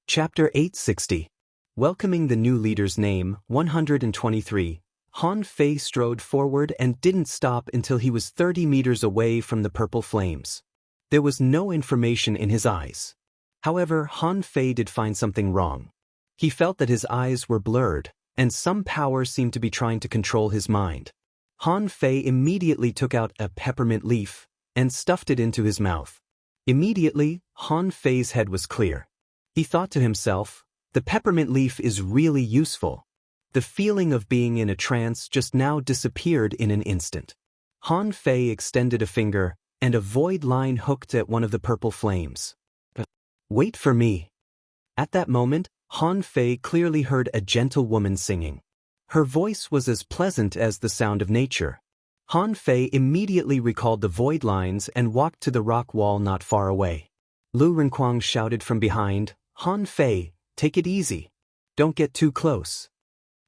Chapter 860. Welcoming the new leader's name, 123. Han Fei strode forward and didn't stop until he was 30 meters away from the purple flames. There was no information in his eyes. However, Han Fei did find something wrong. He felt that his eyes were blurred, and some power seemed to be trying to control his mind. Han Fei immediately took out a peppermint leaf and stuffed it into his mouth. Immediately, Han Fei's head was clear. He thought to himself, the peppermint leaf is really useful. The feeling of being in a trance just now disappeared in an instant. Han Fei extended a finger, and a void line hooked at one of the purple flames. Wait for me. At that moment, Han Fei clearly heard a gentle woman singing. Her voice was as pleasant as the sound of nature. Han Fei immediately recalled the void lines and walked to the rock wall not far away. Lu Renquang shouted from behind, Han Fei, take it easy. Don't get too close.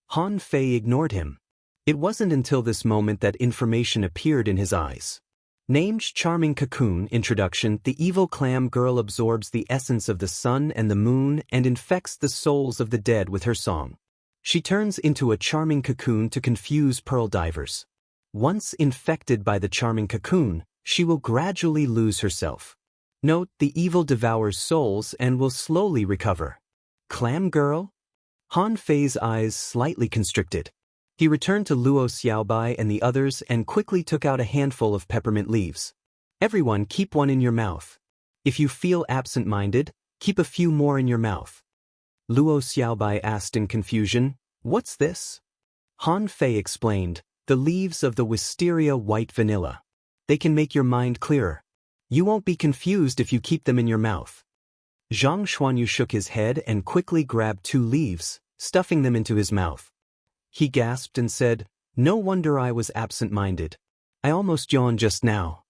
Han Fei ignored him. It wasn't until this moment that information appeared in his eyes. Named Charming Cocoon Introduction. The evil clam girl absorbs the essence of the sun and the moon and infects the souls of the dead with her song. She turns into a charming cocoon to confuse pearl divers. Once infected by the charming cocoon, she will gradually lose herself. Note, the evil devours souls and will slowly recover. Clam girl? Han Fei's eyes slightly constricted. He returned to Luo Xiaobai and the others and quickly took out a handful of peppermint leaves. Everyone keep one in your mouth. If you feel absent-minded, keep a few more in your mouth. Luo Xiaobai asked in confusion, what's this? Han Fei explained, the leaves of the wisteria white vanilla. They can make your mind clearer. You won't be confused if you keep them in your mouth. Zhang Xuanyu shook his head and quickly grabbed 2 leaves, stuffing them into his mouth. He gasped and said, no wonder I was absent-minded. I almost yawned just now.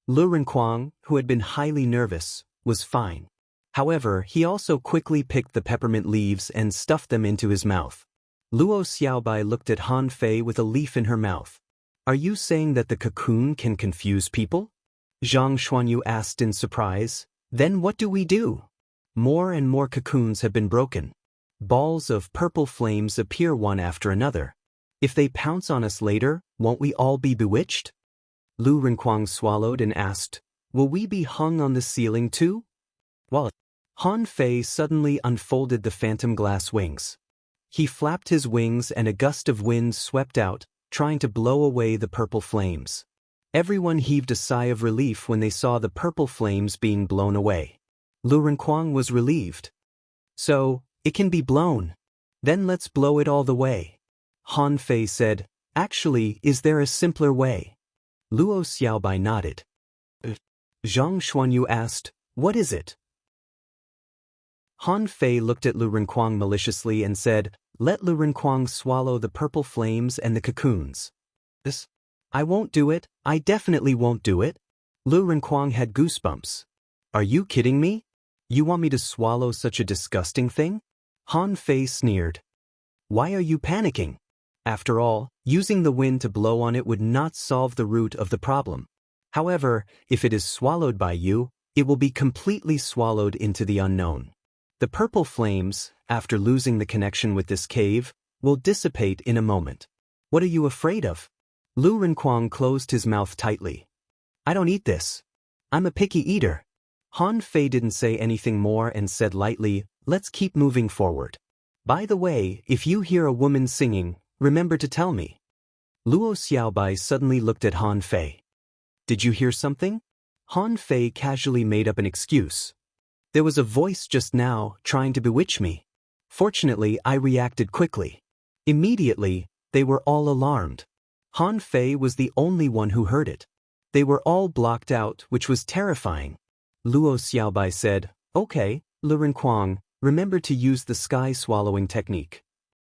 Lu Renquang, who had been highly nervous, was fine. However, he also quickly picked the peppermint leaves and stuffed them into his mouth. Luo Xiaobai looked at Han Fei with a leaf in her mouth. Are you saying that the cocoon can confuse people? Zhang Xuanyu asked in surprise. Then what do we do? More and more cocoons have been broken. Balls of purple flames appear one after another. If they pounce on us later, won't we all be bewitched? Lu Renquang swallowed and asked, will we be hung on the ceiling too? Well, Han Fei suddenly unfolded the phantom glass wings. He flapped his wings and a gust of wind swept out, trying to blow away the purple flames. Everyone heaved a sigh of relief when they saw the purple flames being blown away. Lu Renquang was relieved. So, it can be blown. Then let's blow it all the way. Han Fei said, actually, is there a simpler way? Luo Xiaobai nodded. Zhang Xuanyu asked, what is it? Han Fei looked at Lu Renquang maliciously and said, let Lu Renquang swallow the purple flames and the cocoons. I won't do it, I definitely won't do it. Lu Renquang had goosebumps. Are you kidding me? You want me to swallow such a disgusting thing? Han Fei sneered. Why are you panicking? After all, using the wind to blow on it would not solve the root of the problem. However, if it is swallowed by you, it will be completely swallowed into the unknown. The purple flames, after losing the connection with this cave, will dissipate in a moment. What are you afraid of? Lu Renquang closed his mouth tightly. I don't eat this. I'm a picky eater. Han Fei didn't say anything more and said lightly, let's keep moving forward. By the way, if you hear a woman singing, remember to tell me. Luo Xiaobai suddenly looked at Han Fei. Did you hear something? Han Fei casually made up an excuse. There was a voice just now trying to bewitch me. Fortunately, I reacted quickly. Immediately, they were all alarmed. Han Fei was the only one who heard it. They were all blocked out, which was terrifying. Luo Xiaobai said, okay, Lu Renquang, remember to use the sky swallowing technique.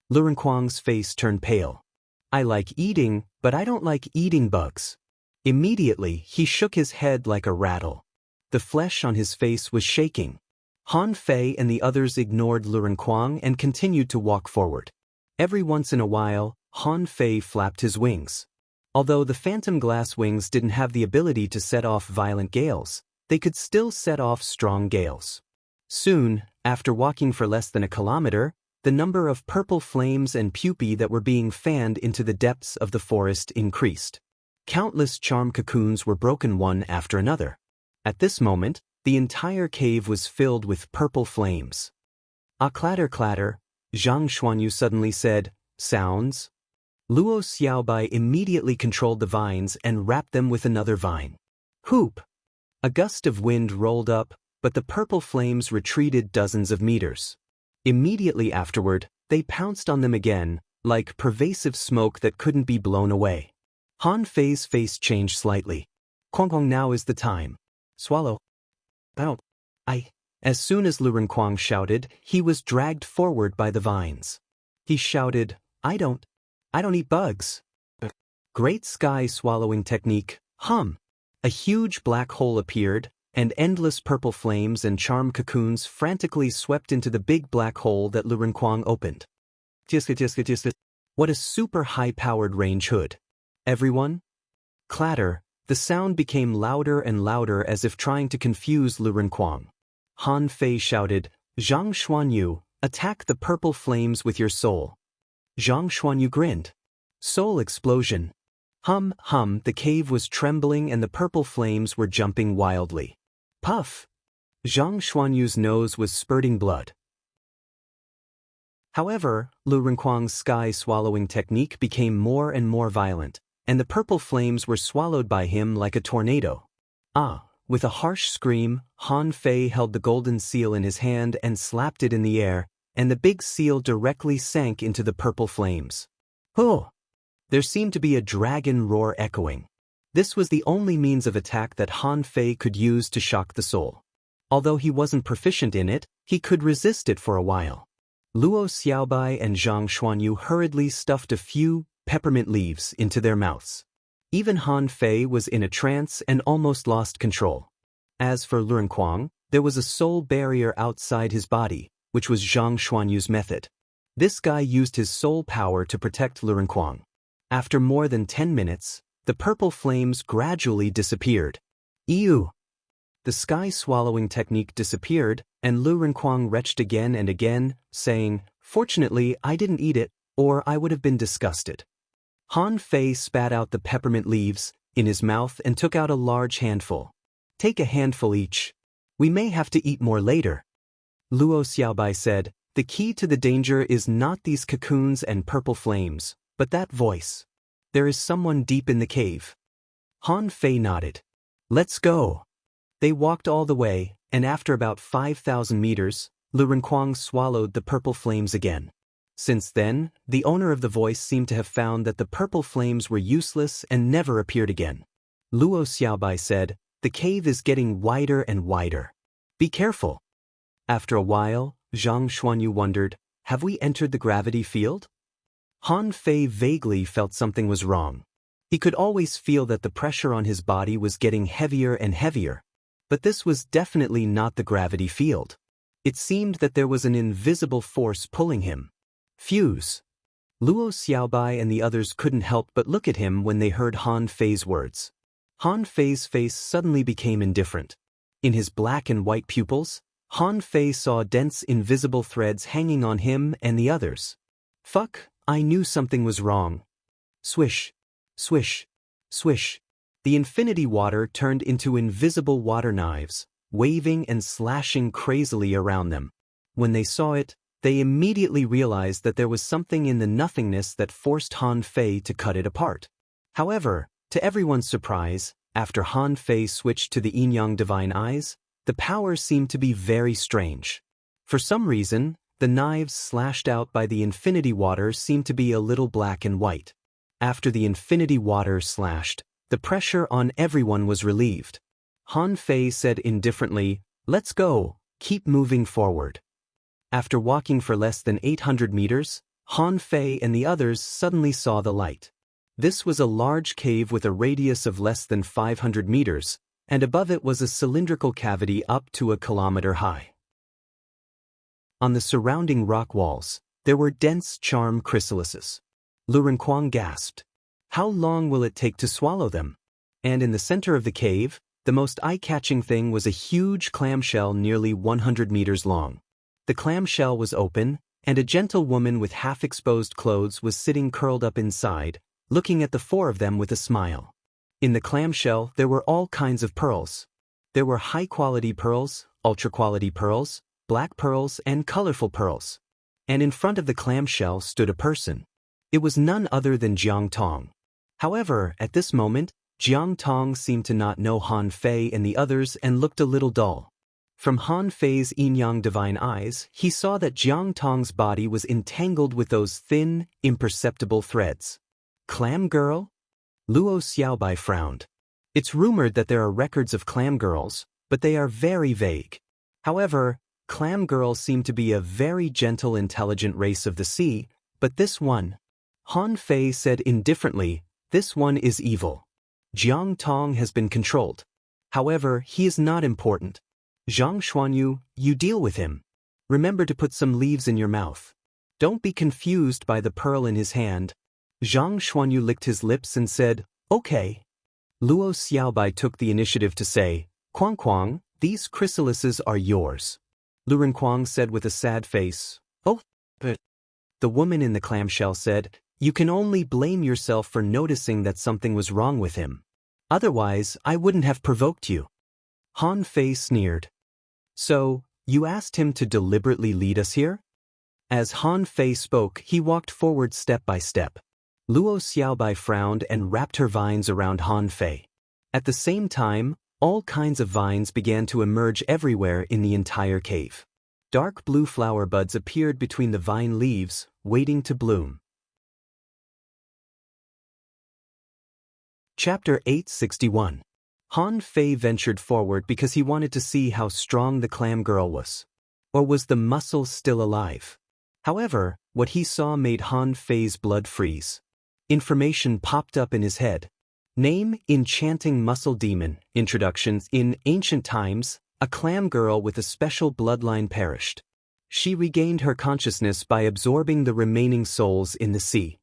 Lu Renquang's face turned pale. I like eating, but I don't like eating bugs. Immediately, he shook his head like a rattle. The flesh on his face was shaking. Han Fei and the others ignored Lu Renquang and continued to walk forward. Every once in a while, Han Fei flapped his wings. Although the phantom glass wings didn't have the ability to set off violent gales, they could still set off strong gales. Soon, After walking for less than a kilometer, the number of purple flames and pupae that were being fanned into the depths of the forest increased. Countless charm cocoons were broken one after another. At this moment, the entire cave was filled with purple flames. "Ah, clatter clatter," Zhang Xuanyu suddenly said, "Sounds?" Luo Xiaobai immediately controlled the vines and wrapped them with another vine. Whoop! A gust of wind rolled up, but the purple flames retreated dozens of meters. Immediately afterward, they pounced on them again, like pervasive smoke that couldn't be blown away. Han Fei's face changed slightly. "Kuang, now is the time. Swallow." "Don't. As soon as Lu Renkuang shouted, he was dragged forward by the vines. He shouted, I don't eat bugs." Great sky swallowing technique, hum. A huge black hole appeared, and endless purple flames and charm cocoons frantically swept into the big black hole that Lu Renkuang opened. What a super high-powered range hood. Everyone? Clatter, the sound became louder and louder as if trying to confuse Lu Renkuang. Han Fei shouted, "Zhang Xuanyu, attack the purple flames with your soul." Zhang Xuanyu grinned. Soul explosion. Hum, the cave was trembling and the purple flames were jumping wildly. Puff! Zhang Xuanyu's nose was spurting blood. However, Lu Renkuang's sky-swallowing technique became more and more violent, and the purple flames were swallowed by him like a tornado. Ah! With a harsh scream, Han Fei held the golden seal in his hand and slapped it in the air, and the big seal directly sank into the purple flames. Oh! There seemed to be a dragon roar echoing. This was the only means of attack that Han Fei could use to shock the soul. Although he wasn't proficient in it, he could resist it for a while. Luo Xiaobai and Zhang Xuanyu hurriedly stuffed a few peppermint leaves into their mouths. Even Han Fei was in a trance and almost lost control. As for Lu Renkuang, there was a soul barrier outside his body, which was Zhang Xuanyu's method. This guy used his soul power to protect Lu Renkuang. After more than 10 minutes, the purple flames gradually disappeared. Ew! The sky-swallowing technique disappeared, and Lu Renkuang retched again and again, saying, "Fortunately, I didn't eat it, or I would have been disgusted." Han Fei spat out the peppermint leaves in his mouth and took out a large handful. "Take a handful each. We may have to eat more later." Luo Xiaobai said, "The key to the danger is not these cocoons and purple flames, but that voice. There is someone deep in the cave." Han Fei nodded. "Let's go." They walked all the way, and after about 5,000 meters, Lu Renkuang swallowed the purple flames again. Since then, the owner of the voice seemed to have found that the purple flames were useless and never appeared again. Luo Xiaobai said, "The cave is getting wider and wider. Be careful." After a while, Zhang Xuanyu wondered, "Have we entered the gravity field?" Han Fei vaguely felt something was wrong. He could always feel that the pressure on his body was getting heavier and heavier. But this was definitely not the gravity field. It seemed that there was an invisible force pulling him. Fuse. Luo Xiaobai and the others couldn't help but look at him when they heard Han Fei's words. Han Fei's face suddenly became indifferent. In his black and white pupils, Han Fei saw dense invisible threads hanging on him and the others. Fuck, I knew something was wrong. Swish, swish, swish. The infinity water turned into invisible water knives, waving and slashing crazily around them. When they saw it, they immediately realized that there was something in the nothingness that forced Han Fei to cut it apart. However, to everyone's surprise, after Han Fei switched to the yin-yang divine eyes, the power seemed to be very strange. For some reason, the knives slashed out by the infinity water seemed to be a little black and white. After the infinity water slashed, the pressure on everyone was relieved. Han Fei said indifferently, "Let's go, keep moving forward." After walking for less than 800 meters, Han Fei and the others suddenly saw the light. This was a large cave with a radius of less than 500 meters, and above it was a cylindrical cavity up to a kilometer high. On the surrounding rock walls, there were dense charm chrysalises. Lu Renkuang gasped. How long will it take to swallow them? And in the center of the cave, the most eye-catching thing was a huge clamshell nearly 100 meters long. The clamshell was open, and a gentle woman with half-exposed clothes was sitting curled up inside, looking at the four of them with a smile. In the clamshell there were all kinds of pearls. There were high-quality pearls, ultra-quality pearls, black pearls, and colorful pearls. And in front of the clamshell stood a person. It was none other than Jiang Tong. However, at this moment, Jiang Tong seemed to not know Han Fei and the others and looked a little dull. From Han Fei's yin-yang divine eyes, he saw that Jiang Tong's body was entangled with those thin, imperceptible threads. Clam girl? Luo Xiaobai frowned. It's rumored that there are records of clam girls, but they are very vague. However, clam girls seem to be a very gentle, intelligent race of the sea, but this one, Han Fei said indifferently, this one is evil. Jiang Tong has been controlled. However, he is not important. Zhang Xuanyu, you deal with him. Remember to put some leaves in your mouth. Don't be confused by the pearl in his hand. Zhang Xuanyu licked his lips and said, okay. Luo Xiaobai took the initiative to say, Kuang Kuang, these chrysalises are yours. Lu Renkuang said with a sad face, oh, but. The woman in the clamshell said, you can only blame yourself for noticing that something was wrong with him. Otherwise, I wouldn't have provoked you. Han Fei sneered. So, you asked him to deliberately lead us here? As Han Fei spoke, he walked forward step by step. Luo Xiaobai frowned and wrapped her vines around Han Fei. At the same time, all kinds of vines began to emerge everywhere in the entire cave. Dark blue flower buds appeared between the vine leaves, waiting to bloom. Chapter 861. Han Fei ventured forward because he wanted to see how strong the clam girl was. Or was the muscle still alive? However, what he saw made Han Fei's blood freeze. Information popped up in his head. Name, Enchanting Muscle Demon. Introductions. In ancient times, a clam girl with a special bloodline perished. She regained her consciousness by absorbing the remaining souls in the sea.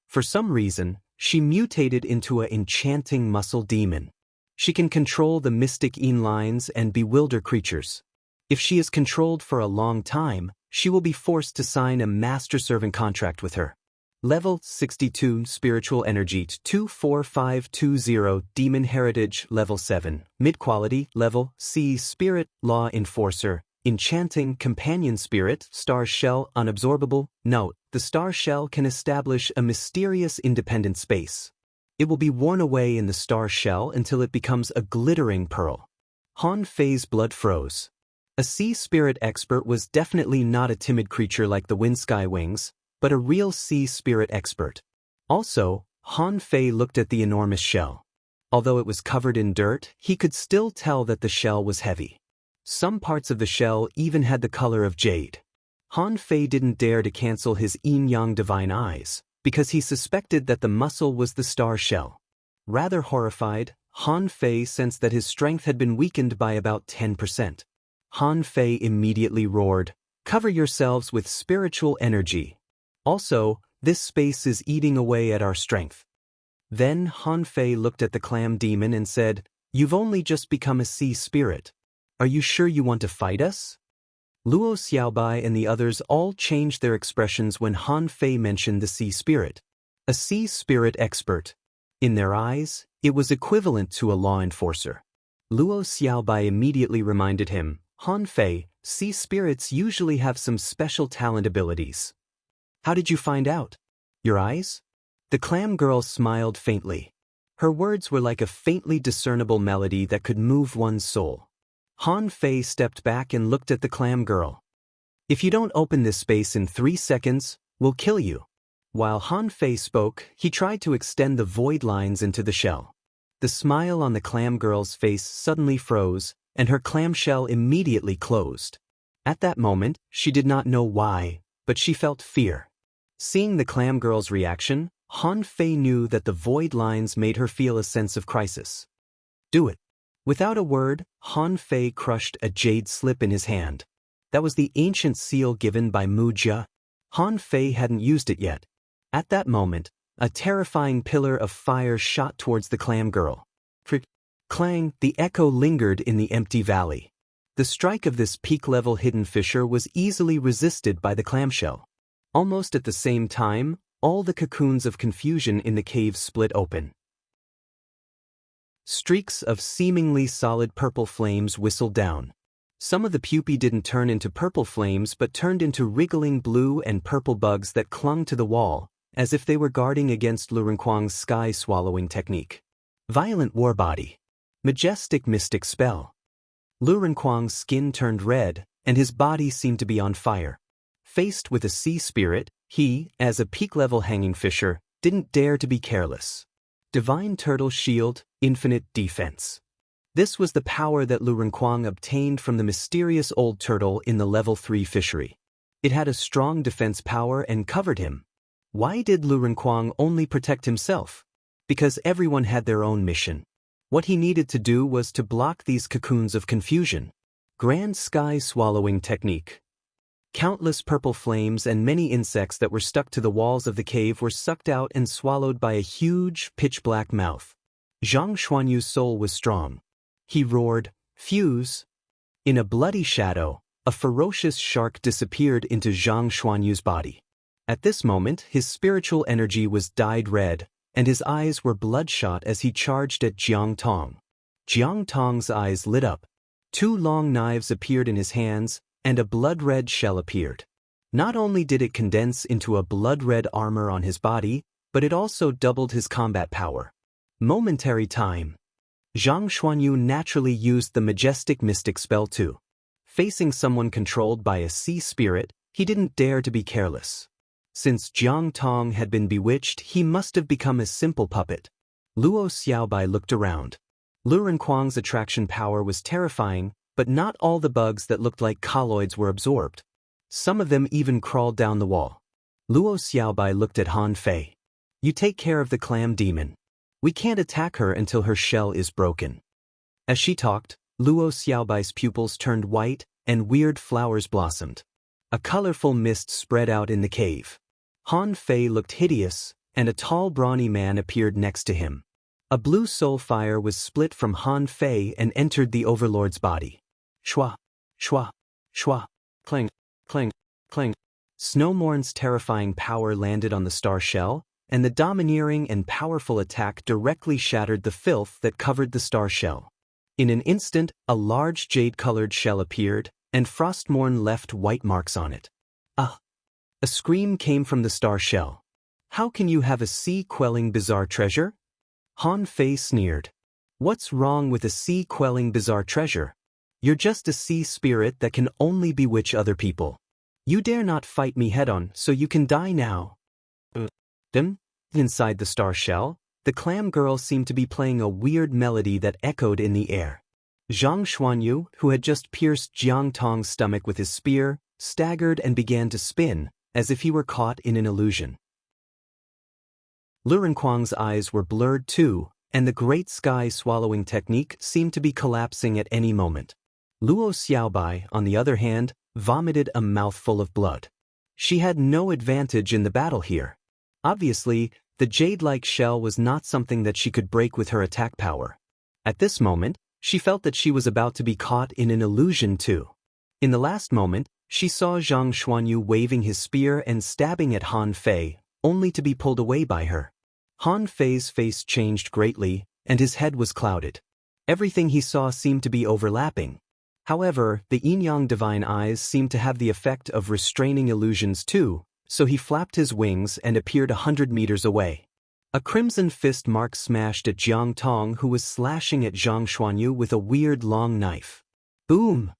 For some reason, she mutated into an enchanting muscle demon. She can control the mystic yin lines and bewilder creatures. If she is controlled for a long time, she will be forced to sign a master-servant contract with her. Level 62 Spiritual Energy 24520 Demon Heritage Level 7 Mid-Quality Level C Spirit Law Enforcer Enchanting Companion Spirit Star Shell Unabsorbable. Note, the star shell can establish a mysterious independent space. It will be worn away in the star shell until it becomes a glittering pearl. Han Fei's blood froze. A sea spirit expert was definitely not a timid creature like the wind sky wings, but a real sea spirit expert. Also, Han Fei looked at the enormous shell. Although it was covered in dirt, he could still tell that the shell was heavy. Some parts of the shell even had the color of jade. Han Fei didn't dare to cancel his yin-yang divine eyes, because he suspected that the muscle was the star shell. Rather horrified, Han Fei sensed that his strength had been weakened by about 10%. Han Fei immediately roared, "Cover yourselves with spiritual energy. Also, this space is eating away at our strength." Then Han Fei looked at the clam demon and said, "You've only just become a sea spirit. Are you sure you want to fight us?" Luo Xiaobai and the others all changed their expressions when Han Fei mentioned the sea spirit. A sea spirit expert. In their eyes, it was equivalent to a law enforcer. Luo Xiaobai immediately reminded him, "Han Fei, sea spirits usually have some special talent abilities. How did you find out? Your eyes?" The clam girl smiled faintly. Her words were like a faintly discernible melody that could move one's soul. Han Fei stepped back and looked at the clam girl. "If you don't open this space in 3 seconds, we'll kill you." While Han Fei spoke, he tried to extend the void lines into the shell. The smile on the clam girl's face suddenly froze, and her clamshell immediately closed. At that moment, she did not know why, but she felt fear. Seeing the clam girl's reaction, Han Fei knew that the void lines made her feel a sense of crisis. "Do it." Without a word, Han Fei crushed a jade slip in his hand. That was the ancient seal given by Mu Jia. Han Fei hadn't used it yet. At that moment, a terrifying pillar of fire shot towards the clam girl. Clang, the echo lingered in the empty valley. The strike of this peak-level hidden fissure was easily resisted by the clamshell. Almost at the same time, all the cocoons of confusion in the cave split open. Streaks of seemingly solid purple flames whistled down. Some of the pupae didn't turn into purple flames but turned into wriggling blue and purple bugs that clung to the wall, as if they were guarding against Lu Renkuang's sky-swallowing technique. Violent war body. Majestic mystic spell. Lu Renkuang's skin turned red, and his body seemed to be on fire. Faced with a sea spirit, he, as a peak-level hanging fisher, didn't dare to be careless. Divine Turtle Shield, Infinite Defense. This was the power that Lu Renkuang obtained from the mysterious old turtle in the level 3 fishery. It had a strong defense power and covered him. Why did Lu Renkuang only protect himself? Because everyone had their own mission. What he needed to do was to block these cocoons of confusion. Grand Sky Swallowing Technique. Countless purple flames and many insects that were stuck to the walls of the cave were sucked out and swallowed by a huge, pitch-black mouth. Zhang Xuanyu's soul was strong. He roared, "Fuse!" In a bloody shadow, a ferocious shark disappeared into Zhang Xuanyu's body. At this moment, his spiritual energy was dyed red, and his eyes were bloodshot as he charged at Jiang Tong. Jiang Tong's eyes lit up. 2 long knives appeared in his hands, and a blood-red shell appeared. Not only did it condense into a blood-red armor on his body, but it also doubled his combat power. Momentary time. Zhang Xuanyu naturally used the majestic mystic spell too. Facing someone controlled by a sea spirit, he didn't dare to be careless. Since Jiang Tong had been bewitched, he must have become a simple puppet. Luo Xiaobai looked around. Lu Renkuang's attraction power was terrifying, but not all the bugs that looked like colloids were absorbed. Some of them even crawled down the wall. Luo Xiaobai looked at Han Fei. "You take care of the clam demon. We can't attack her until her shell is broken." As she talked, Luo Xiaobai's pupils turned white, and weird flowers blossomed. A colorful mist spread out in the cave. Han Fei looked hideous, and a tall brawny man appeared next to him. A blue soul fire was split from Han Fei and entered the overlord's body. Shwa, shwa, shwa, cling, cling, cling. Snowmorn's terrifying power landed on the star shell, and the domineering and powerful attack directly shattered the filth that covered the star shell. In an instant, a large jade-colored shell appeared, and Frostmorn left white marks on it. Ah! A scream came from the star shell. "How can you have a sea-quelling bizarre treasure?" Han Fei sneered. "What's wrong with a sea-quelling bizarre treasure? You're just a sea spirit that can only bewitch other people. You dare not fight me head-on, so you can die now." Inside the star shell, the clam girl seemed to be playing a weird melody that echoed in the air. Zhang Xuanyu, who had just pierced Jiang Tong's stomach with his spear, staggered and began to spin, as if he were caught in an illusion. Lu Renkuang's eyes were blurred too, and the great sky-swallowing technique seemed to be collapsing at any moment. Luo Xiaobai, on the other hand, vomited a mouthful of blood. She had no advantage in the battle here. Obviously, the jade-like shell was not something that she could break with her attack power. At this moment, she felt that she was about to be caught in an illusion too. In the last moment, she saw Zhang Xuanyu waving his spear and stabbing at Han Fei, only to be pulled away by her. Han Fei's face changed greatly, and his head was clouded. Everything he saw seemed to be overlapping. However, the yin-yang divine eyes seemed to have the effect of restraining illusions too, so he flapped his wings and appeared 100 meters away. A crimson fist mark smashed at Jiang Tong, who was slashing at Zhang Xuanyu with a weird long knife. Boom!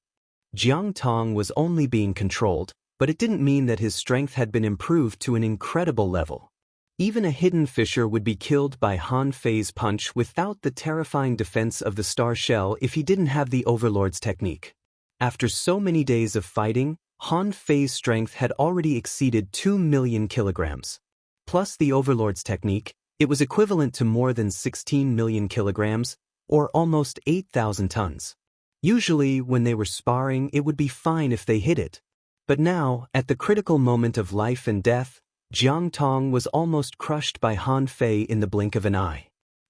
Jiang Tong was only being controlled, but it didn't mean that his strength had been improved to an incredible level. Even a hidden fisher would be killed by Han Fei's punch without the terrifying defense of the star shell if he didn't have the Overlord's technique. After so many days of fighting, Han Fei's strength had already exceeded 2 million kilograms. Plus the Overlord's technique, it was equivalent to more than 16 million kilograms, or almost 8,000 tons. Usually, when they were sparring, it would be fine if they hit it. But now, at the critical moment of life and death, Jiang Tong was almost crushed by Han Fei in the blink of an eye.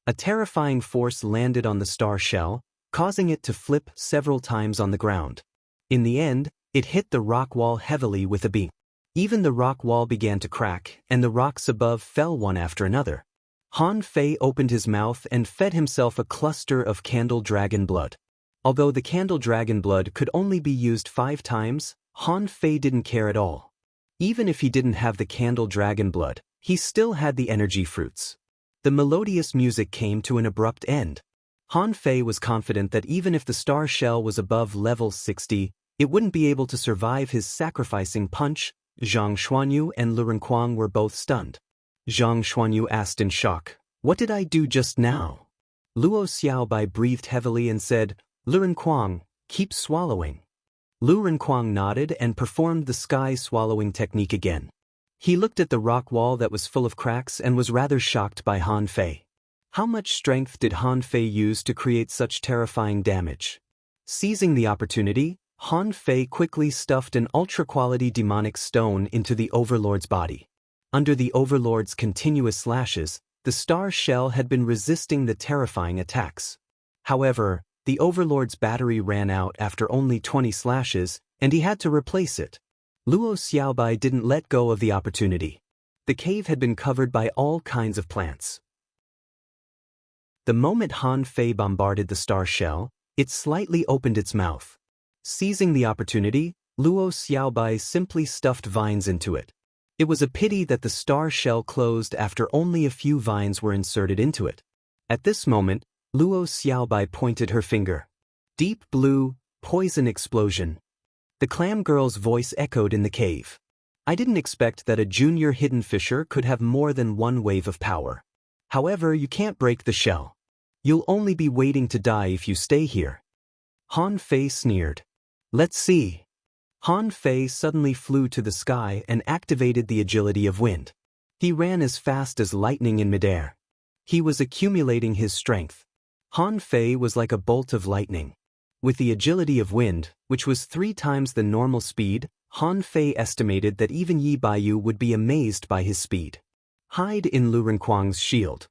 A terrifying force landed on the star shell, causing it to flip several times on the ground. In the end, it hit the rock wall heavily with a beam. Even the rock wall began to crack, and the rocks above fell one after another. Han Fei opened his mouth and fed himself a cluster of candle dragon blood. Although the candle dragon blood could only be used 5 times, Han Fei didn't care at all. Even if he didn't have the candle dragon blood, he still had the energy fruits. The melodious music came to an abrupt end. Han Fei was confident that even if the star shell was above level 60, it wouldn't be able to survive his sacrificing punch. Zhang Xuanyu and Lu Renkuang were both stunned. Zhang Xuanyu asked in shock, "What did I do just now?" Luo Xiaobai breathed heavily and said, "Lu Renkuang, keep swallowing." Lu Renkuang nodded and performed the sky swallowing technique again. He looked at the rock wall that was full of cracks and was rather shocked by Han Fei. How much strength did Han Fei use to create such terrifying damage? Seizing the opportunity, Han Fei quickly stuffed an ultra-quality demonic stone into the Overlord's body. Under the Overlord's continuous slashes, the star shell had been resisting the terrifying attacks. However, the Overlord's battery ran out after only 20 slashes, and he had to replace it. Luo Xiaobai didn't let go of the opportunity. The cave had been covered by all kinds of plants. The moment Han Fei bombarded the star shell, it slightly opened its mouth. Seizing the opportunity, Luo Xiaobai simply stuffed vines into it. It was a pity that the star shell closed after only a few vines were inserted into it. At this moment, Luo Xiaobai pointed her finger. Deep blue, poison explosion. The clam girl's voice echoed in the cave. I didn't expect that a junior hidden fisher could have more than one wave of power. However, you can't break the shell. You'll only be waiting to die if you stay here. Han Fei sneered. Let's see. Han Fei suddenly flew to the sky and activated the agility of wind. He ran as fast as lightning in midair. He was accumulating his strength. Han Fei was like a bolt of lightning. With the agility of wind, which was 3 times the normal speed, Han Fei estimated that even Yi Baiyu would be amazed by his speed. Hide in Lu Renkuang's shield.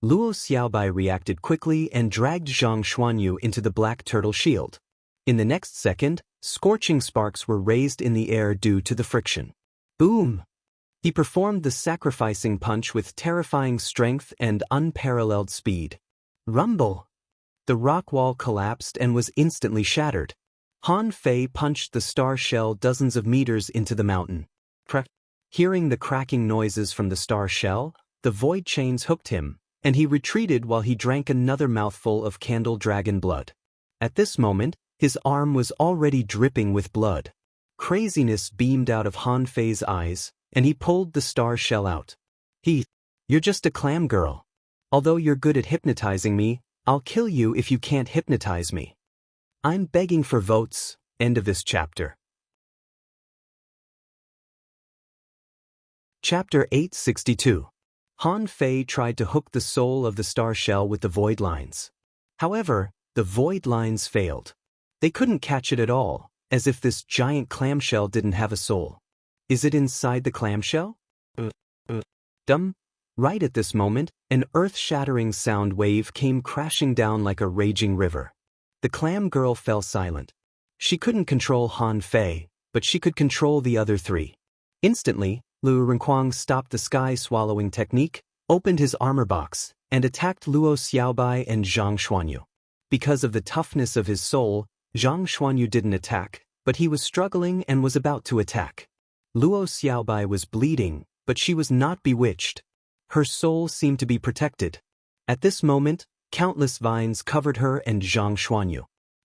Luo Xiaobai reacted quickly and dragged Zhang Xuanyu into the black turtle shield. In the next second, scorching sparks were raised in the air due to the friction. Boom! He performed the sacrificing punch with terrifying strength and unparalleled speed. Rumble! The rock wall collapsed and was instantly shattered. Han Fei punched the star shell dozens of meters into the mountain. Hearing the cracking noises from the star shell, the void chains hooked him, and he retreated while he drank another mouthful of candle dragon blood. At this moment, his arm was already dripping with blood. Craziness beamed out of Han Fei's eyes, and he pulled the star shell out. You're just a clam girl. Although you're good at hypnotizing me, I'll kill you if you can't hypnotize me. I'm begging for votes. End of this chapter. Chapter 862. Han Fei tried to hook the soul of the star shell with the void lines. However, the void lines failed. They couldn't catch it at all, as if this giant clamshell didn't have a soul. Is it inside the clamshell? Dumb. Right at this moment, an earth-shattering sound wave came crashing down like a raging river. The clam girl fell silent. She couldn't control Han Fei, but she could control the other 3. Instantly, Lu Renkuang stopped the sky-swallowing technique, opened his armor box, and attacked Luo Xiaobai and Zhang Xuanyu. Because of the toughness of his soul, Zhang Xuanyu didn't attack, but he was struggling and was about to attack. Luo Xiaobai was bleeding, but she was not bewitched. Her soul seemed to be protected. At this moment, countless vines covered her and Zhang Xuanyu.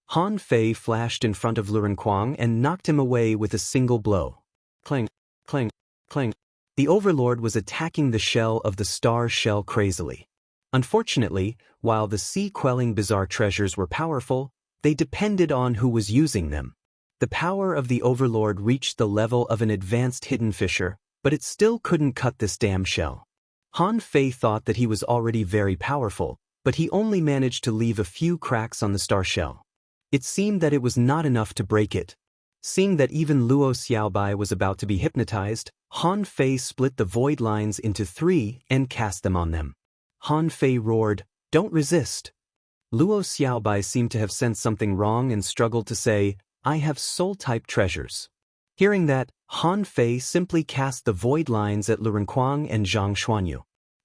Han Fei flashed in front of Lu Renkuang and knocked him away with a single blow. Clang, clang, clang. The Overlord was attacking the shell of the star shell crazily. Unfortunately, while the sea-quelling bizarre treasures were powerful, they depended on who was using them. The power of the Overlord reached the level of an advanced hidden fisher, but it still couldn't cut this damn shell. Han Fei thought that he was already very powerful, but he only managed to leave a few cracks on the star shell. It seemed that it was not enough to break it. Seeing that even Luo Xiaobai was about to be hypnotized, Han Fei split the void lines into 3 and cast them on them. Han Fei roared, "Don't resist." Luo Xiaobai seemed to have sensed something wrong and struggled to say, "I have soul-type treasures." Hearing that, Han Fei simply cast the void lines at Lu Renkuang and Zhang Xuanyu.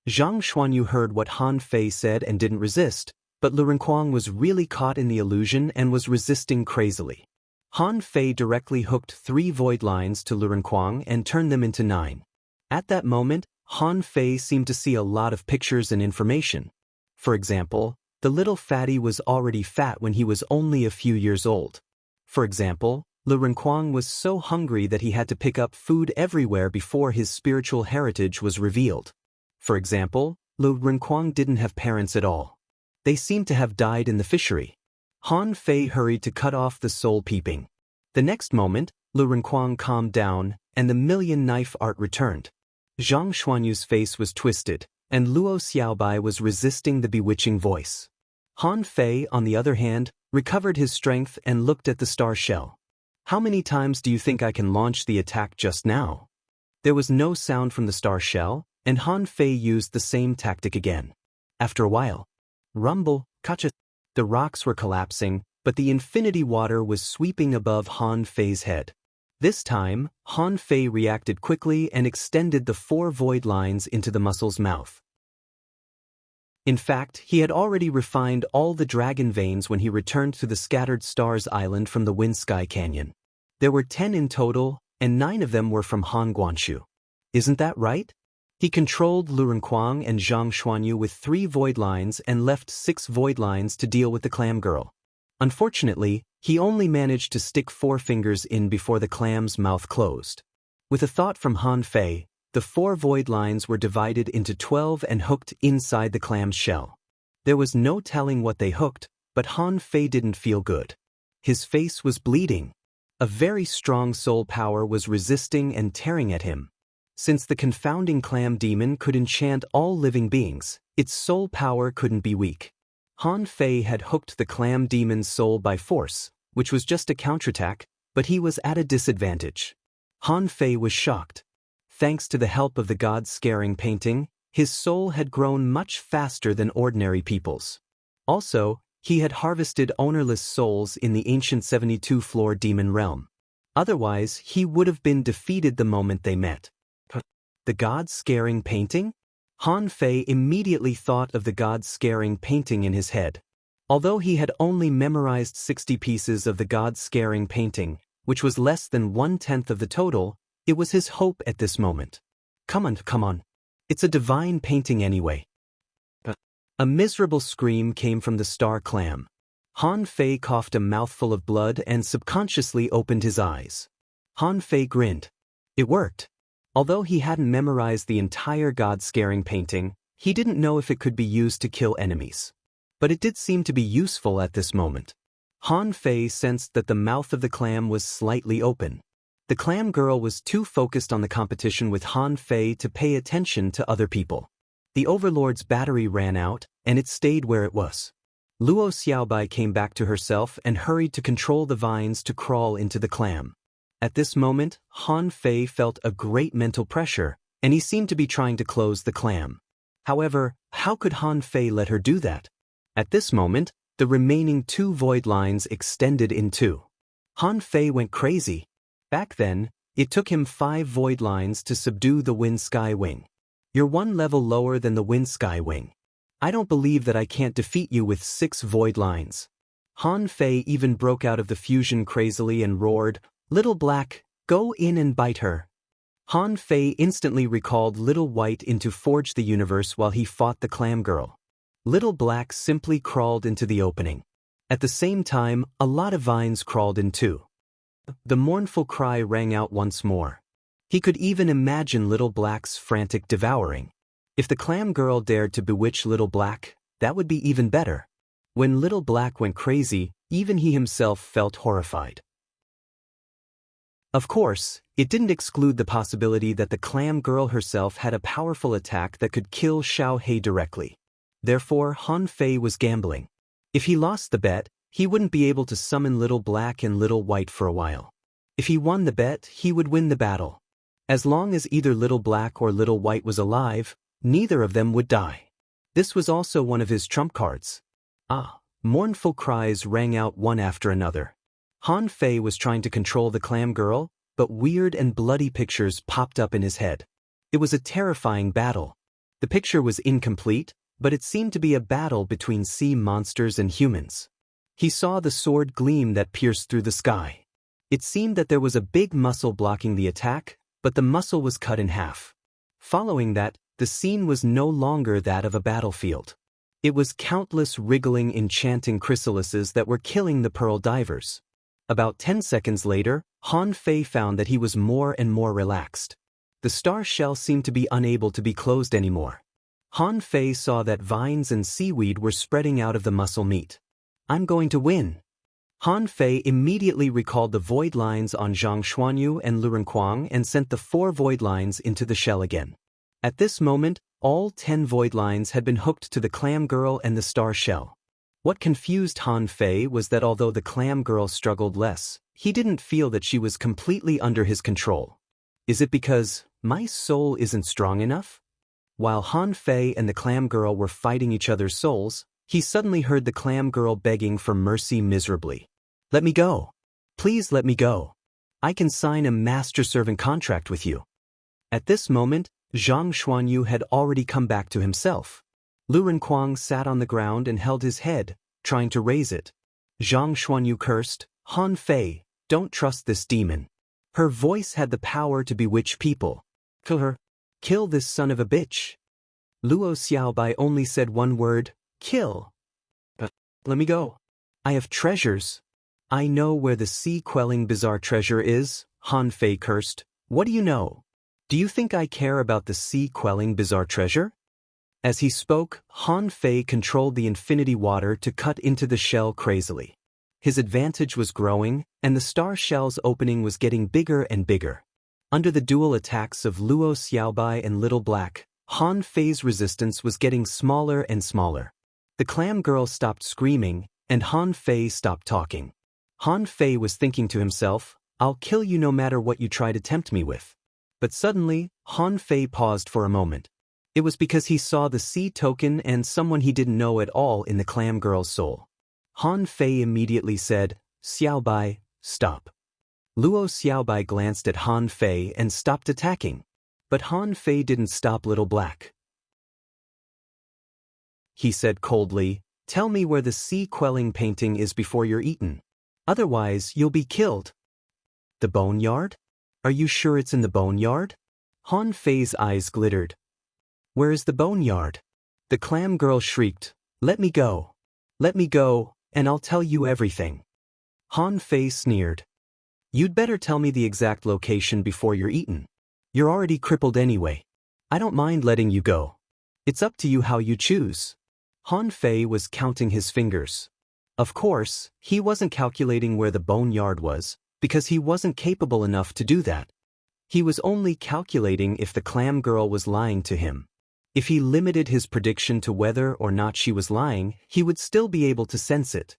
Zhang Xuanyu heard what Han Fei said and didn't resist, but Lu Renkuang was really caught in the illusion and was resisting crazily. Han Fei directly hooked 3 void lines to Lu Renkuang and turned them into 9. At that moment, Han Fei seemed to see a lot of pictures and information. For example, the little fatty was already fat when he was only a few years old. For example, Lu Renkuang was so hungry that he had to pick up food everywhere before his spiritual heritage was revealed. For example, Lu Renkuang didn't have parents at all. They seemed to have died in the fishery. Han Fei hurried to cut off the soul peeping. The next moment, Lu Renkuang calmed down, and the million knife art returned. Zhang Xuanyu's face was twisted, and Luo Xiaobai was resisting the bewitching voice. Han Fei, on the other hand, recovered his strength and looked at the star shell. "How many times do you think I can launch the attack just now?" There was no sound from the star shell, and Han Fei used the same tactic again. After a while, rumble, kacha. The rocks were collapsing, but the infinity water was sweeping above Han Fei's head. This time, Han Fei reacted quickly and extended the 4 void lines into the muscle's mouth. In fact, he had already refined all the dragon veins when he returned to the Scattered Stars Island from the Wind Sky Canyon. There were 10 in total, and 9 of them were from Han Guanshu. Isn't that right? He controlled Lu Renkuang and Zhang Xuanyu with 3 void lines and left 6 void lines to deal with the clam girl. Unfortunately, he only managed to stick 4 fingers in before the clam's mouth closed. With a thought from Han Fei, the 4 void lines were divided into 12 and hooked inside the clam's shell. There was no telling what they hooked, but Han Fei didn't feel good. His face was bleeding. A very strong soul power was resisting and tearing at him. Since the confounding clam demon could enchant all living beings, its soul power couldn't be weak. Han Fei had hooked the clam demon's soul by force, which was just a counterattack, but he was at a disadvantage. Han Fei was shocked. Thanks to the help of the God-scaring painting, his soul had grown much faster than ordinary people's. Also, he had harvested ownerless souls in the ancient 72-floor demon realm. Otherwise, he would have been defeated the moment they met. The God-scaring painting? Han Fei immediately thought of the God-scaring painting in his head. Although he had only memorized 60 pieces of the God-scaring painting, which was less than 1/10 of the total, it was his hope at this moment. Come on. It's a divine painting anyway. A miserable scream came from the star clam. Han Fei coughed a mouthful of blood and subconsciously opened his eyes. Han Fei grinned. It worked. Although he hadn't memorized the entire God-scaring painting, he didn't know if it could be used to kill enemies. But it did seem to be useful at this moment. Han Fei sensed that the mouth of the clam was slightly open. The clam girl was too focused on the competition with Han Fei to pay attention to other people. The Overlord's battery ran out, and it stayed where it was. Luo Xiaobai came back to herself and hurried to control the vines to crawl into the clam. At this moment, Han Fei felt a great mental pressure, and he seemed to be trying to close the clam. However, how could Han Fei let her do that? At this moment, the remaining 2 void lines extended in 2. Han Fei went crazy. Back then, it took him 5 void lines to subdue the Wind Sky Wing. You're 1 level lower than the Wind Sky Wing. I don't believe that I can't defeat you with 6 void lines. Han Fei even broke out of the fusion crazily and roared, "Little Black, go in and bite her." Han Fei instantly recalled Little White into Forge the Universe while he fought the clam girl. Little Black simply crawled into the opening. At the same time, a lot of vines crawled in too. The mournful cry rang out once more. He could even imagine Little Black's frantic devouring. If the clam girl dared to bewitch Little Black, that would be even better. When Little Black went crazy, even he himself felt horrified. Of course, it didn't exclude the possibility that the clam girl herself had a powerful attack that could kill Xiao He directly. Therefore, Han Fei was gambling. If he lost the bet, he wouldn't be able to summon Little Black and Little White for a while. If he won the bet, he would win the battle. As long as either Little Black or Little White was alive, neither of them would die. This was also one of his trump cards. Mournful cries rang out one after another. Han Fei was trying to control the clam girl, but weird and bloody pictures popped up in his head. It was a terrifying battle. The picture was incomplete, but it seemed to be a battle between sea monsters and humans. He saw the sword gleam that pierced through the sky. It seemed that there was a big muscle blocking the attack, but the muscle was cut in half. Following that, the scene was no longer that of a battlefield. It was countless wriggling, enchanting chrysalises that were killing the pearl divers. About 10 seconds later, Han Fei found that he was more and more relaxed. The star shell seemed to be unable to be closed anymore. Han Fei saw that vines and seaweed were spreading out of the muscle meat. I'm going to win. Han Fei immediately recalled the void lines on Zhang Xuanyu and Lu Renkuang and sent the 4 void lines into the shell again. At this moment, all 10 void lines had been hooked to the clam girl and the star shell. What confused Han Fei was that although the clam girl struggled less, he didn't feel that she was completely under his control. Is it because my soul isn't strong enough? While Han Fei and the clam girl were fighting each other's souls, he suddenly heard the clam girl begging for mercy miserably. Let me go. Please let me go. I can sign a master-servant contract with you. At this moment, Zhang Xuanyu had already come back to himself. Lu Renkuang sat on the ground and held his head, trying to raise it. Zhang Xuanyu cursed, Han Fei, don't trust this demon. Her voice had the power to bewitch people. Kill her. Kill this son of a bitch. Luo Xiaobai only said one word, kill. But let me go. I have treasures. I know where the sea-quelling bizarre treasure is, Han Fei cursed. What do you know? Do you think I care about the sea-quelling bizarre treasure? As he spoke, Han Fei controlled the infinity water to cut into the shell crazily. His advantage was growing, and the star shell's opening was getting bigger and bigger. Under the dual attacks of Luo Xiaobai and Little Black, Han Fei's resistance was getting smaller and smaller. The clam girl stopped screaming, and Han Fei stopped talking. Han Fei was thinking to himself, I'll kill you no matter what you try to tempt me with. But suddenly, Han Fei paused for a moment. It was because he saw the sea token and someone he didn't know at all in the clam girl's soul. Han Fei immediately said, Xiaobai, stop. Luo Xiaobai glanced at Han Fei and stopped attacking. But Han Fei didn't stop Little Black. He said coldly, tell me where the sea-quelling painting is before you're eaten. Otherwise, you'll be killed. The boneyard? Are you sure it's in the boneyard? Han Fei's eyes glittered. Where is the boneyard? The clam girl shrieked, let me go. Let me go, and I'll tell you everything. Han Fei sneered. You'd better tell me the exact location before you're eaten. You're already crippled anyway. I don't mind letting you go. It's up to you how you choose. Han Fei was counting his fingers. Of course, he wasn't calculating where the boneyard was, because he wasn't capable enough to do that. He was only calculating if the clam girl was lying to him. If he limited his prediction to whether or not she was lying, he would still be able to sense it.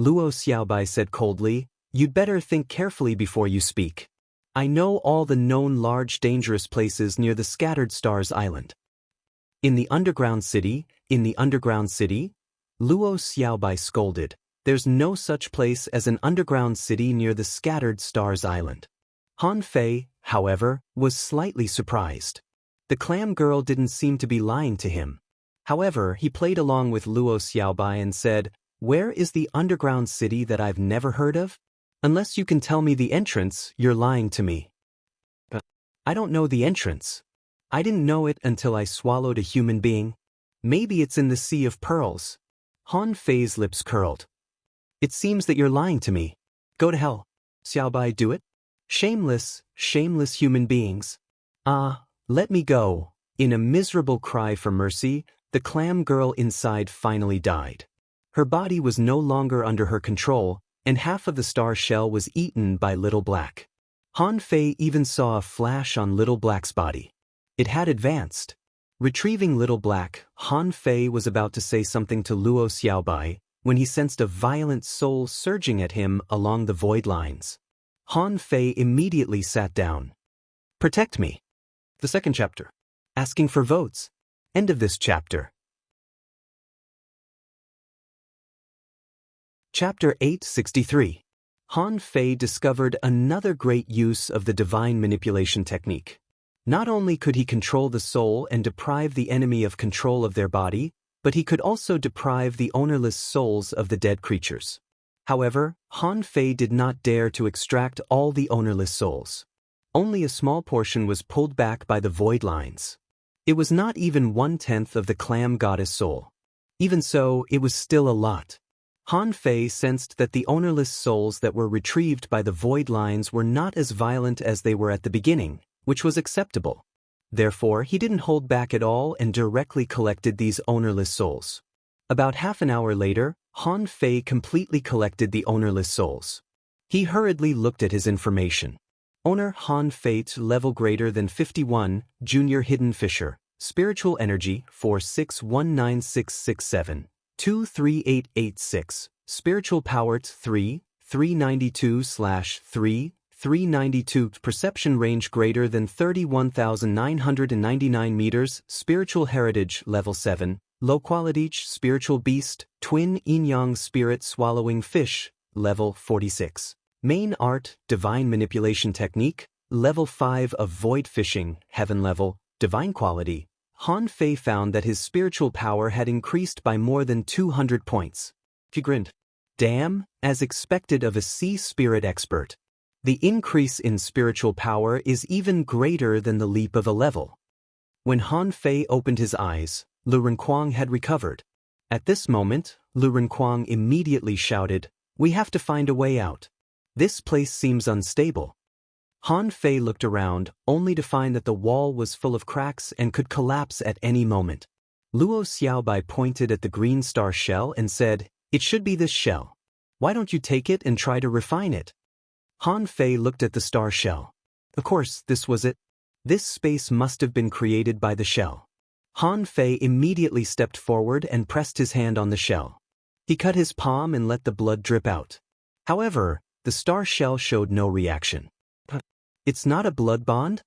Luo Xiaobai said coldly, you'd better think carefully before you speak. I know all the known large dangerous places near the Scattered Stars Island. In the underground city, Luo Xiaobai scolded, there's no such place as an underground city near the Scattered Stars Island. Han Fei, however, was slightly surprised. The clam girl didn't seem to be lying to him. However, he played along with Luo Xiaobai and said, where is the underground city that I've never heard of? Unless you can tell me the entrance, you're lying to me. But I don't know the entrance. I didn't know it until I swallowed a human being. Maybe it's in the Sea of Pearls. Han Fei's lips curled. It seems that you're lying to me. Go to hell. Xiaobai, do it. Shameless, shameless human beings. Let me go. In a miserable cry for mercy, the clam girl inside finally died. Her body was no longer under her control, and half of the star shell was eaten by Little Black. Han Fei even saw a flash on Little Black's body. It had advanced. Retrieving Little Black, Han Fei was about to say something to Luo Xiaobai when he sensed a violent soul surging at him along the void lines. Han Fei immediately sat down. Protect me. The second chapter. Asking for votes. End of this chapter. Chapter 863. Han Fei discovered another great use of the divine manipulation technique. Not only could he control the soul and deprive the enemy of control of their body, but he could also deprive the ownerless souls of the dead creatures. However, Han Fei did not dare to extract all the ownerless souls. Only a small portion was pulled back by the void lines. It was not even 1/10 of the clam goddess soul. Even so, it was still a lot. Han Fei sensed that the ownerless souls that were retrieved by the void lines were not as violent as they were at the beginning, which was acceptable. Therefore, he didn't hold back at all and directly collected these ownerless souls. About half an hour later, Han Fei completely collected the ownerless souls. He hurriedly looked at his information. Owner Han Fei, level greater than 51, Junior Hidden Fisher, Spiritual Energy 4619667, 23886, Spiritual Power 3, 392/3, 392, Perception Range greater than 31,999 meters, Spiritual Heritage Level 7, Low Quality Spiritual Beast, Twin Yin-Yang Spirit Swallowing Fish, Level 46. Main Art, Divine Manipulation Technique, Level 5 of Void Fishing, Heaven Level, Divine Quality. Han Fei found that his spiritual power had increased by more than 200 points. He grinned. Damn, as expected of a sea spirit expert. The increase in spiritual power is even greater than the leap of a level. When Han Fei opened his eyes, Lu Renkuang had recovered. At this moment, Lu Renkuang immediately shouted, "We have to find a way out. This place seems unstable." Han Fei looked around, only to find that the wall was full of cracks and could collapse at any moment. Luo Xiaobai pointed at the green star shell and said, "It should be this shell. Why don't you take it and try to refine it?" Han Fei looked at the star shell. Of course, this was it. This space must have been created by the shell. Han Fei immediately stepped forward and pressed his hand on the shell. He cut his palm and let the blood drip out. However, the star shell showed no reaction. It's not a blood bond?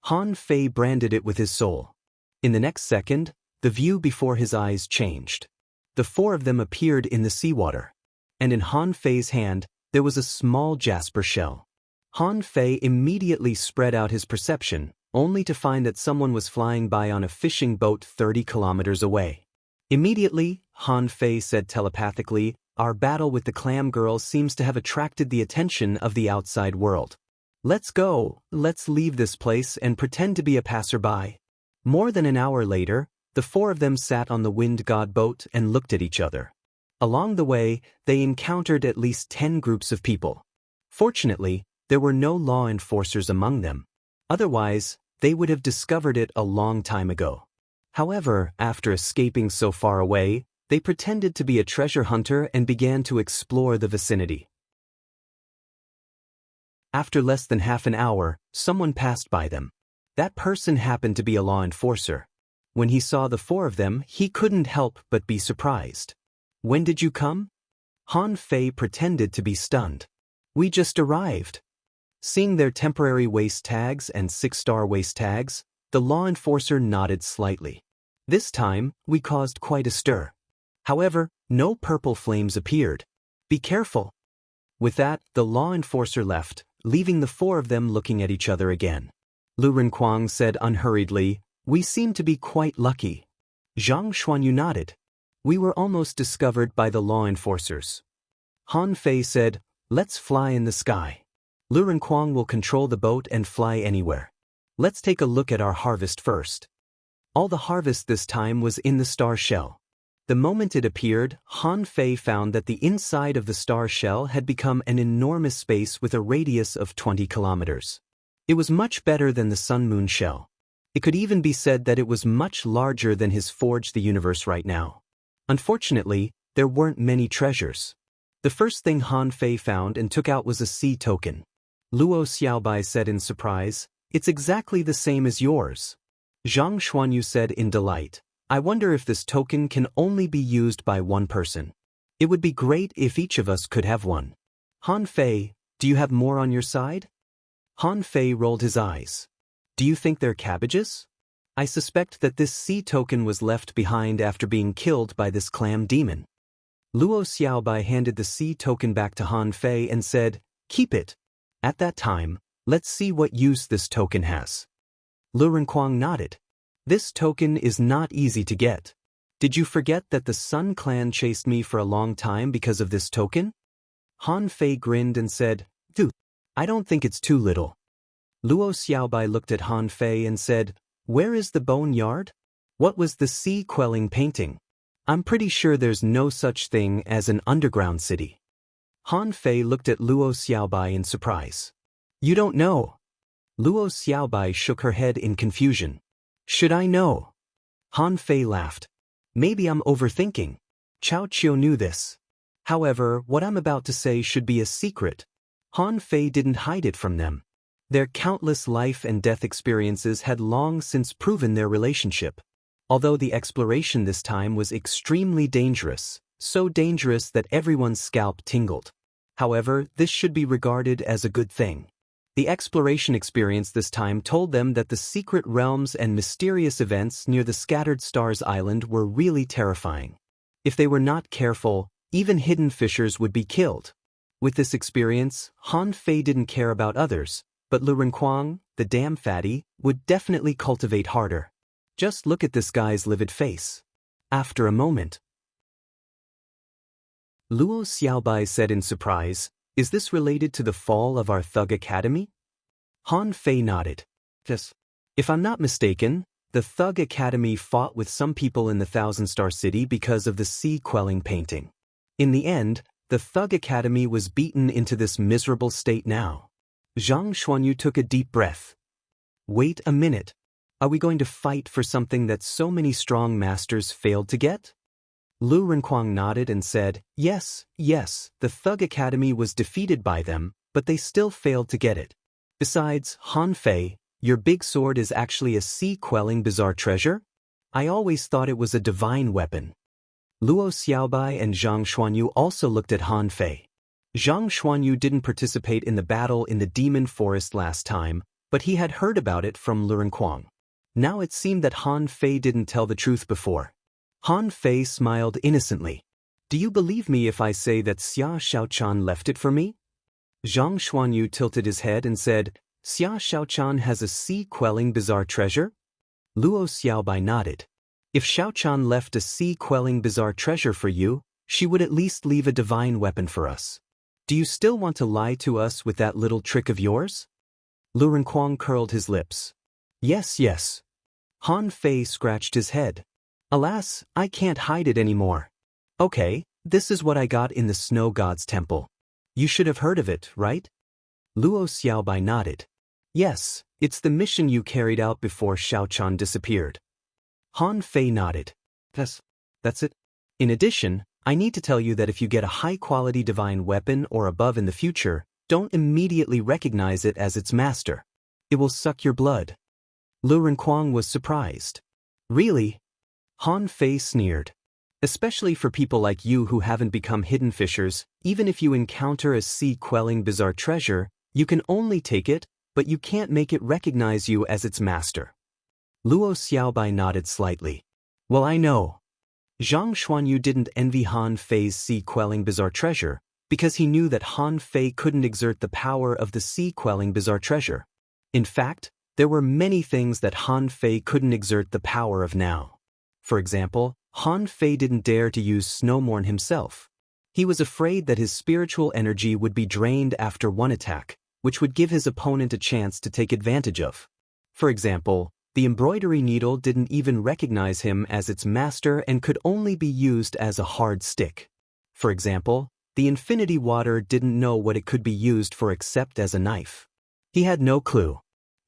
Han Fei branded it with his soul. In the next second, the view before his eyes changed. The four of them appeared in the seawater. And in Han Fei's hand, there was a small jasper shell. Han Fei immediately spread out his perception, only to find that someone was flying by on a fishing boat 30 kilometers away. Immediately, Han Fei said telepathically, "Our battle with the clam girls seems to have attracted the attention of the outside world. Let's go, let's leave this place and pretend to be a passerby." More than an hour later, the four of them sat on the wind god boat and looked at each other. Along the way, they encountered at least 10 groups of people. Fortunately, there were no law enforcers among them. Otherwise, they would have discovered it a long time ago. However, after escaping so far away, they pretended to be a treasure hunter and began to explore the vicinity. After less than half an hour, someone passed by them. That person happened to be a law enforcer. When he saw the four of them, he couldn't help but be surprised. "When did you come?" Han Fei pretended to be stunned. "We just arrived." Seeing their temporary waist tags and 6-star waist tags, the law enforcer nodded slightly. "This time, we caused quite a stir. However, no purple flames appeared. Be careful." With that, the law enforcer left, leaving the four of them looking at each other again. Lu Renkuang said unhurriedly, "We seem to be quite lucky." Zhang Xuanyu nodded. "We were almost discovered by the law enforcers." Han Fei said, "Let's fly in the sky. Lu Renkuang will control the boat and fly anywhere. Let's take a look at our harvest first." All the harvest this time was in the star shell. The moment it appeared, Han Fei found that the inside of the star shell had become an enormous space with a radius of 20 kilometers. It was much better than the sun-moon shell. It could even be said that it was much larger than his Forge the Universe right now. Unfortunately, there weren't many treasures. The first thing Han Fei found and took out was a sea token. Luo Xiaobai said in surprise, "It's exactly the same as yours." Zhang Xuanyu said in delight, "I wonder if this token can only be used by one person. It would be great if each of us could have one." Han Fei, do you have more on your side? Han Fei rolled his eyes. "Do you think they're cabbages? I suspect that this sea token was left behind after being killed by this clam demon." Luo Xiaobai handed the sea token back to Han Fei and said, "Keep it. At that time, let's see what use this token has." Lu Renkuang nodded. "This token is not easy to get. Did you forget that the Sun clan chased me for a long time because of this token?" Han Fei grinned and said, "Dude, I don't think it's too little." Luo Xiaobai looked at Han Fei and said, "Where is the boneyard? What was the sea quelling painting? I'm pretty sure there's no such thing as an underground city." Han Fei looked at Luo Xiaobai in surprise. "You don't know?" Luo Xiaobai shook her head in confusion. "Should I know?" Han Fei laughed. "Maybe I'm overthinking. Chao Qiu knew this. However, what I'm about to say should be a secret." Han Fei didn't hide it from them. Their countless life and death experiences had long since proven their relationship. Although the exploration this time was extremely dangerous, so dangerous that everyone's scalp tingled. However, this should be regarded as a good thing. The exploration experience this time told them that the secret realms and mysterious events near the Scattered Stars Island were really terrifying. If they were not careful, even hidden fishers would be killed. With this experience, Han Fei didn't care about others, but Lu Renkuang, the damn fatty, would definitely cultivate harder. Just look at this guy's livid face. After a moment, Luo Xiaobai said in surprise, "Is this related to the fall of our Thug Academy?" Han Fei nodded. "Yes. If I'm not mistaken, the Thug Academy fought with some people in the Thousand Star City because of the sea quelling painting. In the end, the Thug Academy was beaten into this miserable state now." Zhang Xuanyu took a deep breath. "Wait a minute. Are we going to fight for something that so many strong masters failed to get?" Lu Renkuang nodded and said, yes, the Thug Academy was defeated by them, but they still failed to get it. Besides, Han Fei, your big sword is actually a sea-quelling bizarre treasure? I always thought it was a divine weapon." Luo Xiaobai and Zhang Xuanyu also looked at Han Fei. Zhang Xuanyu didn't participate in the battle in the Demon Forest last time, but he had heard about it from Lu Renkuang. Now it seemed that Han Fei didn't tell the truth before. Han Fei smiled innocently. "Do you believe me if I say that Xia Xiaochan left it for me?" Zhang Xuanyu tilted his head and said, "Xia Xiaochan has a sea-quelling bizarre treasure?" Luo Xiaobai nodded. "If Xiaochan left a sea-quelling bizarre treasure for you, she would at least leave a divine weapon for us. Do you still want to lie to us with that little trick of yours?" Lu Renkuang curled his lips. Yes. Han Fei scratched his head. "Alas, I can't hide it anymore. Okay, this is what I got in the Snow God's Temple. You should have heard of it, right?" Luo Xiaobai nodded. "Yes, it's the mission you carried out before Xiaochan disappeared." Han Fei nodded. That's it. In addition, I need to tell you that if you get a high-quality divine weapon or above in the future, don't immediately recognize it as its master. It will suck your blood." Lu Renkuang was surprised. "Really?" Han Fei sneered. "Especially for people like you who haven't become hidden fishers, even if you encounter a sea-quelling bizarre treasure, you can only take it, but you can't make it recognize you as its master." Luo Xiaobai nodded slightly. "Well, I know." Zhang Xuanyu didn't envy Han Fei's sea-quelling bizarre treasure, because he knew that Han Fei couldn't exert the power of the sea-quelling bizarre treasure. In fact, there were many things that Han Fei couldn't exert the power of now. For example, Han Fei didn't dare to use Snowmorn himself. He was afraid that his spiritual energy would be drained after one attack, which would give his opponent a chance to take advantage of. For example, the embroidery needle didn't even recognize him as its master and could only be used as a hard stick. For example, the infinity water didn't know what it could be used for except as a knife. He had no clue.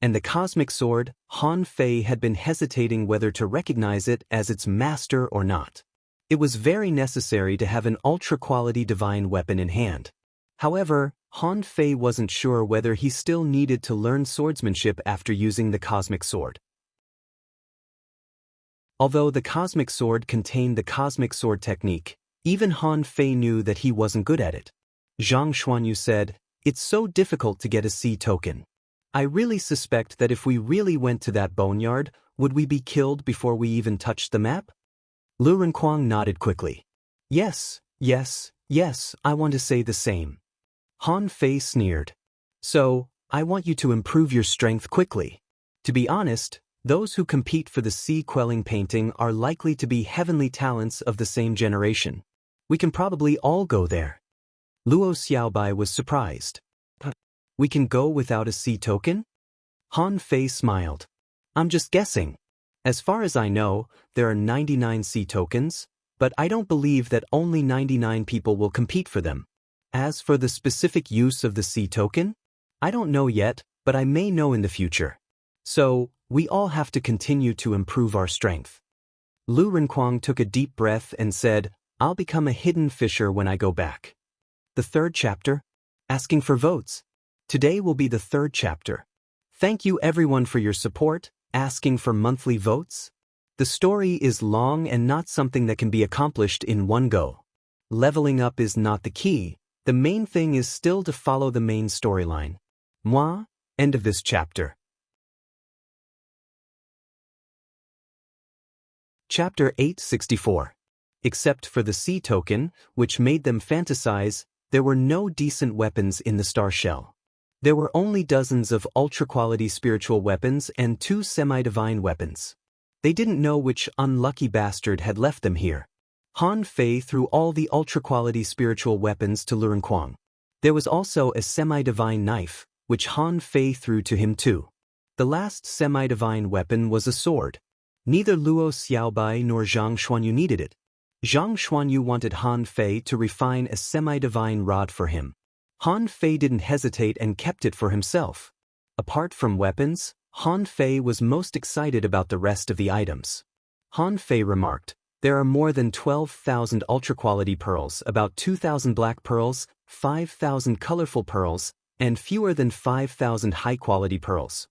And the cosmic sword, Han Fei had been hesitating whether to recognize it as its master or not. It was very necessary to have an ultra-quality divine weapon in hand. However, Han Fei wasn't sure whether he still needed to learn swordsmanship after using the cosmic sword. Although the cosmic sword contained the cosmic sword technique, even Han Fei knew that he wasn't good at it. Zhang Xuanyu said, "It's so difficult to get a sea token. I really suspect that if we really went to that boneyard, would we be killed before we even touched the map?" Lu Renkuang nodded quickly. "Yes, Yes, yes, I want to say the same. Han Fei sneered. So, I want you to improve your strength quickly. To be honest, those who compete for the sea-quelling painting are likely to be heavenly talents of the same generation. We can probably all go there. Luo Xiaobai was surprised. We can go without a sea token? Han Fei smiled. I'm just guessing. As far as I know, there are 99 sea tokens, but I don't believe that only 99 people will compete for them. As for the specific use of the sea token, I don't know yet, but I may know in the future. So, we all have to continue to improve our strength. Lu Renquang took a deep breath and said, I'll become a hidden fisher when I go back. The third chapter? Asking for votes. Today will be the third chapter. Thank you everyone for your support, asking for monthly votes. The story is long and not something that can be accomplished in one go. Leveling up is not the key, the main thing is still to follow the main storyline. Moi, end of this chapter. Chapter 864. Except for the sea token, which made them fantasize, there were no decent weapons in the star shell. There were only dozens of ultra-quality spiritual weapons and 2 semi-divine weapons. They didn't know which unlucky bastard had left them here. Han Fei threw all the ultra-quality spiritual weapons to Lu Renquang. There was also a semi-divine knife, which Han Fei threw to him too. The last semi-divine weapon was a sword. Neither Luo Xiaobai nor Zhang Xuanyu needed it. Zhang Xuanyu wanted Han Fei to refine a semi-divine rod for him. Han Fei didn't hesitate and kept it for himself. Apart from weapons, Han Fei was most excited about the rest of the items. Han Fei remarked, there are more than 12,000 ultra-quality pearls, about 2,000 black pearls, 5,000 colorful pearls, and fewer than 5,000 high-quality pearls.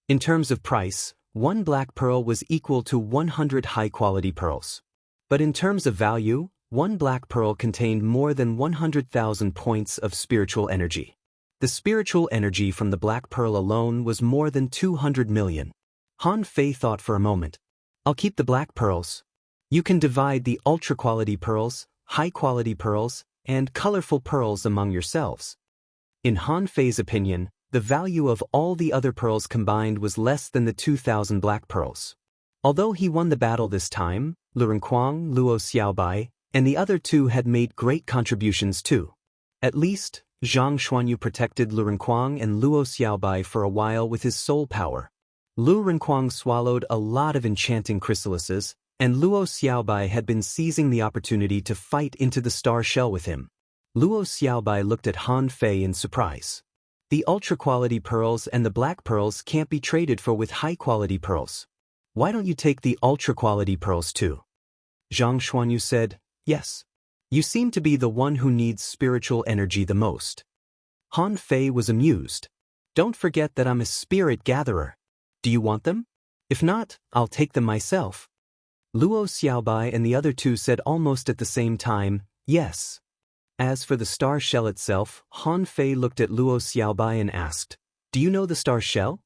In terms of price, 1 black pearl was equal to 100 high-quality pearls. But in terms of value, 1 black pearl contained more than 100,000 points of spiritual energy. The spiritual energy from the black pearl alone was more than 200 million. Han Fei thought for a moment. I'll keep the black pearls. You can divide the ultra-quality pearls, high-quality pearls, and colorful pearls among yourselves. In Han Fei's opinion, the value of all the other pearls combined was less than the 2,000 black pearls. Although he won the battle this time, Lu Renquang, Luo Xiaobai, and the other 2 had made great contributions too. At least, Zhang Xuanyu protected Lu Renquang and Luo Xiaobai for a while with his soul power. Lu Renquang swallowed a lot of enchanting chrysalises, and Luo Xiaobai had been seizing the opportunity to fight into the star shell with him. Luo Xiaobai looked at Han Fei in surprise. The ultra-quality pearls and the black pearls can't be traded for with high-quality pearls. Why don't you take the ultra-quality pearls too? Zhang Xuanyu said, yes. You seem to be the one who needs spiritual energy the most. Han Fei was amused. Don't forget that I'm a spirit gatherer. Do you want them? If not, I'll take them myself. Luo Xiaobai and the other 2 said almost at the same time, yes. As for the star shell itself, Han Fei looked at Luo Xiaobai and asked, do you know the star shell?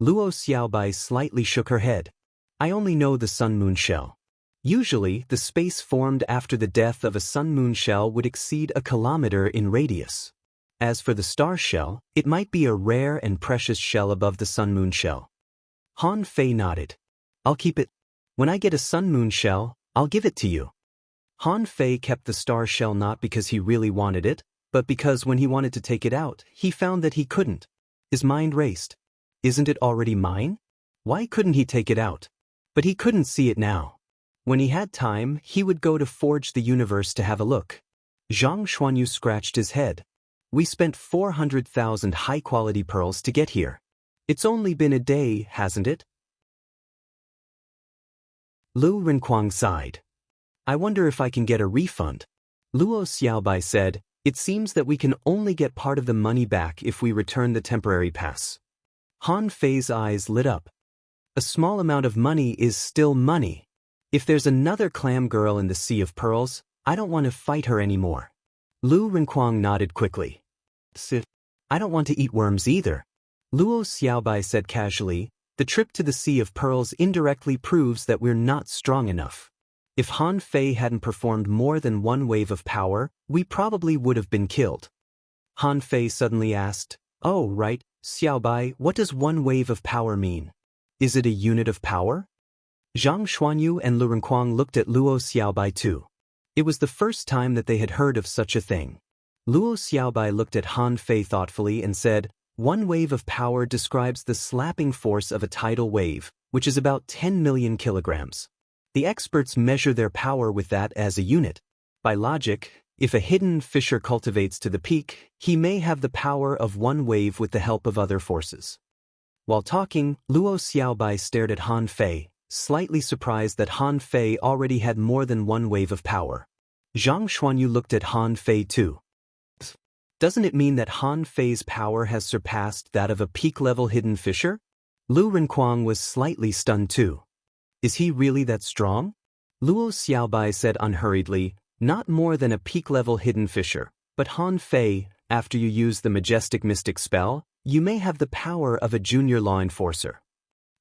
Luo Xiaobai slightly shook her head. I only know the sun-moon shell. Usually, the space formed after the death of a sun-moon shell would exceed a kilometer in radius. As for the star shell, it might be a rare and precious shell above the sun-moon shell. Han Fei nodded. I'll keep it. When I get a sun-moon shell, I'll give it to you. Han Fei kept the star shell not because he really wanted it, but because when he wanted to take it out, he found that he couldn't. His mind raced. Isn't it already mine? Why couldn't he take it out? But he couldn't see it now. When he had time, he would go to Forge the Universe to have a look. Zhang Xuanyu scratched his head. We spent 400,000 high-quality pearls to get here. It's only been a day, hasn't it? Lu Renquang sighed. I wonder if I can get a refund. Luo Xiaobai said, it seems that we can only get part of the money back if we return the temporary pass. Han Fei's eyes lit up. A small amount of money is still money. If there's another clam girl in the Sea of Pearls, I don't want to fight her anymore. Lu Renquang nodded quickly. Sit. I don't want to eat worms either. Luo Xiaobai said casually, the trip to the Sea of Pearls indirectly proves that we're not strong enough. If Han Fei hadn't performed more than one wave of power, we probably would have been killed. Han Fei suddenly asked, "Oh, right, Xiaobai, what does one wave of power mean? Is it a unit of power?" Zhang Xuanyu and Lu Renkuang looked at Luo Xiaobai too. It was the first time that they had heard of such a thing. Luo Xiaobai looked at Han Fei thoughtfully and said, "One wave of power describes the slapping force of a tidal wave, which is about 10 million kilograms. The experts measure their power with that as a unit. By logic, if a hidden fisher cultivates to the peak, he may have the power of one wave with the help of other forces." While talking, Luo Xiaobai stared at Han Fei, slightly surprised that Han Fei already had more than one wave of power. Zhang Xuanyu looked at Han Fei too. "Doesn't it mean that Han Fei's power has surpassed that of a peak-level hidden fisher?" Lu Renkuang was slightly stunned too. "Is he really that strong?" Luo Xiaobai said unhurriedly, "Not more than a peak-level hidden fisher, but Han Fei, after you use the majestic mystic spell, you may have the power of a junior law enforcer."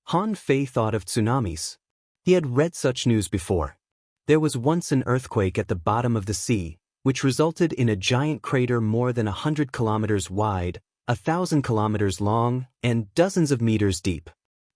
Han Fei thought of tsunamis. He had read such news before. There was once an earthquake at the bottom of the sea, which resulted in a giant crater more than 100 kilometers wide, 1,000 kilometers long, and dozens of meters deep.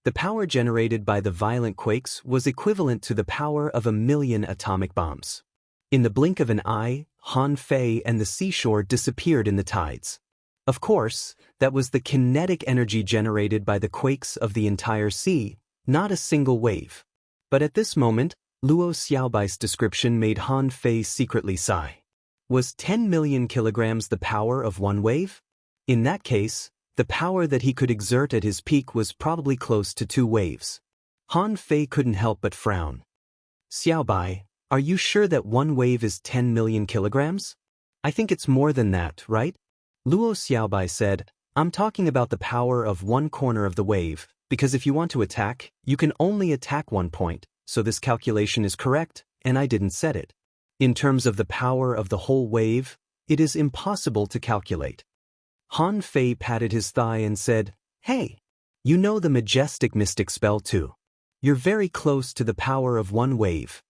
The power generated by the violent quakes was equivalent to the power of 1,000,000 atomic bombs. In the blink of an eye, Han Fei and the seashore disappeared in the tides. Of course, that was the kinetic energy generated by the quakes of the entire sea, not a single wave. But at this moment, Luo Xiaobai's description made Han Fei secretly sigh. Was 10 million kilograms the power of one wave? In that case, the power that he could exert at his peak was probably close to 2 waves. Han Fei couldn't help but frown. "Xiaobai, are you sure that one wave is 10 million kilograms? I think it's more than that, right?" Luo Xiaobai said, "I'm talking about the power of one corner of the wave, because if you want to attack, you can only attack one point, so this calculation is correct, and I didn't set it. In terms of the power of the whole wave, it is impossible to calculate." Han Fei patted his thigh and said, "Hey, you know the majestic mystic spell too. You're very close to the power of one wave."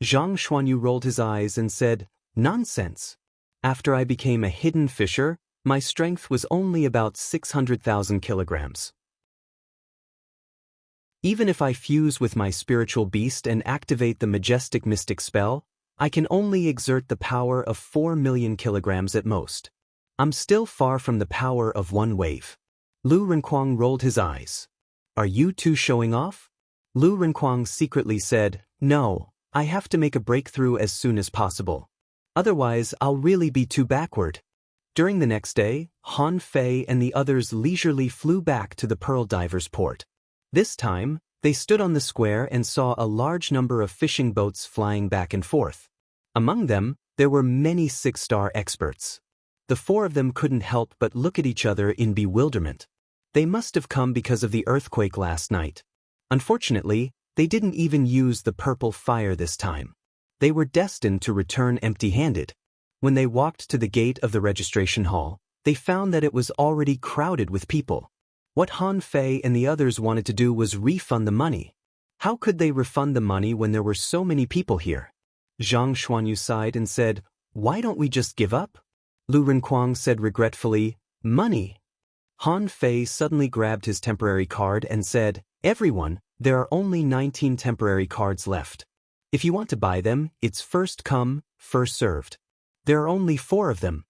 Zhang Xuanyu rolled his eyes and said, "Nonsense. After I became a hidden fisher, my strength was only about 600,000 kilograms. Even if I fuse with my spiritual beast and activate the majestic mystic spell, I can only exert the power of 4 million kilograms at most. I'm still far from the power of one wave." Lu Renkuang rolled his eyes. "Are you two showing off?" Lu Renkuang secretly said, "No, I have to make a breakthrough as soon as possible. Otherwise, I'll really be too backward." During the next day, Han Fei and the others leisurely flew back to the Pearl Divers Port. This time, they stood on the square and saw a large number of fishing boats flying back and forth. Among them, there were many 6-star experts. The 4 of them couldn't help but look at each other in bewilderment. They must have come because of the earthquake last night. Unfortunately, they didn't even use the purple fire this time. They were destined to return empty-handed. When they walked to the gate of the registration hall, they found that it was already crowded with people. What Han Fei and the others wanted to do was refund the money. How could they refund the money when there were so many people here? Zhang Xuanyu sighed and said, "Why don't we just give up?" Lu Renkuang said regretfully, "Money." Han Fei suddenly grabbed his temporary card and said, "Everyone, there are only 19 temporary cards left. If you want to buy them, it's first come, first served. There are only 4 of them."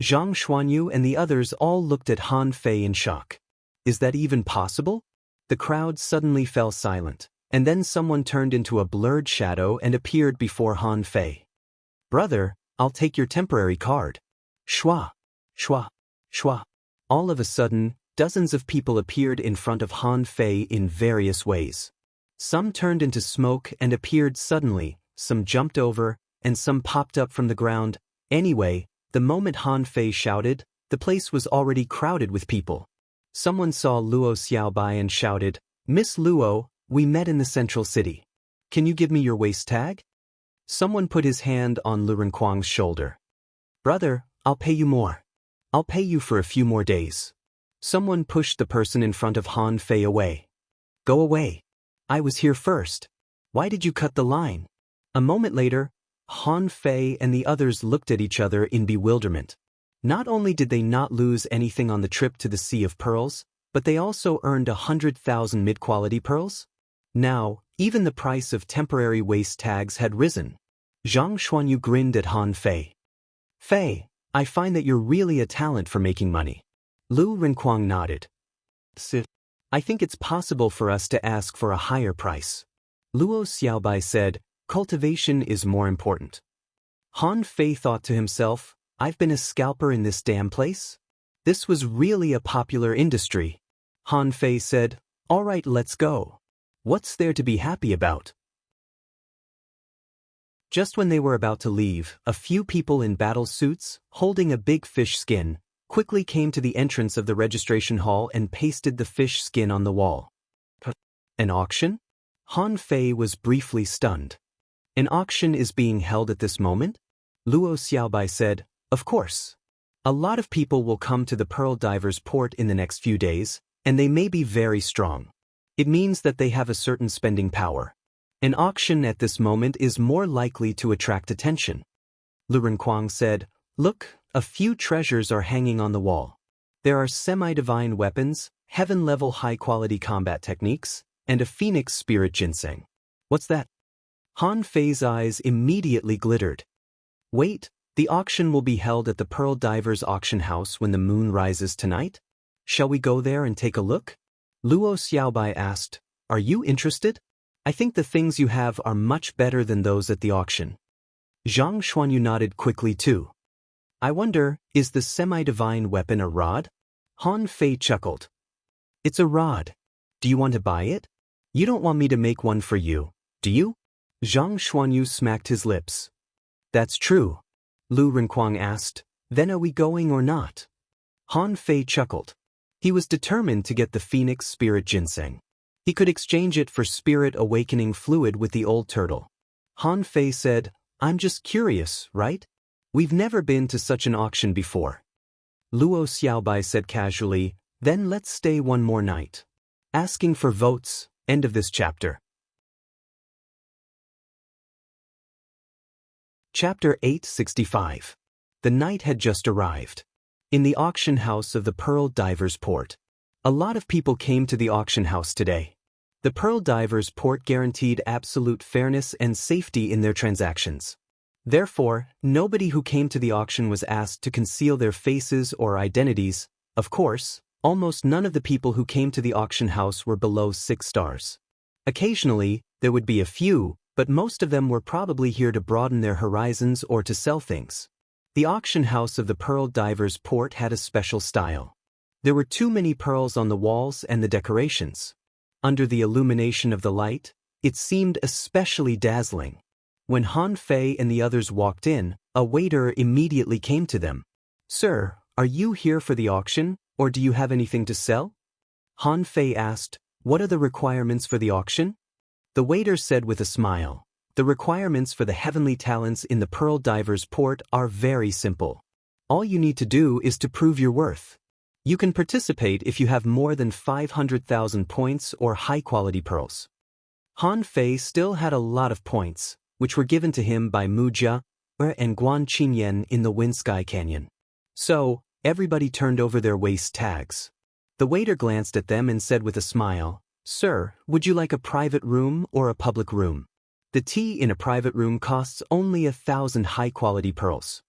Zhang Xuanyu and the others all looked at Han Fei in shock. Is that even possible? The crowd suddenly fell silent, and then someone turned into a blurred shadow and appeared before Han Fei. "Brother, I'll take your temporary card." Shwa, shwa, shwa. All of a sudden, dozens of people appeared in front of Han Fei in various ways. Some turned into smoke and appeared suddenly, some jumped over, and some popped up from the ground. Anyway, the moment Han Fei shouted, the place was already crowded with people. Someone saw Luo Xiaobai and shouted, "Miss Luo, we met in the central city. Can you give me your waist tag?" Someone put his hand on Lu Renkuang's shoulder. "Brother, I'll pay you more. I'll pay you for a few more days." Someone pushed the person in front of Han Fei away. "Go away. I was here first. Why did you cut the line?" A moment later, Han Fei and the others looked at each other in bewilderment. Not only did they not lose anything on the trip to the Sea of Pearls, but they also earned 100,000 mid-quality pearls? Now, even the price of temporary waist tags had risen. Zhang Xuanyu grinned at Han Fei. Fei, I find that you're really a talent for making money. Lu Renquang nodded. I think it's possible for us to ask for a higher price. Luo Xiaobai said, cultivation is more important. Han Fei thought to himself, I've been a scalper in this damn place? This was really a popular industry. Han Fei said, all right, let's go. What's there to be happy about? Just when they were about to leave, a few people in battle suits, holding a big fish skin, quickly came to the entrance of the registration hall and pasted the fish skin on the wall. An auction? Han Fei was briefly stunned. An auction is being held at this moment? Luo Xiaobai said, of course. A lot of people will come to the Pearl Divers port in the next few days, and they may be very strong. It means that they have a certain spending power. An auction at this moment is more likely to attract attention. Lu Renquang said, look, a few treasures are hanging on the wall. There are semi-divine weapons, heaven-level high-quality combat techniques, and a phoenix spirit ginseng. What's that? Han Fei's eyes immediately glittered. Wait, the auction will be held at the Pearl Divers auction house when the moon rises tonight? Shall we go there and take a look? Luo Xiaobai asked, are you interested? I think the things you have are much better than those at the auction. Zhang Xuanyu nodded quickly too. I wonder, is the semi-divine weapon a rod? Han Fei chuckled. It's a rod. Do you want to buy it? You don't want me to make one for you, do you? Zhang Xuanyu smacked his lips. That's true. Lu Renquang asked, then are we going or not? Han Fei chuckled. He was determined to get the phoenix spirit ginseng. He could exchange it for spirit awakening fluid with the old turtle. Han Fei said, I'm just curious, right? We've never been to such an auction before. Luo Xiaobai said casually, then let's stay one more night. Asking for votes, end of this chapter. Chapter 865. The night had just arrived. In the auction house of the Pearl Divers Port. A lot of people came to the auction house today. The Pearl Divers Port guaranteed absolute fairness and safety in their transactions. Therefore, nobody who came to the auction was asked to conceal their faces or identities. Of course, almost none of the people who came to the auction house were below 6 stars. Occasionally, there would be a few, but most of them were probably here to broaden their horizons or to sell things. The auction house of the Pearl Divers Port had a special style. There were too many pearls on the walls and the decorations. Under the illumination of the light, it seemed especially dazzling. When Han Fei and the others walked in, a waiter immediately came to them. Sir, are you here for the auction, or do you have anything to sell? Han Fei asked, what are the requirements for the auction? The waiter said with a smile, the requirements for the heavenly talents in the Pearl Divers Port are very simple. All you need to do is to prove your worth. You can participate if you have more than 500,000 points or high-quality pearls. Han Fei still had a lot of points, which were given to him by Mu Jia and Guan Qinyan in the Wind Sky Canyon. So, everybody turned over their waist tags. The waiter glanced at them and said with a smile, Sir, would you like a private room or a public room? The tea in a private room costs only 1,000 high-quality pearls.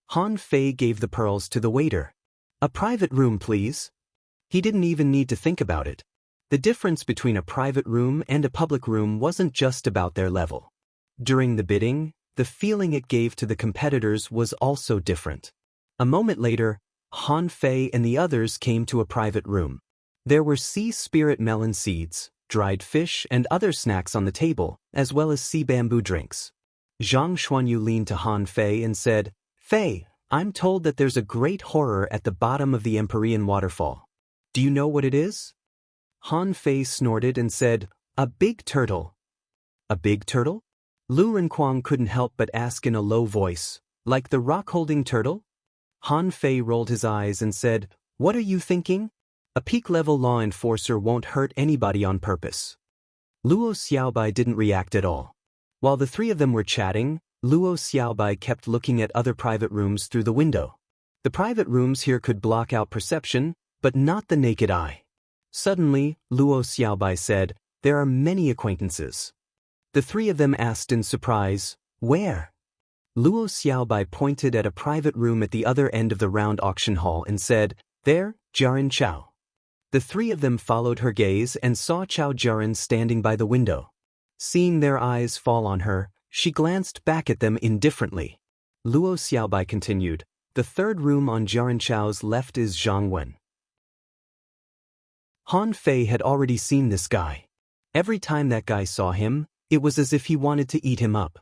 Han Fei gave the pearls to the waiter. A private room, please. He didn't even need to think about it. The difference between a private room and a public room wasn't just about their level. During the bidding, the feeling it gave to the competitors was also different. A moment later, Han Fei and the others came to a private room. There were sea spirit melon seeds, dried fish and other snacks on the table, as well as sea bamboo drinks. Zhang Xuanyu leaned to Han Fei and said, Fei, I'm told that there's a great horror at the bottom of the Empyrean waterfall. Do you know what it is? Han Fei snorted and said, a big turtle. A big turtle? Lu Renquang couldn't help but ask in a low voice, like the rock-holding turtle? Han Fei rolled his eyes and said, what are you thinking? A peak-level law enforcer won't hurt anybody on purpose. Luo Xiaobai didn't react at all. While the three of them were chatting, Luo Xiaobai kept looking at other private rooms through the window. The private rooms here could block out perception, but not the naked eye. Suddenly, Luo Xiaobai said, "There are many acquaintances." The three of them asked in surprise, "Where?" Luo Xiaobai pointed at a private room at the other end of the round auction hall and said, "There, Jiaran Chao." The three of them followed her gaze and saw Chao Jiaran standing by the window. Seeing their eyes fall on her, she glanced back at them indifferently. Luo Xiaobai continued, "The third room on Jiaran Chao's left is Zhang Wen." Han Fei had already seen this guy. Every time that guy saw him, it was as if he wanted to eat him up.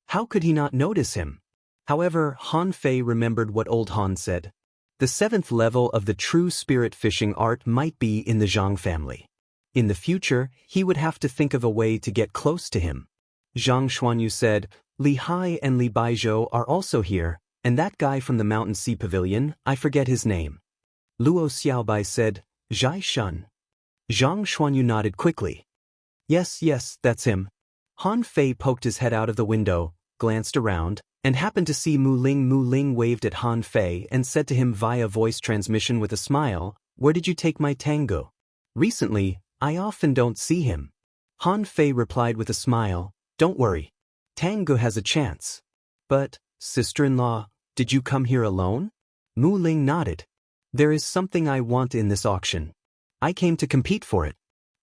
How could he not notice him? However, Han Fei remembered what old Han said. The seventh level of the true spirit fishing art might be in the Zhang family. In the future, he would have to think of a way to get close to him. Zhang Xuanyu said, "Li Hai and Li Baizhou are also here, and that guy from the Mountain Sea Pavilion, I forget his name." Luo Xiaobai said, "Zhai Shun." Zhang Xuanyu nodded quickly. Yes, that's him." Han Fei poked his head out of the window, glanced around, and happened to see Mu Ling. Mu Ling waved at Han Fei and said to him via voice transmission with a smile, "Where did you take my Tango?" "Recently, I often don't see him." Han Fei replied with a smile, "Don't worry. Tango has a chance." "But, sister-in-law, did you come here alone?" Mu Ling nodded. "There is something I want in this auction. I came to compete for it."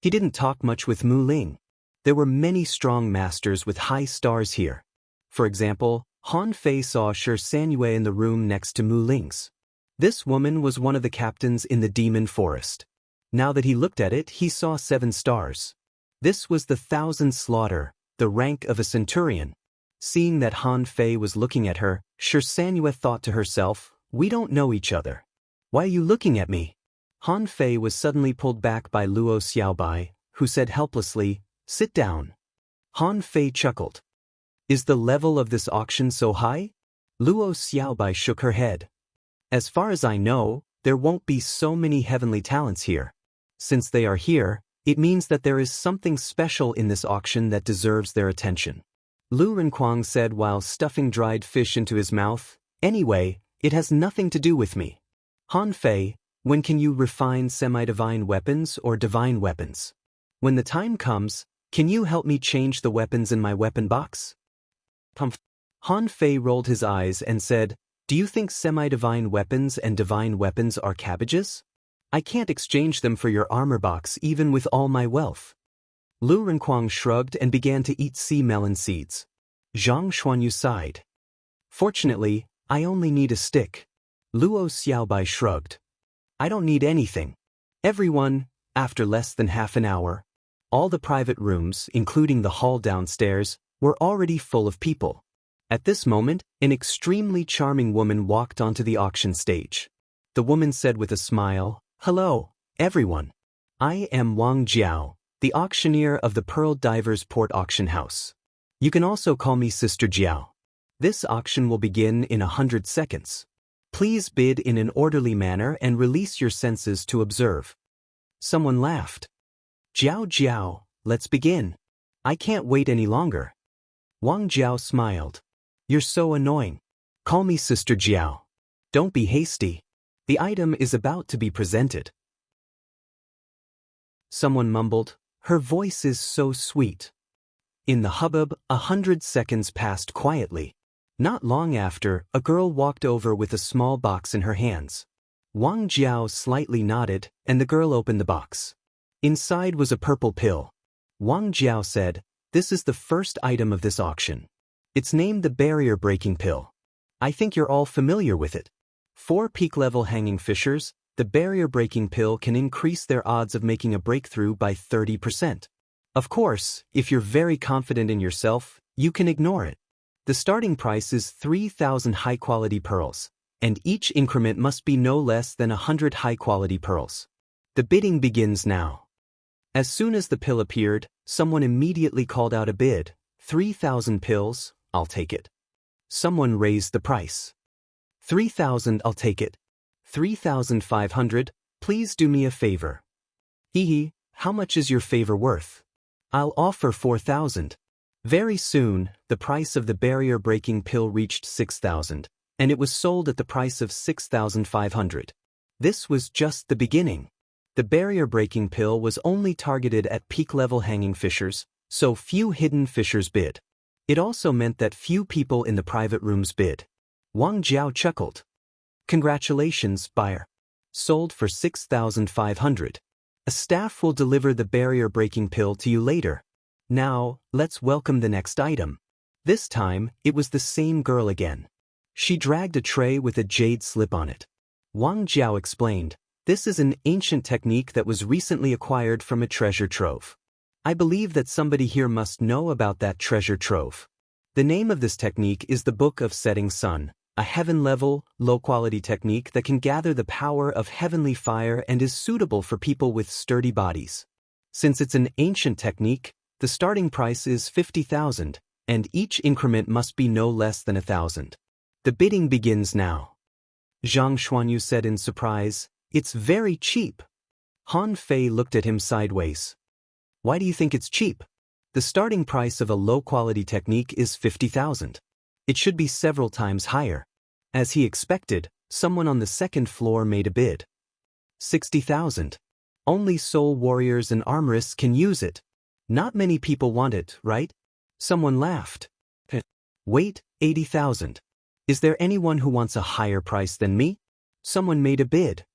He didn't talk much with Mu Ling. There were many strong masters with high stars here. For example, Han Fei saw Shi Sanyue in the room next to Mu Ling's. This woman was one of the captains in the demon forest. Now that he looked at it, he saw 7 stars. This was the 1,000 slaughter, the rank of a centurion. Seeing that Han Fei was looking at her, Shi Sanyue thought to herself, "We don't know each other. Why are you looking at me?" Han Fei was suddenly pulled back by Luo Xiaobai, who said helplessly, "Sit down." Han Fei chuckled. "Is the level of this auction so high?" Luo Xiaobai shook her head. "As far as I know, there won't be so many heavenly talents here. Since they are here, it means that there is something special in this auction that deserves their attention." Lu Renquang said while stuffing dried fish into his mouth, "Anyway, it has nothing to do with me. Han Fei, when can you refine semi-divine weapons or divine weapons? When the time comes, can you help me change the weapons in my weapon box?" Han Fei rolled his eyes and said, "Do you think semi-divine weapons and divine weapons are cabbages? I can't exchange them for your armor box even with all my wealth." Lu Renquang shrugged and began to eat sea melon seeds. Zhang Xuanyu sighed. "Fortunately, I only need a stick." Luo Xiaobai shrugged. "I don't need anything." Everyone, after less than half an hour, all the private rooms, including the hall downstairs, were already full of people. At this moment, an extremely charming woman walked onto the auction stage. The woman said with a smile, "Hello, everyone. I am Wang Jiao, the auctioneer of the Pearl Divers Port Auction House. You can also call me Sister Jiao. This auction will begin in 100 seconds. Please bid in an orderly manner and release your senses to observe." Someone laughed. Jiao, let's begin. I can't wait any longer." Wang Jiao smiled. "You're so annoying. Call me Sister Jiao. Don't be hasty. The item is about to be presented." Someone mumbled, "Her voice is so sweet." In the hubbub, 100 seconds passed quietly. Not long after, a girl walked over with a small box in her hands. Wang Jiao slightly nodded, and the girl opened the box. Inside was a purple pill. Wang Jiao said, "This is the first item of this auction. It's named the barrier-breaking pill. I think you're all familiar with it. 4 peak-level hanging fishers, the barrier-breaking pill can increase their odds of making a breakthrough by 30%. Of course, if you're very confident in yourself, you can ignore it. The starting price is 3,000 high-quality pearls, and each increment must be no less than 100 high-quality pearls. The bidding begins now." As soon as the pill appeared, someone immediately called out a bid. 3,000 pills, I'll take it." Someone raised the price. 3,000, I'll take it. 3,500, please do me a favor. Hee, how much is your favor worth? I'll offer 4,000. Very soon, the price of the barrier-breaking pill reached 6,000, and it was sold at the price of 6,500. This was just the beginning. The barrier-breaking pill was only targeted at peak-level hanging fishers, so few hidden fishers bid. It also meant that few people in the private rooms bid. Wang Jiao chuckled. Congratulations, buyer. Sold for 6,500. A staff will deliver the barrier-breaking pill to you later. Now, let's welcome the next item. This time, it was the same girl again. She dragged a tray with a jade slip on it. Wang Jiao explained, "This is an ancient technique that was recently acquired from a treasure trove. I believe that somebody here must know about that treasure trove. The name of this technique is the Book of Setting Sun, a heaven-level, low-quality technique that can gather the power of heavenly fire and is suitable for people with sturdy bodies. Since it's an ancient technique, the starting price is 50,000, and each increment must be no less than 1,000. The bidding begins now." Zhang Xuanyu said in surprise, "It's very cheap." Han Fei looked at him sideways. "Why do you think it's cheap? The starting price of a low-quality technique is 50,000. It should be several times higher." As he expected, someone on the second floor made a bid. 60,000. Only soul warriors and armorists can use it. Not many people want it, right? Someone laughed. Wait, 80,000. Is there anyone who wants a higher price than me? Someone made a bid.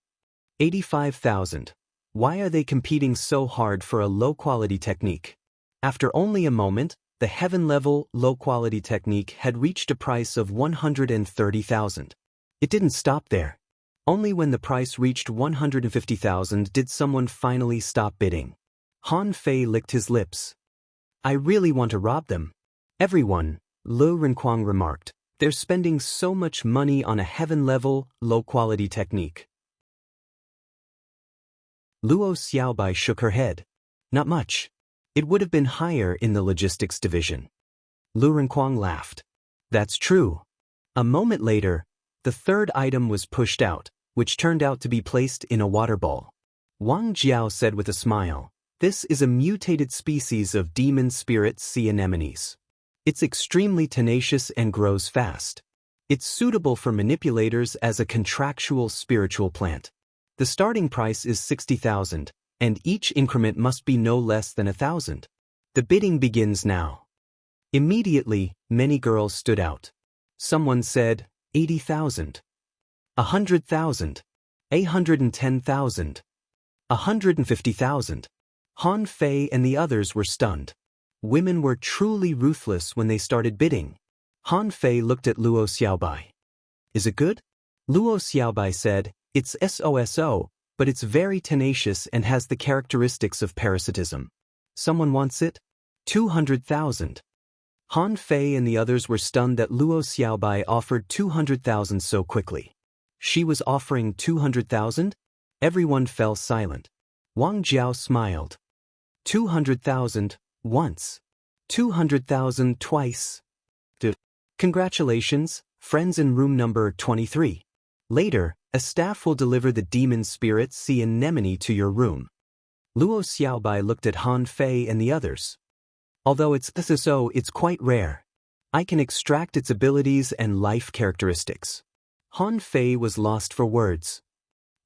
85,000. Why are they competing so hard for a low-quality technique? After only a moment, the heaven-level, low-quality technique had reached a price of 130,000. It didn't stop there. Only when the price reached 150,000 did someone finally stop bidding. Han Fei licked his lips. "I really want to rob them." "Everyone," Lu Renquang remarked, "they're spending so much money on a heaven-level, low-quality technique." Luo Xiaobai shook her head. "Not much. It would have been higher in the logistics division." Lu Renquang laughed. "That's true." A moment later, the third item was pushed out, which turned out to be placed in a water ball. Wang Jiao said with a smile, "This is a mutated species of demon spirit sea anemones. It's extremely tenacious and grows fast. It's suitable for manipulators as a contractual spiritual plant. The starting price is 60,000, and each increment must be no less than 1,000. The bidding begins now." Immediately, many girls stood out. Someone said, 80,000. 100,000. 810,000. 150,000. Han Fei and the others were stunned. Women were truly ruthless when they started bidding. Han Fei looked at Luo Xiaobai. "Is it good?" Luo Xiaobai said, "It's SOSO, but it's very tenacious and has the characteristics of parasitism. Someone wants it?" 200,000. Han Fei and the others were stunned that Luo Xiaobai offered 200,000 so quickly. She was offering 200,000? Everyone fell silent. Wang Jiao smiled. 200,000, once. 200,000 twice. Congratulations, friends in room number 23. Later, a staff will deliver the demon spirit sea anemone to your room. Luo Xiaobai looked at Han Fei and the others. "Although it's so, it's quite rare. I can extract its abilities and life characteristics." Han Fei was lost for words.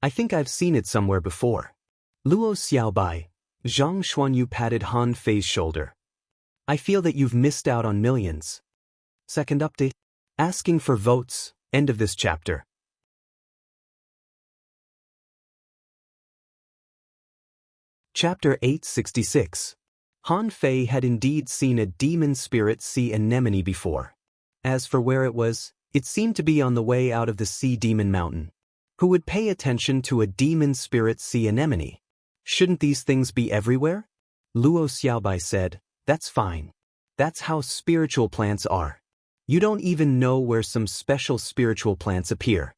"I think I've seen it somewhere before." Luo Xiaobai, Zhang Xuanyu patted Han Fei's shoulder. "I feel that you've missed out on millions." Second update. Asking for votes, end of this chapter. Chapter 866. Han Fei had indeed seen a demon spirit sea anemone before. As for where it was, it seemed to be on the way out of the sea demon mountain. Who would pay attention to a demon spirit sea anemone? Shouldn't these things be everywhere? Luo Xiaobai said, "That's fine. That's how spiritual plants are. You don't even know where some special spiritual plants appear."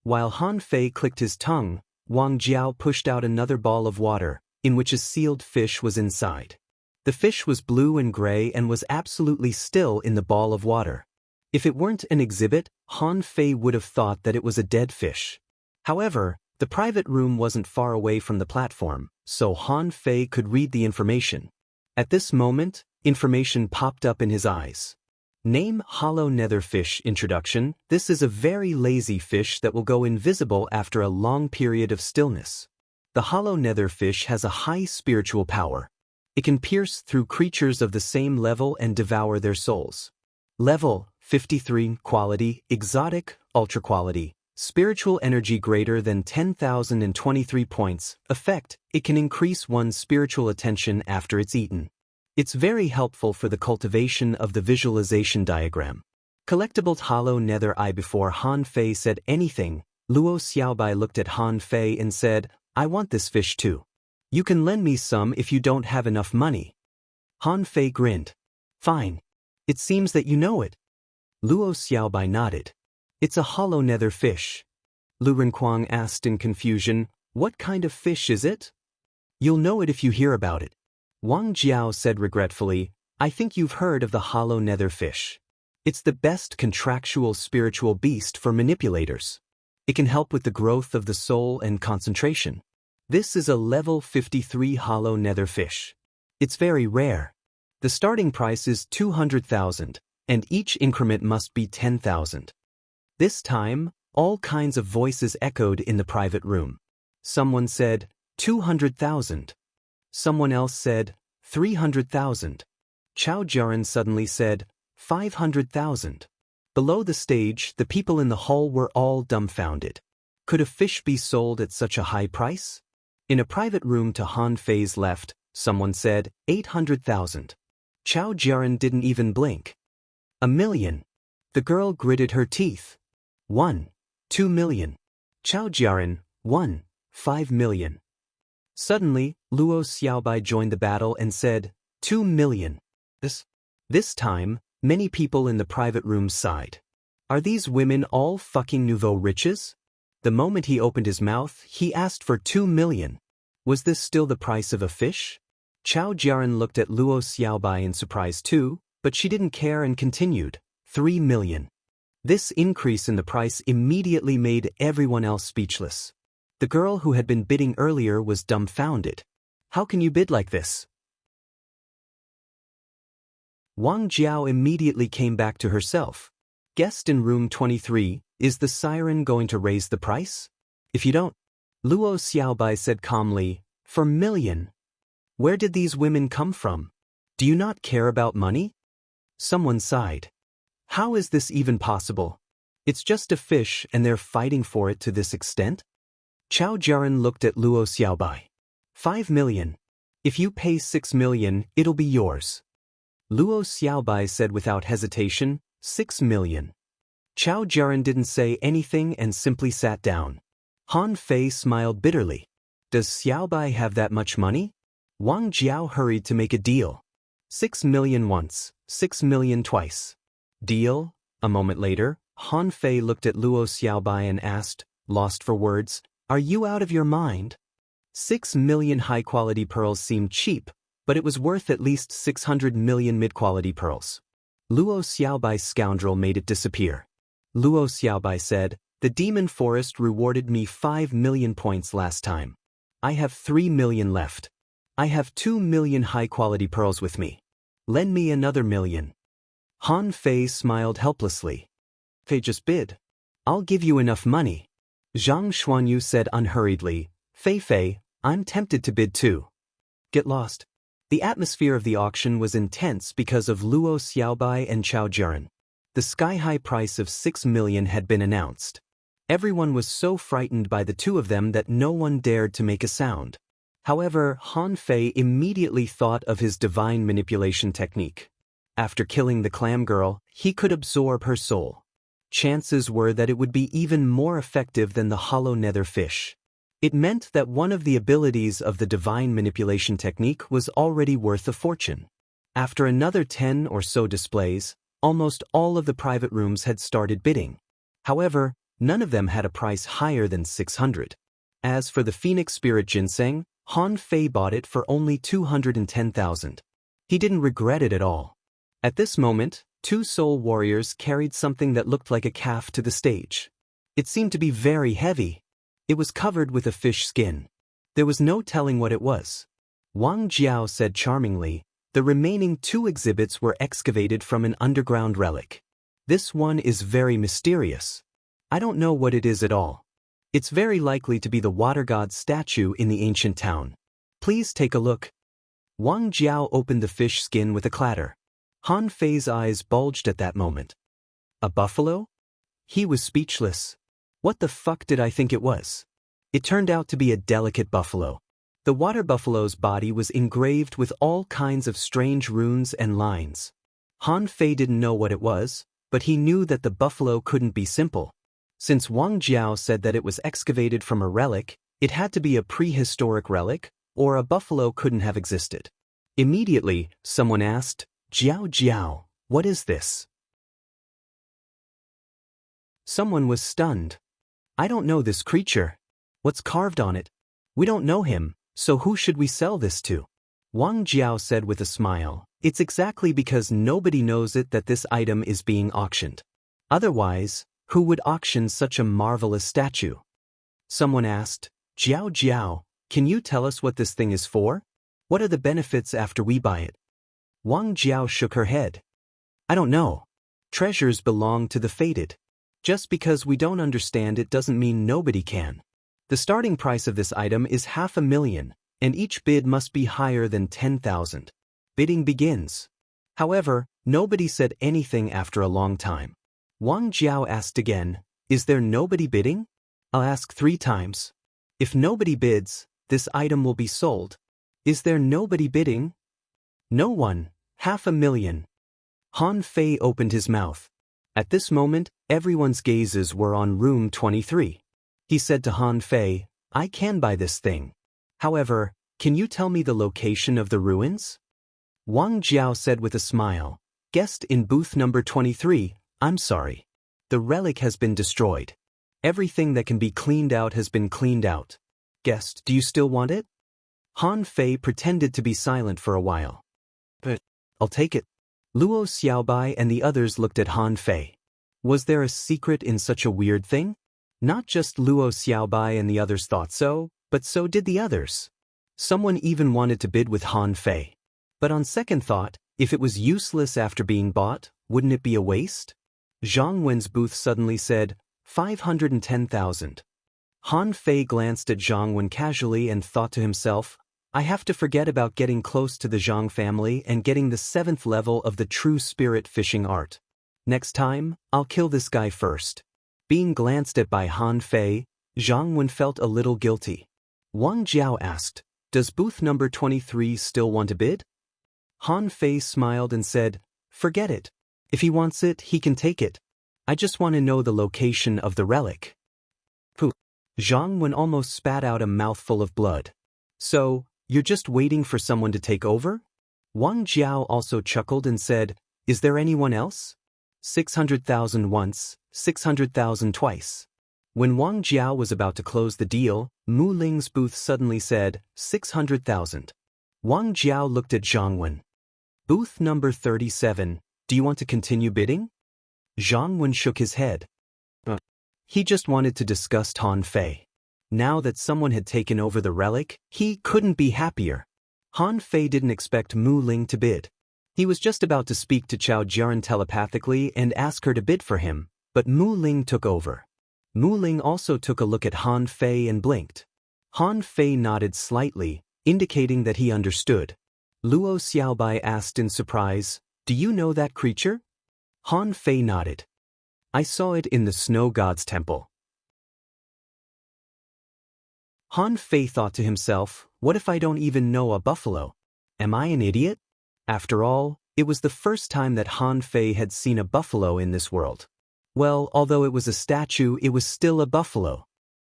While Han Fei clicked his tongue, Wang Jiao pushed out another ball of water, in which a sealed fish was inside. The fish was blue and gray and was absolutely still in the ball of water. If it weren't an exhibit, Han Fei would have thought that it was a dead fish. However, the private room wasn't far away from the platform, so Han Fei could read the information. At this moment, Information popped up in his eyes. Name hollow nether fish. Introduction. This is a very lazy fish that will go invisible after a long period of stillness. The hollow nether fish has a high spiritual power. It can pierce through creatures of the same level and devour their souls. Level 53. Quality, exotic, ultra quality. Spiritual energy greater than 10,023 points. Effect, it can increase one's spiritual attention after it's eaten. It's very helpful for the cultivation of the visualization diagram. Collectible hollow nether eye. Before Han Fei said anything, Luo Xiaobai looked at Han Fei and said, I want this fish too. You can lend me some if you don't have enough money. Han Fei grinned. Fine. It seems that you know it. Luo Xiaobai nodded. It's a hollow nether fish. Lu Renquang asked in confusion, what kind of fish is it? You'll know it if you hear about it. Wang Jiao said regretfully, I think you've heard of the hollow nether fish. It's the best contractual spiritual beast for manipulators. It can help with the growth of the soul and concentration. This is a level 53 hollow nether fish. It's very rare. The starting price is 200,000, and each increment must be 10,000. This time, all kinds of voices echoed in the private room. Someone said, 200,000. Someone else said, 300,000. Chao Jiaran suddenly said, 500,000. Below the stage, the people in the hall were all dumbfounded. Could a fish be sold at such a high price? In a private room to Han Fei's left, someone said, 800,000. Chao Jiaran didn't even blink. 1 million. The girl gritted her teeth. 1. 2 million. Chao Jiaran, 1. 5 million. Suddenly, Luo Xiaobai joined the battle and said, 2 million. This time, many people in the private room sighed. Are these women all fucking nouveau riches? The moment he opened his mouth, he asked for 2 million. Was this still the price of a fish? Chao Jiaran looked at Luo Xiaobai in surprise too, but she didn't care and continued, 3 million. This increase in the price immediately made everyone else speechless. The girl who had been bidding earlier was dumbfounded. How can you bid like this? Wang Jiao immediately came back to herself. Guest in room 23, is the siren going to raise the price? If you don't, Luo Xiaobai said calmly, for million. Where did these women come from? Do you not care about money? Someone sighed. How is this even possible? It's just a fish and they're fighting for it to this extent? Chao Jiaran looked at Luo Xiaobai. 5 million. If you pay 6 million, it'll be yours. Luo Xiaobai said without hesitation, 6 million. Chao Jiaran didn't say anything and simply sat down. Han Fei smiled bitterly. Does Xiaobai have that much money? Wang Jiao hurried to make a deal. 6 million once, 6 million twice. Deal? A moment later, Han Fei looked at Luo Xiaobai and asked, lost for words, are you out of your mind? 6 million high-quality pearls seemed cheap, but it was worth at least 600 million mid-quality pearls. Luo Xiaobai's scoundrel made it disappear. Luo Xiaobai said, the demon forest rewarded me 5 million points last time. I have 3 million left. I have 2 million high-quality pearls with me. Lend me another million. Han Fei smiled helplessly. Fei just bid. I'll give you enough money. Zhang Xuanyu said unhurriedly, Fei, I'm tempted to bid too. Get lost. The atmosphere of the auction was intense because of Luo Xiaobai and Chao Jiaran. The sky-high price of 6 million had been announced. Everyone was so frightened by the two of them that no one dared to make a sound. However, Han Fei immediately thought of his divine manipulation technique. After killing the clam girl, he could absorb her soul. Chances were that it would be even more effective than the hollow nether fish. It meant that one of the abilities of the divine manipulation technique was already worth a fortune. After another 10 or so displays, almost all of the private rooms had started bidding. However, none of them had a price higher than 600. As for the Phoenix Spirit Ginseng, Han Fei bought it for only 210,000. He didn't regret it at all. At this moment, two soul warriors carried something that looked like a calf to the stage. It seemed to be very heavy. It was covered with a fish skin. There was no telling what it was. Wang Jiao said charmingly, The remaining 2 exhibits were excavated from an underground relic. This one is very mysterious. I don't know what it is at all. It's very likely to be the water god's statue in the ancient town. Please take a look. Wang Jiao opened the fish skin with a clatter. Han Fei's eyes bulged at that moment. A buffalo? He was speechless. What the fuck did I think it was? It turned out to be a delicate buffalo. The water buffalo's body was engraved with all kinds of strange runes and lines. Han Fei didn't know what it was, but he knew that the buffalo couldn't be simple. Since Wang Jiao said that it was excavated from a relic, it had to be a prehistoric relic, or a buffalo couldn't have existed. Immediately, someone asked, "Jiao Jiao, what is this?" Someone was stunned. "I don't know this creature. What's carved on it? We don't know him, so who should we sell this to?" Wang Jiao said with a smile, "It's exactly because nobody knows it that this item is being auctioned. Otherwise, who would auction such a marvelous statue?" Someone asked, "Jiao Jiao, can you tell us what this thing is for? What are the benefits after we buy it?" Wang Jiao shook her head. "I don't know. Treasures belong to the fated. Just because we don't understand it doesn't mean nobody can. The starting price of this item is 500,000, and each bid must be higher than 10,000. Bidding begins." However, nobody said anything after a long time. Wang Jiao asked again, "Is there nobody bidding? I'll ask 3 times. If nobody bids, this item will be sold. Is there nobody bidding?" "No one. 500,000. Han Fei opened his mouth. At this moment, everyone's gazes were on room 23. He said to Han Fei, "I can buy this thing. However, can you tell me the location of the ruins?" Wang Jiao said with a smile, "Guest in booth number 23, I'm sorry. The relic has been destroyed. Everything that can be cleaned out has been cleaned out. Guest, do you still want it?" Han Fei pretended to be silent for a while. "But I'll take it." Luo Xiaobai and the others looked at Han Fei. Was there a secret in such a weird thing? Not just Luo Xiaobai and the others thought so, but so did the others. Someone even wanted to bid with Han Fei. But on second thought, if it was useless after being bought, wouldn't it be a waste? Zhang Wen's booth suddenly said, 510,000. Han Fei glanced at Zhang Wen casually and thought to himself, I have to forget about getting close to the Zhang family and getting the 7th level of the true spirit fishing art. Next time, I'll kill this guy first. Being glanced at by Han Fei, Zhang Wen felt a little guilty. Wang Jiao asked, "Does booth number 23 still want to bid?" Han Fei smiled and said, "Forget it. If he wants it, he can take it. I just want to know the location of the relic." Pooh. Zhang Wen almost spat out a mouthful of blood. "So, you're just waiting for someone to take over?" Wang Jiao also chuckled and said, "Is there anyone else?" 600,000 once, 600,000 twice. When Wang Jiao was about to close the deal, Mu Ling's booth suddenly said, 600,000. Wang Jiao looked at Zhang Wen. "Booth number 37, do you want to continue bidding?" Zhang Wen shook his head. He just wanted to disgust Han Fei. Now that someone had taken over the relic, he couldn't be happier. Han Fei didn't expect Mu Ling to bid. He was just about to speak to Chao Jiaran telepathically and ask her to bid for him, but Mu Ling took over. Mu Ling also took a look at Han Fei and blinked. Han Fei nodded slightly, indicating that he understood. Luo Xiaobai asked in surprise, "Do you know that creature?" Han Fei nodded. "I saw it in the snow god's temple." Han Fei thought to himself, what if I don't even know a buffalo? Am I an idiot? After all, it was the first time that Han Fei had seen a buffalo in this world. Well, although it was a statue, it was still a buffalo.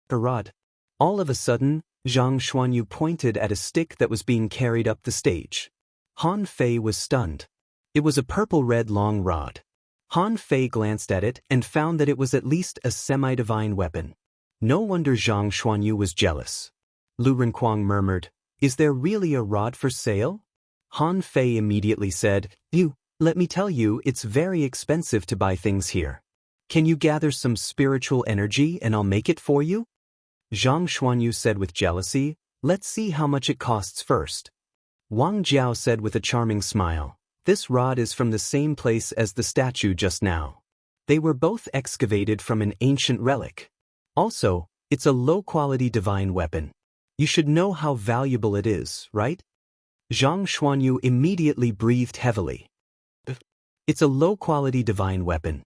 A rod. All of a sudden, Zhang Xuanyu pointed at a stick that was being carried up the stage. Han Fei was stunned. It was a purple-red long rod. Han Fei glanced at it and found that it was at least a semi-divine weapon. No wonder Zhang Xuanyu was jealous. Lu Renquang murmured, "Is there really a rod for sale?" Han Fei immediately said, Let me tell you, it's very expensive to buy things here. Can you gather some spiritual energy and I'll make it for you?" Zhang Xuanyu said with jealousy, "Let's see how much it costs first." Wang Jiao said with a charming smile. This rod is from the same place as the statue just now. They were both excavated from an ancient relic. Also, it's a low-quality divine weapon. You should know how valuable it is, right? Zhang Xuanyu immediately breathed heavily. It's a low-quality divine weapon.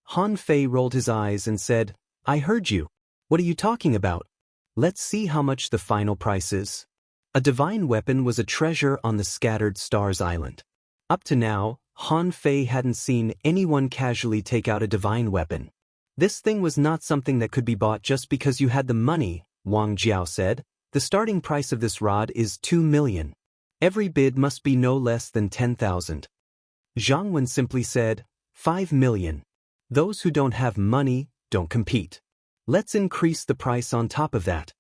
Han Fei rolled his eyes and said, I heard you. What are you talking about? Let's see how much the final price is. A divine weapon was a treasure on the Scattered Stars Island. Up to now, Han Fei hadn't seen anyone casually take out a divine weapon. This thing was not something that could be bought just because you had the money, Wang Jiao said. The starting price of this rod is 2 million. Every bid must be no less than 10,000. Zhang Wen simply said, 5 million. Those who don't have money don't compete. Let's increase the price on top of that.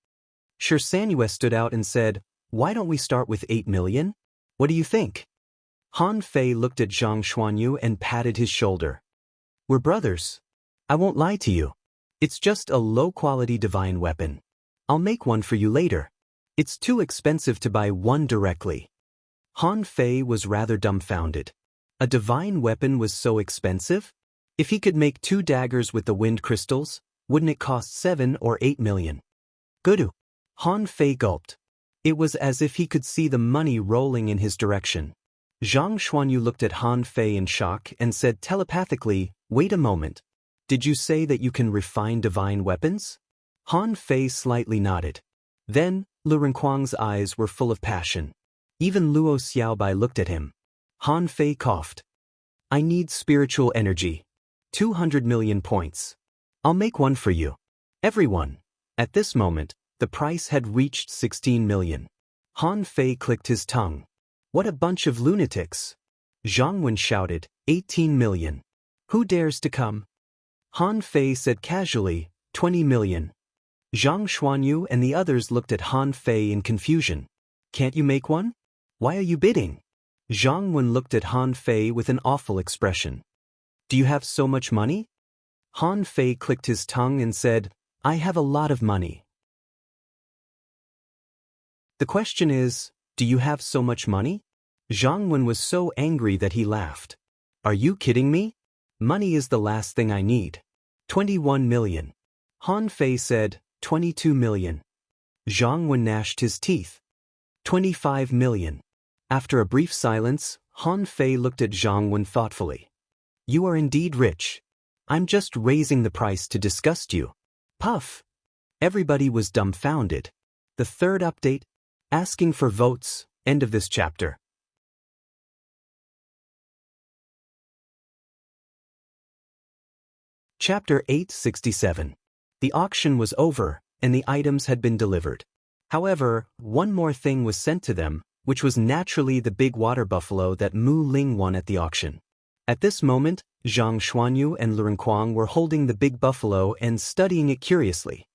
Shi Sanyue stood out and said, why don't we start with 8 million? What do you think? Han Fei looked at Zhang Xuanyu and patted his shoulder. We're brothers. I won't lie to you. It's just a low-quality divine weapon. I'll make one for you later. It's too expensive to buy one directly. Han Fei was rather dumbfounded. A divine weapon was so expensive? If he could make 2 daggers with the wind crystals, wouldn't it cost 7 or 8 million? Good. Han Fei gulped. It was as if he could see the money rolling in his direction. Zhang Xuanyu looked at Han Fei in shock and said telepathically, wait a moment. Did you say that you can refine divine weapons? Han Fei slightly nodded. Then, Lu Renkuang's eyes were full of passion. Even Luo Xiaobai looked at him. Han Fei coughed. I need spiritual energy. 200 million points. I'll make one for you. Everyone. At this moment, the price had reached 16 million. Han Fei clicked his tongue. What a bunch of lunatics. Zhang Wen shouted, 18 million. Who dares to come? Han Fei said casually, 20 million. Zhang Xuanyu and the others looked at Han Fei in confusion. Can't you make one? Why are you bidding? Zhang Wen looked at Han Fei with an awful expression. Do you have so much money? Han Fei clicked his tongue and said, I have a lot of money. The question is, do you have so much money? Zhang Wen was so angry that he laughed. Are you kidding me? Money is the last thing I need. 21 million. Han Fei said, 22 million. Zhang Wen gnashed his teeth. 25 million. After a brief silence, Han Fei looked at Zhang Wen thoughtfully. You are indeed rich. I'm just raising the price to disgust you. Puff. Everybody was dumbfounded. The third update, asking for votes, end of this chapter. Chapter 867. The auction was over, and the items had been delivered. However, one more thing was sent to them, which was naturally the big water buffalo that Mu Ling won at the auction. At this moment, Zhang Xuanyu and Lu Renkuang were holding the big buffalo and studying it curiously.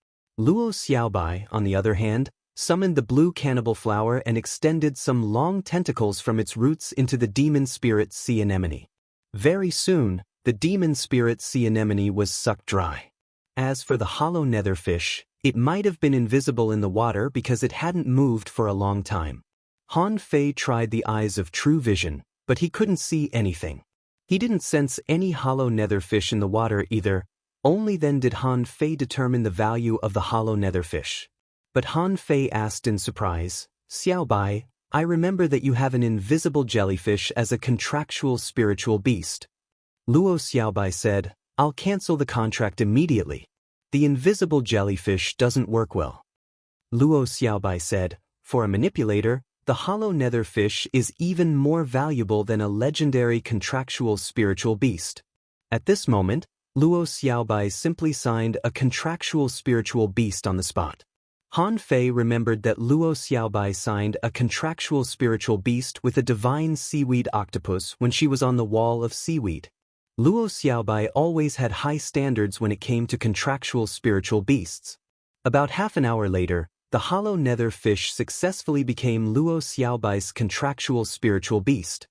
Luo Xiaobai, on the other hand, summoned the blue cannibal flower and extended some long tentacles from its roots into the demon spirit sea anemone. Very soon, the demon spirit sea anemone was sucked dry. As for the hollow netherfish, it might have been invisible in the water because it hadn't moved for a long time. Han Fei tried the eyes of true vision, but he couldn't see anything. He didn't sense any hollow netherfish in the water either. Only then did Han Fei determine the value of the hollow netherfish. But Han Fei asked in surprise, Xiaobai, I remember that you have an invisible jellyfish as a contractual spiritual beast. Luo Xiaobai said, I'll cancel the contract immediately. The invisible jellyfish doesn't work well. Luo Xiaobai said, for a manipulator, the hollow netherfish is even more valuable than a legendary contractual spiritual beast. At this moment, Luo Xiaobai simply signed a contractual spiritual beast on the spot. Han Fei remembered that Luo Xiaobai signed a contractual spiritual beast with a divine seaweed octopus when she was on the wall of seaweed. Luo Xiaobai always had high standards when it came to contractual spiritual beasts. About half an hour later, the hollow nether fish successfully became Luo Xiaobai's contractual spiritual beast.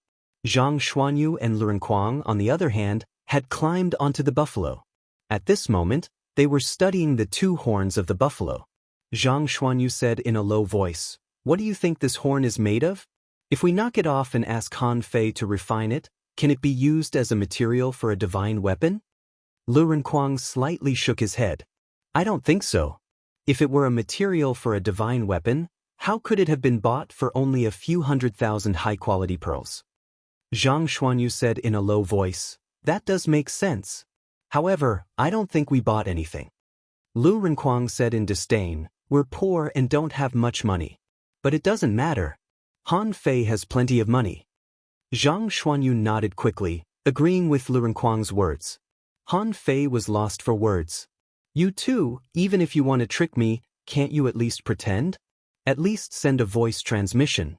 Zhang Xuanyu and Lu Renkuang, on the other hand, had climbed onto the buffalo. At this moment, they were studying the 2 horns of the buffalo. Zhang Xuanyu said in a low voice, What do you think this horn is made of? If we knock it off and ask Han Fei to refine it, can it be used as a material for a divine weapon? Lu Renkuang slightly shook his head. I don't think so. If it were a material for a divine weapon, how could it have been bought for only a few 100,000 high-quality pearls? Zhang Xuanyu said in a low voice, that does make sense. However, I don't think we bought anything. Lu Renkuang said in disdain, we're poor and don't have much money. But it doesn't matter. Han Fei has plenty of money. Zhang Xuanyu nodded quickly, agreeing with Lu Renkuang's words. Han Fei was lost for words. You too, even if you want to trick me, can't you at least pretend? At least send a voice transmission.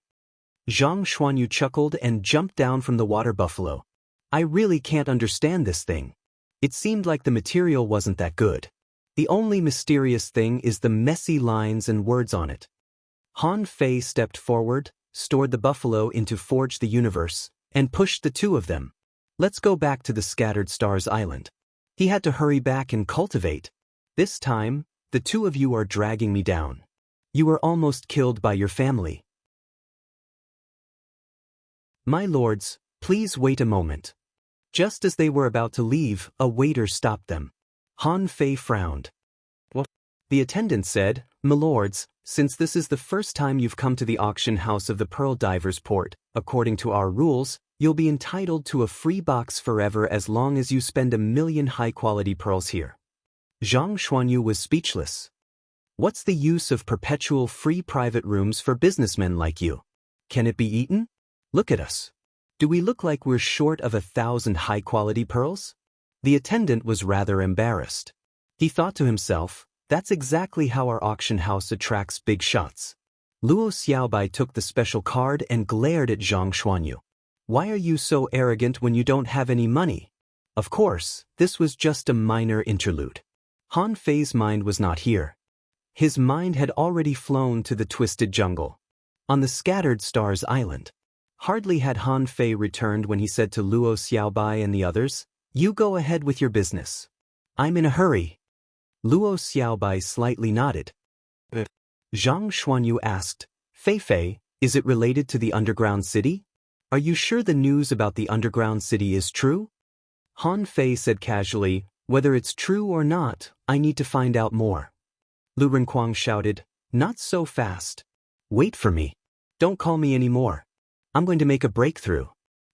Zhang Xuanyu chuckled and jumped down from the water buffalo. I really can't understand this thing. It seemed like the material wasn't that good. The only mysterious thing is the messy lines and words on it. Han Fei stepped forward, stored the buffalo into Forge the Universe, and pushed the two of them. Let's go back to the Scattered Stars Island. He had to hurry back and cultivate. This time, the two of you are dragging me down. You were almost killed by your family. My lords, please wait a moment. Just as they were about to leave, a waiter stopped them. Han Fei frowned. What? The attendant said, My lords, since this is the first time you've come to the auction house of the Pearl Divers Port, according to our rules, you'll be entitled to a free box forever as long as you spend 1,000,000 high-quality pearls here. Zhang Xuanyu was speechless. What's the use of perpetual free private rooms for businessmen like you? Can it be eaten? Look at us. Do we look like we're short of 1,000 high-quality pearls? The attendant was rather embarrassed. He thought to himself, that's exactly how our auction house attracts big shots. Luo Xiaobai took the special card and glared at Zhang Xuanyu. Why are you so arrogant when you don't have any money? Of course, this was just a minor interlude. Han Fei's mind was not here. His mind had already flown to the Twisted Jungle. On the Scattered Stars Island. Hardly had Han Fei returned when he said to Luo Xiaobai and the others, You go ahead with your business. I'm in a hurry. Luo Xiaobai slightly nodded. Zhang Xuanyu asked, Fei, is it related to the underground city? Are you sure the news about the underground city is true? Han Fei said casually, Whether it's true or not, I need to find out more. Lu Renkuang shouted, Not so fast. Wait for me. Don't call me anymore. I'm going to make a breakthrough.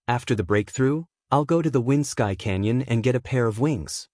After the breakthrough, I'll go to the Wind Sky Canyon and get a pair of wings.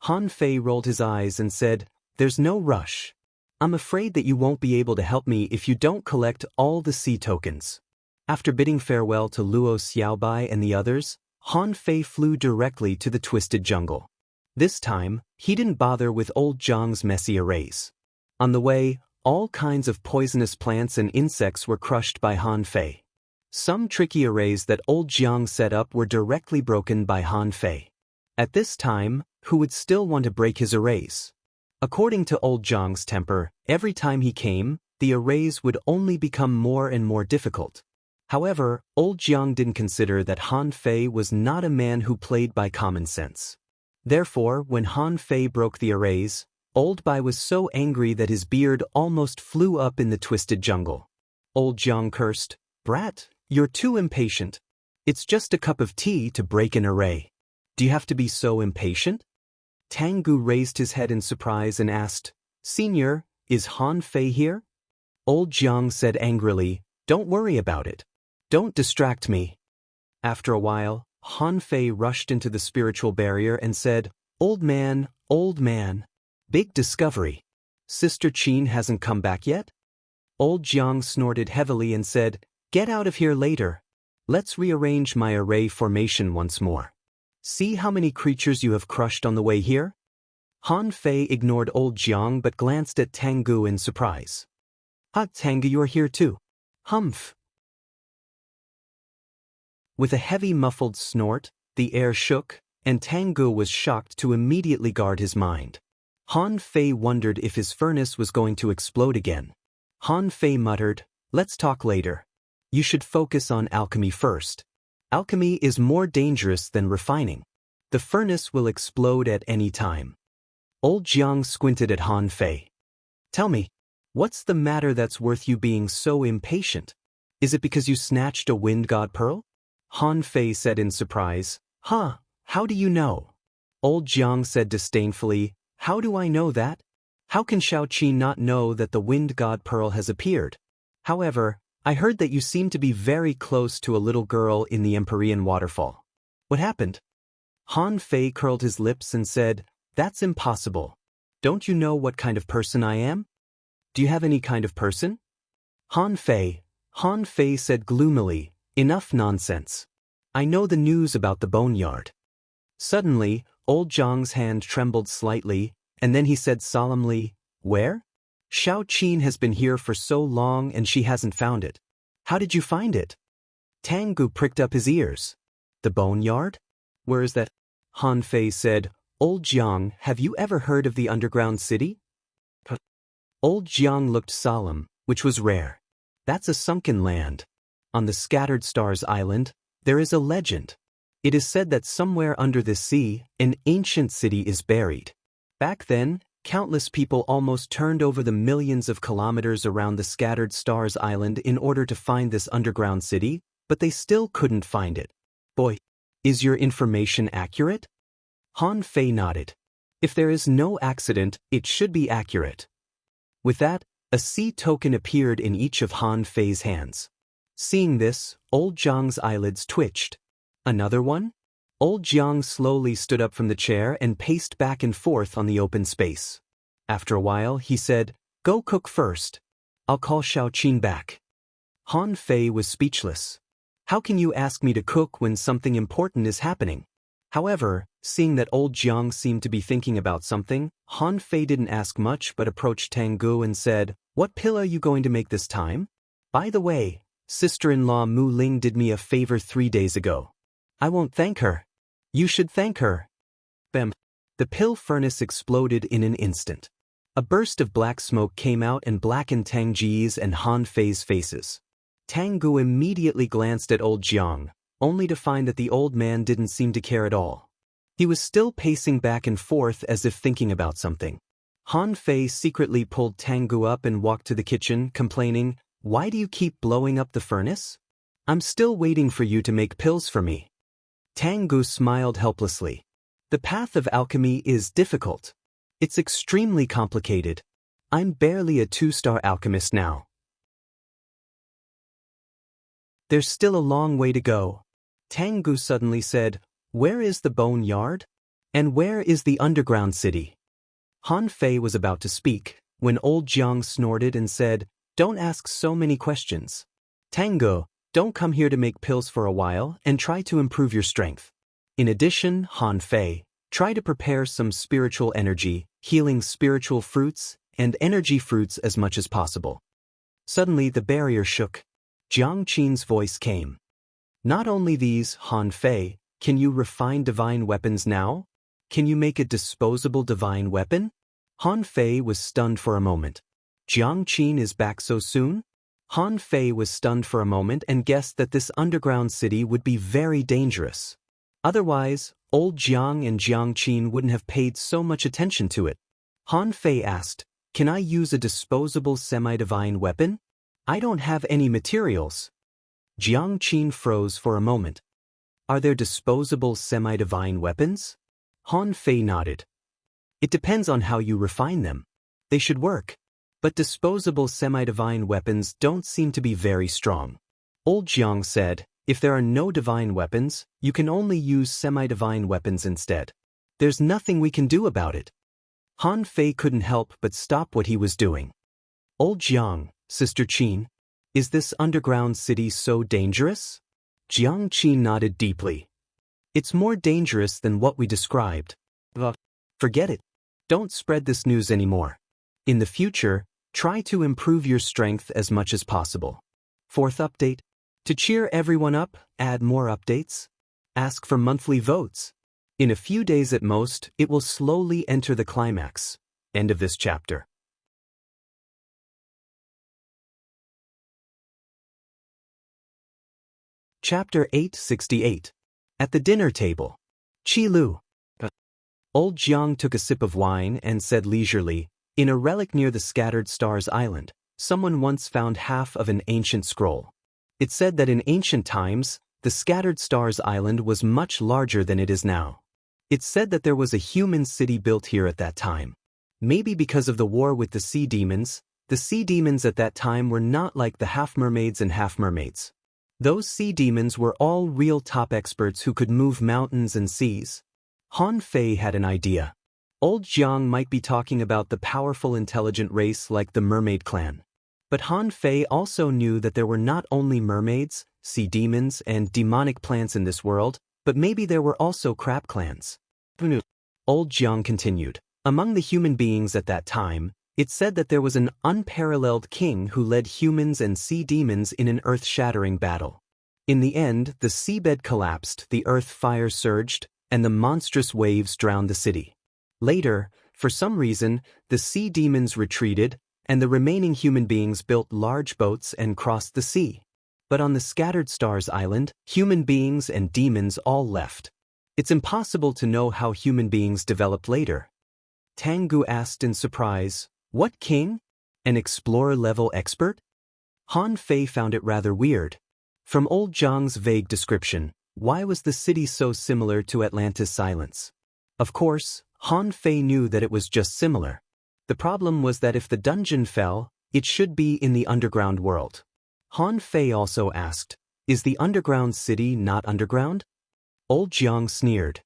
Han Fei rolled his eyes and said, There's no rush. I'm afraid that you won't be able to help me if you don't collect all the sea tokens. After bidding farewell to Luo Xiaobai and the others, Han Fei flew directly to the Twisted Jungle. This time, he didn't bother with old Jiang's messy arrays. On the way, all kinds of poisonous plants and insects were crushed by Han Fei. Some tricky arrays that old Jiang set up were directly broken by Han Fei. At this time, who would still want to break his arrays? According to old Jiang's temper, every time he came, the arrays would only become more and more difficult. However, old Jiang didn't consider that Han Fei was not a man who played by common sense. Therefore, when Han Fei broke the arrays, old Bai was so angry that his beard almost flew up in the Twisted Jungle. Old Jiang cursed, Brat, you're too impatient. It's just a cup of tea to break an array. Do you have to be so impatient? Tangu raised his head in surprise and asked, Senior, is Han Fei here? Old Jiang said angrily, Don't worry about it. Don't distract me. After a while, Han Fei rushed into the spiritual barrier and said, Old man, big discovery. Sister Qin hasn't come back yet? Old Jiang snorted heavily and said, Get out of here later. Let's rearrange my array formation once more. See how many creatures you have crushed on the way here? Han Fei ignored old Jiang but glanced at Tangu in surprise. Tangu, you're here too. Humph. With a heavy muffled snort, the air shook, and Tangu was shocked to immediately guard his mind. Han Fei wondered if his furnace was going to explode again. Han Fei muttered, Let's talk later. You should focus on alchemy first. Alchemy is more dangerous than refining. The furnace will explode at any time. Old Jiang squinted at Han Fei. Tell me, what's the matter that's worth you being so impatient? Is it because you snatched a wind god pearl? Han Fei said in surprise. Huh, how do you know? Old Jiang said disdainfully, how do I know that? How can Xiaoqi not know that the wind god pearl has appeared? However, I heard that you seem to be very close to a little girl in the Empyrean waterfall. What happened? Han Fei curled his lips and said, that's impossible. Don't you know what kind of person I am? Do you have any kind of person? Han Fei said gloomily, enough nonsense. I know the news about the boneyard. Suddenly, old Zhang's hand trembled slightly, and then he said solemnly, where? Xiao Qin has been here for so long and she hasn't found it. How did you find it? Tang Gu pricked up his ears. The boneyard? Where is that? Han Fei said, Old Jiang, have you ever heard of the underground city? Old Jiang looked solemn, which was rare. That's a sunken land. On the Scattered Stars Island, there is a legend. It is said that somewhere under the sea, an ancient city is buried. Back then, countless people almost turned over the millions of kilometers around the Scattered Stars Island in order to find this underground city, but they still couldn't find it. Boy, is your information accurate? Han Fei nodded. If there is no accident, it should be accurate. With that, a sea token appeared in each of Han Fei's hands. Seeing this, old Jiang's eyelids twitched. Another one? Old Jiang slowly stood up from the chair and paced back and forth on the open space. After a while, he said, go cook first. I'll call Xiao Qin back. Han Fei was speechless. How can you ask me to cook when something important is happening? However, seeing that old Jiang seemed to be thinking about something, Han Fei didn't ask much but approached Tang Gu and said, what pill are you going to make this time? By the way, sister-in-law Mu Ling did me a favor 3 days ago. I won't thank her. You should thank her. Bam! The pill furnace exploded in an instant. A burst of black smoke came out and blackened Tang Ji's and Han Fei's faces. Tang Gu immediately glanced at old Jiang, only to find that the old man didn't seem to care at all. He was still pacing back and forth as if thinking about something. Han Fei secretly pulled Tang Gu up and walked to the kitchen, complaining, why do you keep blowing up the furnace? I'm still waiting for you to make pills for me. Tang Gu smiled helplessly. The path of alchemy is difficult. It's extremely complicated. I'm barely a 2-star alchemist now. There's still a long way to go. Tang Gu suddenly said, where is the boneyard? And where is the underground city? Han Fei was about to speak, when old Jiang snorted and said, don't ask so many questions. Tang Gu, don't come here to make pills for a while and try to improve your strength. In addition, Han Fei, try to prepare some spiritual energy, healing spiritual fruits, and energy fruits as much as possible. Suddenly the barrier shook. Jiang Qin's voice came. Not only these, Han Fei, can you refine divine weapons now? Can you make a disposable divine weapon? Han Fei was stunned for a moment. Jiang Qin is back so soon? Han Fei was stunned for a moment and guessed that this underground city would be very dangerous. Otherwise, old Jiang and Jiang Qin wouldn't have paid so much attention to it. Han Fei asked, can I use a disposable semi-divine weapon? I don't have any materials. Jiang Qin froze for a moment. Are there disposable semi-divine weapons? Han Fei nodded. It depends on how you refine them. They should work. But disposable semi-divine weapons don't seem to be very strong. Old Jiang said, if there are no divine weapons, you can only use semi-divine weapons instead. There's nothing we can do about it. Han Fei couldn't help but stop what he was doing. Old Jiang, Sister Qin, is this underground city so dangerous? Jiang Qin nodded deeply. It's more dangerous than what we described. Forget it. Don't spread this news anymore. In the future, try to improve your strength as much as possible. 4th update. To cheer everyone up, add more updates. Ask for monthly votes. In a few days at most, it will slowly enter the climax. End of this chapter. Chapter 868. At the dinner table. Qi Lu. Old Jiang took a sip of wine and said leisurely, in a relic near the Scattered Stars Island, someone once found half of an ancient scroll. It said that in ancient times, the Scattered Stars Island was much larger than it is now. It said that there was a human city built here at that time. Maybe because of the war with the sea demons at that time were not like the half-mermaids and half-mermaids. Those sea demons were all real top experts who could move mountains and seas. Han Fei had an idea. Old Jiang might be talking about the powerful intelligent race like the mermaid clan. But Han Fei also knew that there were not only mermaids, sea demons, and demonic plants in this world, but maybe there were also crab clans. Old Jiang continued. Among the human beings at that time, it said that there was an unparalleled king who led humans and sea demons in an earth-shattering battle. In the end, the seabed collapsed, the earth fire surged, and the monstrous waves drowned the city. Later, for some reason, the sea demons retreated, and the remaining human beings built large boats and crossed the sea. But on the Scattered Stars Island, human beings and demons all left. It's impossible to know how human beings developed later. Tangu asked in surprise, "What king? An explorer-level expert?" Han Fei found it rather weird. From Old Jiang's vague description, why was the city so similar to Atlantis' silence? Of course, Han Fei knew that it was just similar. The problem was that if the dungeon fell, it should be in the underground world. Han Fei also asked, "Is the underground city not underground?" Old Jiang sneered.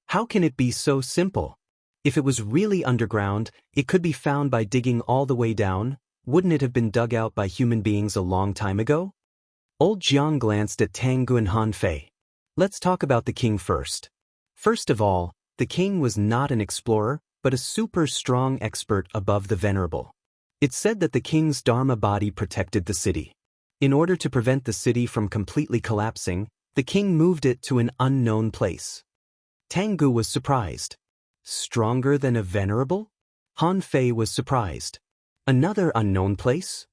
"How can it be so simple? If it was really underground, it could be found by digging all the way down. Wouldn't it have been dug out by human beings a long time ago?" Old Jiang glanced at Tangu and Han Fei. "Let's talk about the king first. First of all, the king was not an explorer, but a super strong expert above the venerable. It said that the king's Dharma body protected the city. In order to prevent the city from completely collapsing, the king moved it to an unknown place." Tangu was surprised. Stronger than a venerable? Han Fei was surprised. Another unknown place?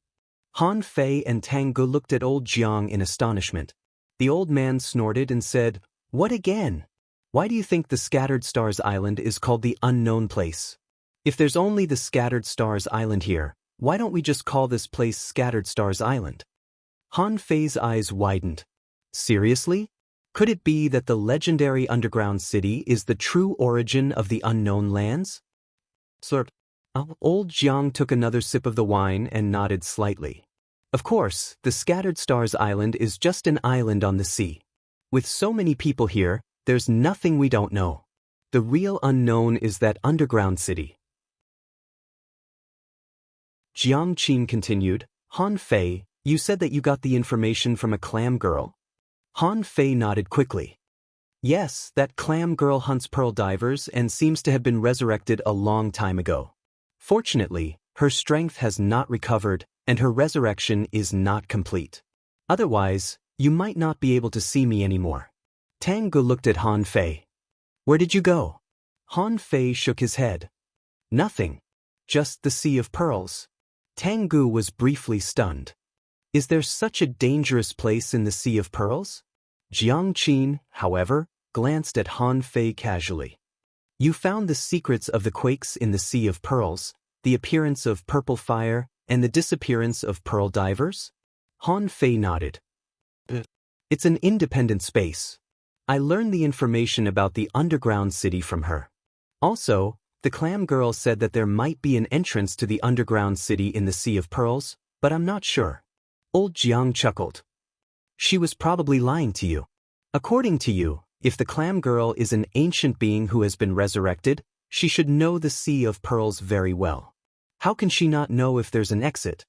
Han Fei and Tangu looked at Old Jiang in astonishment. The old man snorted and said, "What again? Why do you think the Scattered Stars Island is called the unknown place? If there's only the Scattered Stars Island here, why don't we just call this place Scattered Stars Island?" Han Fei's eyes widened. Seriously? Could it be that the legendary underground city is the true origin of the unknown lands? Old Jiang took another sip of the wine and nodded slightly. Of course, the Scattered Stars Island is just an island on the sea. With so many people here, there's nothing we don't know. The real unknown is that underground city. Jiang Qin continued, "Han Fei, you said that you got the information from a clam girl?" Han Fei nodded quickly. "Yes, that clam girl hunts pearl divers and seems to have been resurrected a long time ago. Fortunately, her strength has not recovered and her resurrection is not complete. Otherwise, you might not be able to see me anymore." Tangu looked at Han Fei. "Where did you go?" Han Fei shook his head. "Nothing. Just the Sea of Pearls." Tangu was briefly stunned. Is there such a dangerous place in the Sea of Pearls? Jiang Qin, however, glanced at Han Fei casually. "You found the secrets of the quakes in the Sea of Pearls, the appearance of purple fire, and the disappearance of pearl divers?" Han Fei nodded. "It's an independent space. I learned the information about the underground city from her. Also, the clam girl said that there might be an entrance to the underground city in the Sea of Pearls, but I'm not sure." Old Jiang chuckled. "She was probably lying to you. According to you, if the clam girl is an ancient being who has been resurrected, she should know the Sea of Pearls very well. How can she not know if there's an exit?"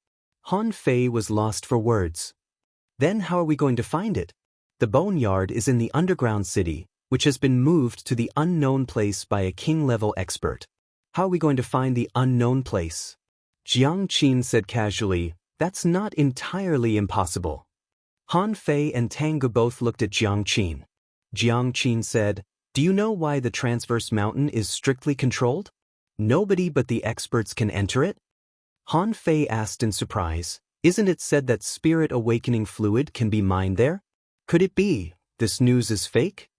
Han Fei was lost for words. "Then how are we going to find it? The boneyard is in the underground city, which has been moved to the unknown place by a king-level expert. How are we going to find the unknown place?" Jiang Qin said casually, "That's not entirely impossible." Han Fei and Tangu both looked at Jiang Qin. Jiang Qin said, "Do you know why the transverse mountain is strictly controlled? Nobody but the experts can enter it?" Han Fei asked in surprise, "Isn't it said that spirit awakening fluid can be mined there? Could it be this news is fake?"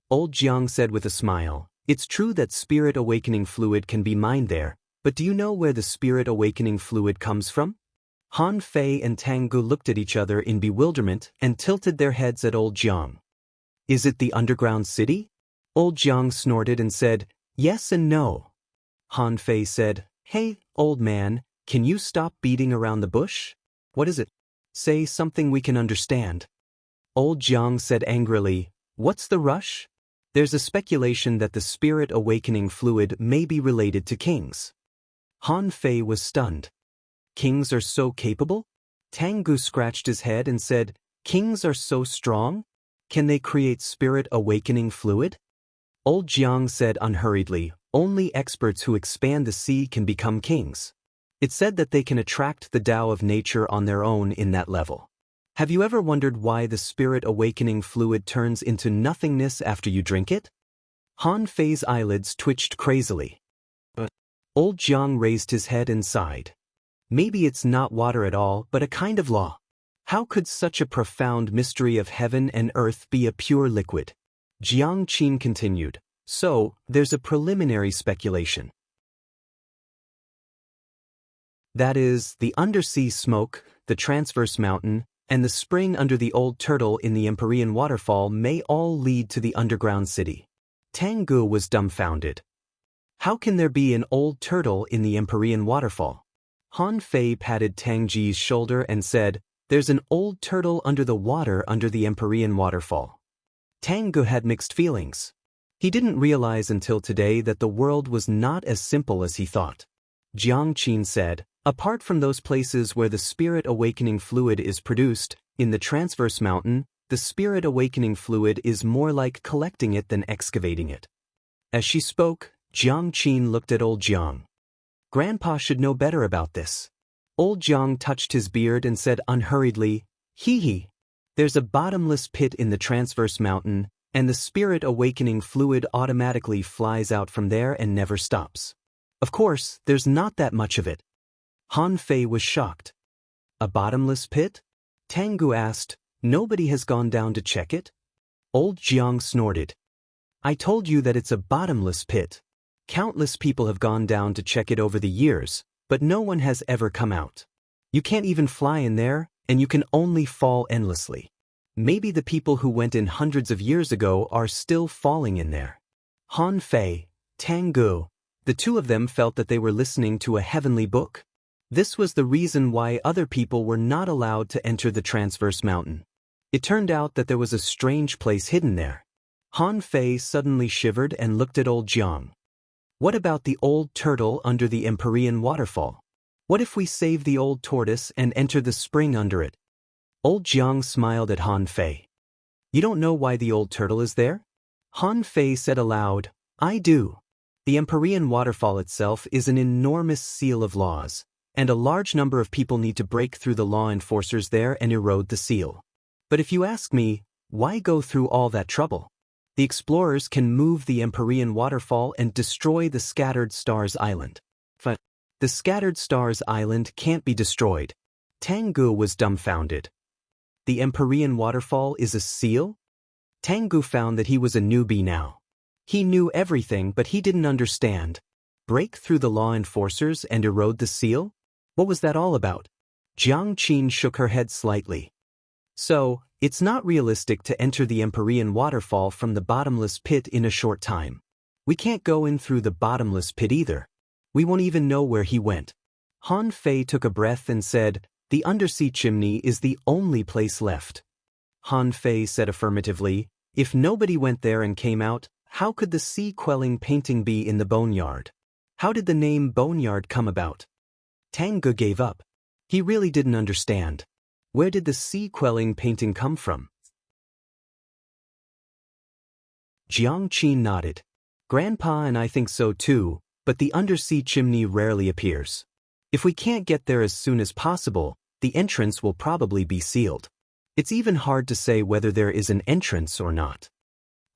Old Jiang said with a smile, "It's true that spirit awakening fluid can be mined there, but do you know where the spirit awakening fluid comes from?" Han Fei and Tang Gu looked at each other in bewilderment and tilted their heads at old Jiang. Is it the underground city? Old Jiang snorted and said, yes and no. Han Fei said, hey, old man, can you stop beating around the bush? What is it? Say something we can understand. Old Jiang said angrily, what's the rush? There's a speculation that the spirit awakening fluid may be related to kings. Han Fei was stunned. Kings are so capable? Tang Gu scratched his head and said, kings are so strong? Can they create spirit awakening fluid? Old Jiang said unhurriedly, only experts who expand the sea can become kings. It's said that they can attract the Tao of nature on their own in that level. Have you ever wondered why the spirit awakening fluid turns into nothingness after you drink it? Han Fei's eyelids twitched crazily. But old Jiang raised his head and sighed. Maybe it's not water at all, but a kind of law. How could such a profound mystery of heaven and earth be a pure liquid? Jiang Qin continued. So, there's a preliminary speculation. That is, the undersea smoke, the transverse mountain, and the spring under the old turtle in the Empyrean waterfall may all lead to the underground city. Tang Gu was dumbfounded. How can there be an old turtle in the Empyrean waterfall? Han Fei patted Tang Ji's shoulder and said, there's an old turtle under the water under the Empyrean waterfall. Tang Gu had mixed feelings. He didn't realize until today that the world was not as simple as he thought. Jiang Qin said, apart from those places where the spirit awakening fluid is produced, in the transverse mountain, the spirit awakening fluid is more like collecting it than excavating it. As she spoke, Jiang Qin looked at old Jiang. Grandpa should know better about this. Old Jiang touched his beard and said unhurriedly, hee. There's a bottomless pit in the transverse mountain, and the spirit awakening fluid automatically flies out from there and never stops. Of course, there's not that much of it. Han Fei was shocked. A bottomless pit? Tang Gu asked, nobody has gone down to check it? Old Jiang snorted. I told you that it's a bottomless pit. Countless people have gone down to check it over the years, but no one has ever come out. You can't even fly in there, and you can only fall endlessly. Maybe the people who went in hundreds of years ago are still falling in there. Han Fei, Tang Gu, the two of them felt that they were listening to a heavenly book. This was the reason why other people were not allowed to enter the transverse mountain. It turned out that there was a strange place hidden there. Han Fei suddenly shivered and looked at old Jiang. What about the old turtle under the Empyrean waterfall? What if we save the old tortoise and enter the spring under it? Old Jiang smiled at Han Fei. You don't know why the old turtle is there? Han Fei said aloud, I do. The Empyrean waterfall itself is an enormous seal of laws, and a large number of people need to break through the law enforcers there and erode the seal. But if you ask me, why go through all that trouble? The explorers can move the Empyrean waterfall and destroy the Scattered Stars Island. But the Scattered Stars Island can't be destroyed. Tang Gu was dumbfounded. The Empyrean waterfall is a seal? Tang Gu found that he was a newbie now. He knew everything, but he didn't understand. Break through the law enforcers and erode the seal? What was that all about? Jiang Qin shook her head slightly. So, it's not realistic to enter the Empyrean waterfall from the bottomless pit in a short time. We can't go in through the bottomless pit either. We won't even know where he went. Han Fei took a breath and said, the undersea chimney is the only place left. Han Fei said affirmatively, if nobody went there and came out, how could the sea-quelling painting be in the boneyard? How did the name boneyard come about? Tang Gu gave up. He really didn't understand. Where did the sea-quelling painting come from? Jiang Qin nodded. Grandpa and I think so too, but the undersea chimney rarely appears. If we can't get there as soon as possible, the entrance will probably be sealed. It's even hard to say whether there is an entrance or not.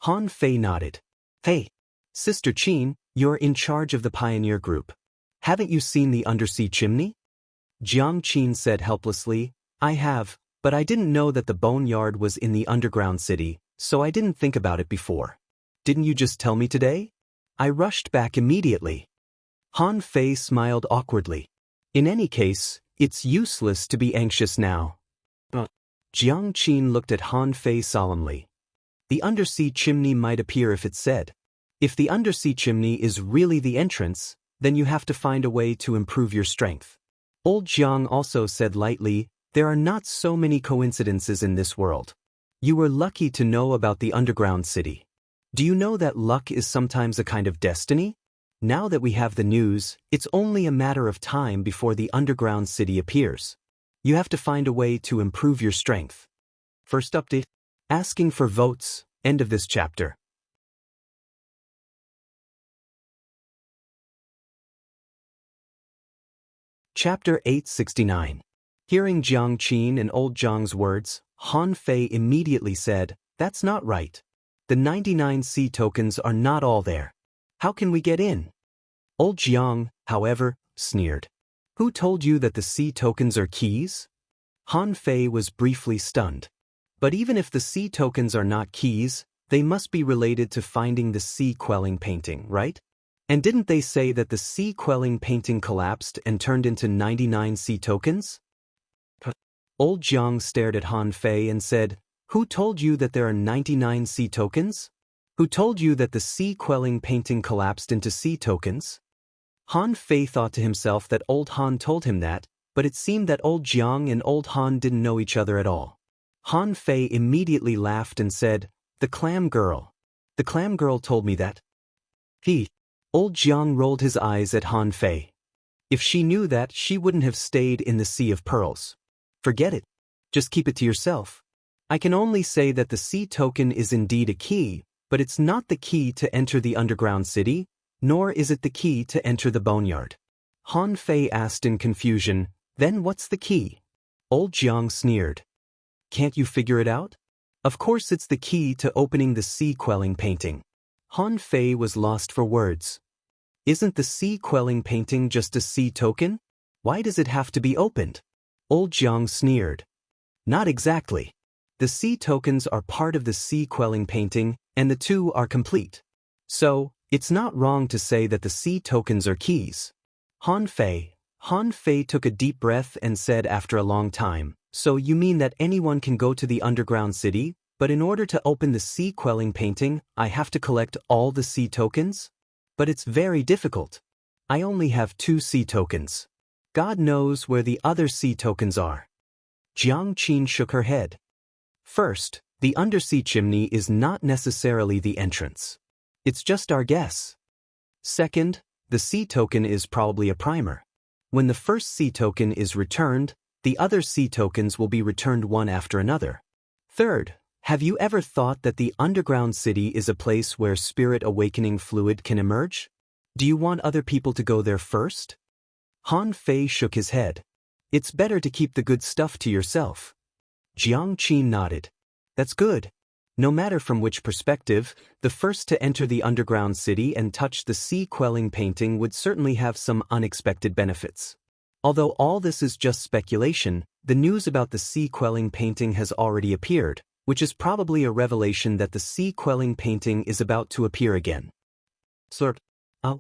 Han Fei nodded. Hey, Sister Qin, you're in charge of the pioneer group. Haven't you seen the undersea chimney? Jiang Qin said helplessly, I have, but I didn't know that the boneyard was in the underground city, so I didn't think about it before. Didn't you just tell me today? I rushed back immediately. Han Fei smiled awkwardly. In any case, It's useless to be anxious now. Jiang Qin looked at Han Fei solemnly. The undersea chimney might appear if it said. If the undersea chimney is really the entrance, then you have to find a way to improve your strength. Old Jiang also said lightly, there are not so many coincidences in this world. You were lucky to know about the underground city. Do you know that luck is sometimes a kind of destiny? Now that we have the news, it's only a matter of time before the underground city appears. You have to find a way to improve your strength. First update. Asking for votes. End of this chapter. Chapter 869. Hearing Jiang Qin and old Jiang's words, Han Fei immediately said, that's not right. The 99 sea tokens are not all there. How can we get in? Old Jiang, however, sneered. Who told you that the sea tokens are keys? Han Fei was briefly stunned. But even if the sea tokens are not keys, they must be related to finding the sea quelling painting, right? And didn't they say that the sea quelling painting collapsed and turned into 99 sea tokens? Old Jiang stared at Han Fei and said, who told you that there are 99 sea tokens? Who told you that the sea quelling painting collapsed into sea tokens? Han Fei thought to himself that old Han told him that, but it seemed that old Jiang and old Han didn't know each other at all. Han Fei immediately laughed and said, the clam girl. The clam girl told me that. Old Jiang rolled his eyes at Han Fei. If she knew that, she wouldn't have stayed in the Sea of Pearls. Forget it. Just keep it to yourself. I can only say that the sea token is indeed a key, but it's not the key to enter the underground city, nor is it the key to enter the boneyard. Han Fei asked in confusion, then what's the key? Old Jiang sneered. Can't you figure it out? Of course it's the key to opening the sea quelling painting. Han Fei was lost for words. Isn't the sea quelling painting just a sea token? Why does it have to be opened? Old Jiang sneered. Not exactly. The sea tokens are part of the sea quelling painting, and the two are complete. So, it's not wrong to say that the sea tokens are keys. Han Fei took a deep breath and said after a long time, so you mean that anyone can go to the underground city, but in order to open the sea quelling painting, I have to collect all the sea tokens? But it's very difficult. I only have 2 sea tokens. God knows where the other sea tokens are. Jiang Qin shook her head. First, the undersea chimney is not necessarily the entrance. It's just our guess. Second, the sea token is probably a primer. When the first sea token is returned, the other sea tokens will be returned one after another. Third, have you ever thought that the underground city is a place where spirit awakening fluid can emerge? Do you want other people to go there first? Han Fei shook his head. It's better to keep the good stuff to yourself. Jiang Qin nodded. That's good. No matter from which perspective, the first to enter the underground city and touch the sea quelling painting would certainly have some unexpected benefits. Although all this is just speculation, the news about the sea quelling painting has already appeared, which is probably a revelation that the sea quelling painting is about to appear again.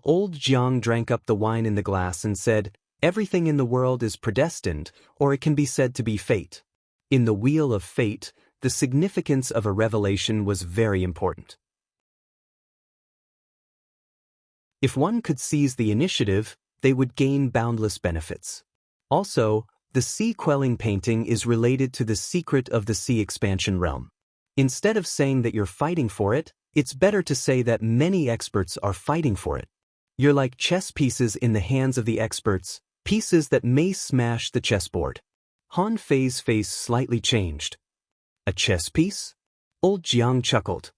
Old Jiang drank up the wine in the glass and said, everything in the world is predestined, or it can be said to be fate. In the wheel of fate, the significance of a revelation was very important. If one could seize the initiative, they would gain boundless benefits. Also, the sea quelling painting is related to the secret of the sea expansion realm. Instead of saying that you're fighting for it, it's better to say that many experts are fighting for it. You're like chess pieces in the hands of the experts, pieces that may smash the chessboard. Han Fei's face slightly changed. A chess piece? Old Jiang chuckled.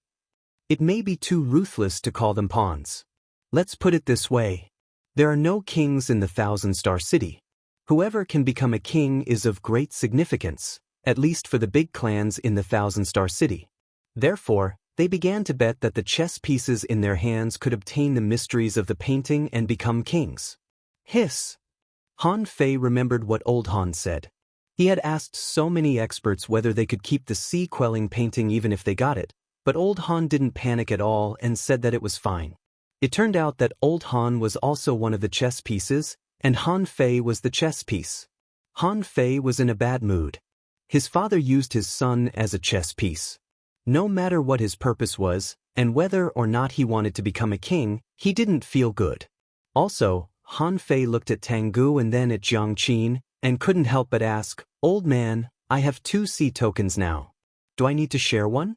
It may be too ruthless to call them pawns. Let's put it this way. There are no kings in the Thousand-Star City. Whoever can become a king is of great significance, at least for the big clans in the Thousand-Star City. Therefore, they began to bet that the chess pieces in their hands could obtain the mysteries of the painting and become kings. Hiss! Han Fei remembered what old Han said. He had asked so many experts whether they could keep the sea quelling painting even if they got it, but old Han didn't panic at all and said that it was fine. It turned out that old Han was also one of the chess pieces, and Han Fei was the chess piece. Han Fei was in a bad mood. His father used his son as a chess piece. No matter what his purpose was, and whether or not he wanted to become a king, he didn't feel good. Also, Han Fei looked at Tengu and then at Jiang Qin, and couldn't help but ask, "Old man, I have 2 sea tokens now. Do I need to share one?"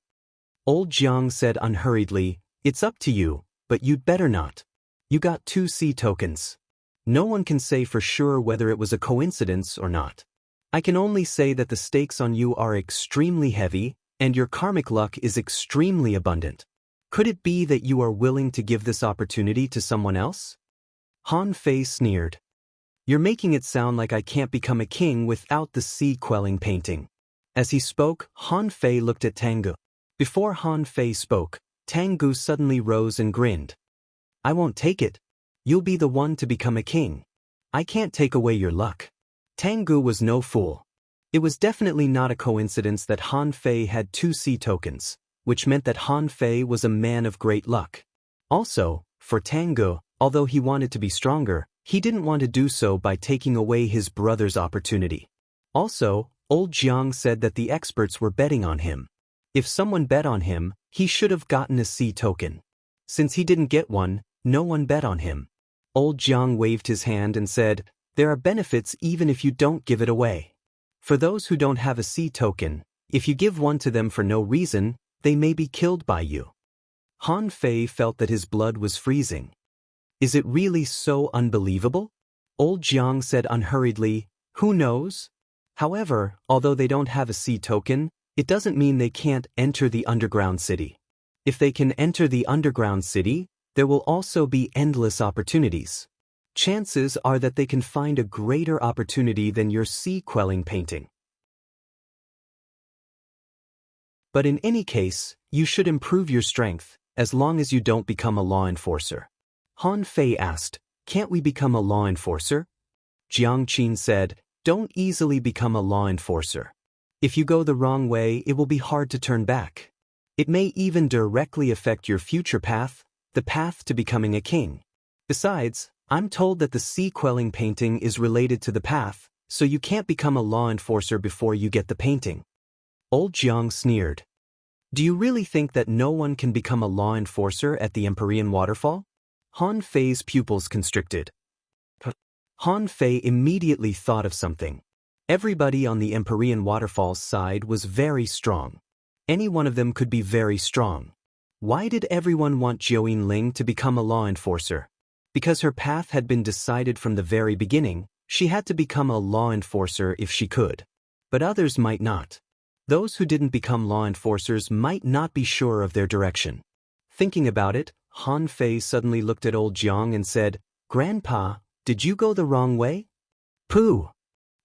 Old Jiang said unhurriedly, "It's up to you, but you'd better not. You got 2 sea tokens. No one can say for sure whether it was a coincidence or not. I can only say that the stakes on you are extremely heavy, and your karmic luck is extremely abundant. Could it be that you are willing to give this opportunity to someone else?" Han Fei sneered. "You're making it sound like I can't become a king without the sea-quelling painting." As he spoke, Han Fei looked at Tengu. Before Han Fei spoke, Tengu suddenly rose and grinned. "I won't take it. You'll be the one to become a king. I can't take away your luck." Tengu was no fool. It was definitely not a coincidence that Han Fei had 2 sea tokens, which meant that Han Fei was a man of great luck. Also, for Tengu, although he wanted to be stronger, he didn't want to do so by taking away his brother's opportunity. Also, old Jiang said that the experts were betting on him. If someone bet on him, he should have gotten a sea token. Since he didn't get one, no one bet on him. Old Jiang waved his hand and said, "There are benefits even if you don't give it away. For those who don't have a sea token, if you give one to them for no reason, they may be killed by you." Han Fei felt that his blood was freezing. "Is it really so unbelievable?" Old Jiang said unhurriedly, "Who knows? However, although they don't have a sea token, it doesn't mean they can't enter the underground city. If they can enter the underground city, there will also be endless opportunities. Chances are that they can find a greater opportunity than your sea-quelling painting. But in any case, you should improve your strength, as long as you don't become a law enforcer." Han Fei asked, "Can't we become a law enforcer?" Jiang Qin said, "Don't easily become a law enforcer. If you go the wrong way, it will be hard to turn back. It may even directly affect your future path, the path to becoming a king. Besides, I'm told that the sea-quelling painting is related to the path, so you can't become a law enforcer before you get the painting." Old Jiang sneered. "Do you really think that no one can become a law enforcer at the Empyrean waterfall?" Han Fei's pupils constricted. Han Fei immediately thought of something. Everybody on the Empyrean waterfall's side was very strong. Any one of them could be very strong. Why did everyone want Jiao Ling to become a law enforcer? Because her path had been decided from the very beginning, she had to become a law enforcer if she could. But others might not. Those who didn't become law enforcers might not be sure of their direction. Thinking about it, Han Fei suddenly looked at old Jiang and said, "Grandpa, did you go the wrong way?" "Pooh!"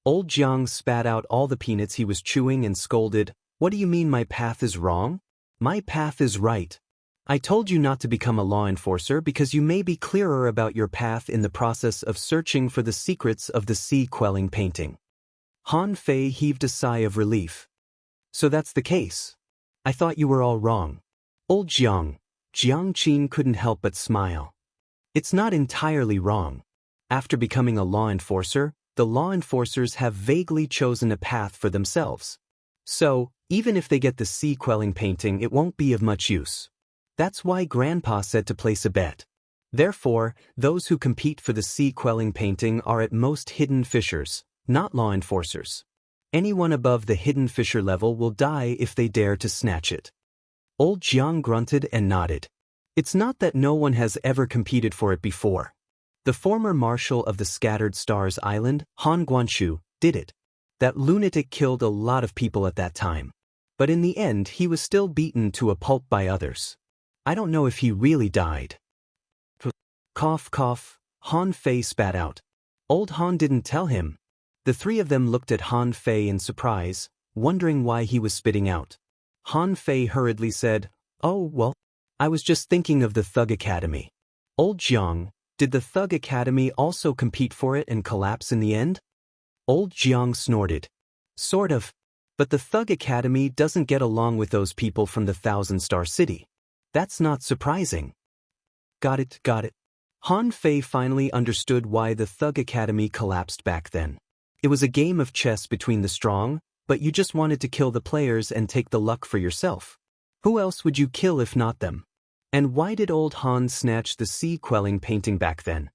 Old Jiang spat out all the peanuts he was chewing and scolded, "What do you mean my path is wrong? My path is right. I told you not to become a law enforcer because you may be clearer about your path in the process of searching for the secrets of the sea-quelling painting." Han Fei heaved a sigh of relief. "So that's the case. I thought you were all wrong." Old Jiang Qin couldn't help but smile. "It's not entirely wrong. After becoming a law enforcer, the law enforcers have vaguely chosen a path for themselves. So, even if they get the sea-quelling painting, it won't be of much use. That's why Grandpa said to place a bet. Therefore, those who compete for the sea-quelling painting are at most hidden fishers, not law enforcers. Anyone above the hidden fisher level will die if they dare to snatch it." Old Jiang grunted and nodded. It's not that no one has ever competed for it before. The former marshal of the Scattered Stars Island, Han Guanshu, did it. That lunatic killed a lot of people at that time. But in the end he was still beaten to a pulp by others. I don't know if he really died. Cough cough, Han Fei spat out. Old Han didn't tell him. The 3 of them looked at Han Fei in surprise, wondering why he was spitting out. Han Fei hurriedly said, "Oh, well, I was just thinking of the Thug Academy." Old Jiang, did the Thug Academy also compete for it and collapse in the end? Old Jiang snorted. Sort of. But the Thug Academy doesn't get along with those people from the Thousand-Star City. That's not surprising. Got it, got it. Han Fei finally understood why the Thug Academy collapsed back then. It was a game of chess between the strong, but you just wanted to kill the players and take the luck for yourself. Who else would you kill if not them? And why did old Han snatch the sea-quelling painting back then?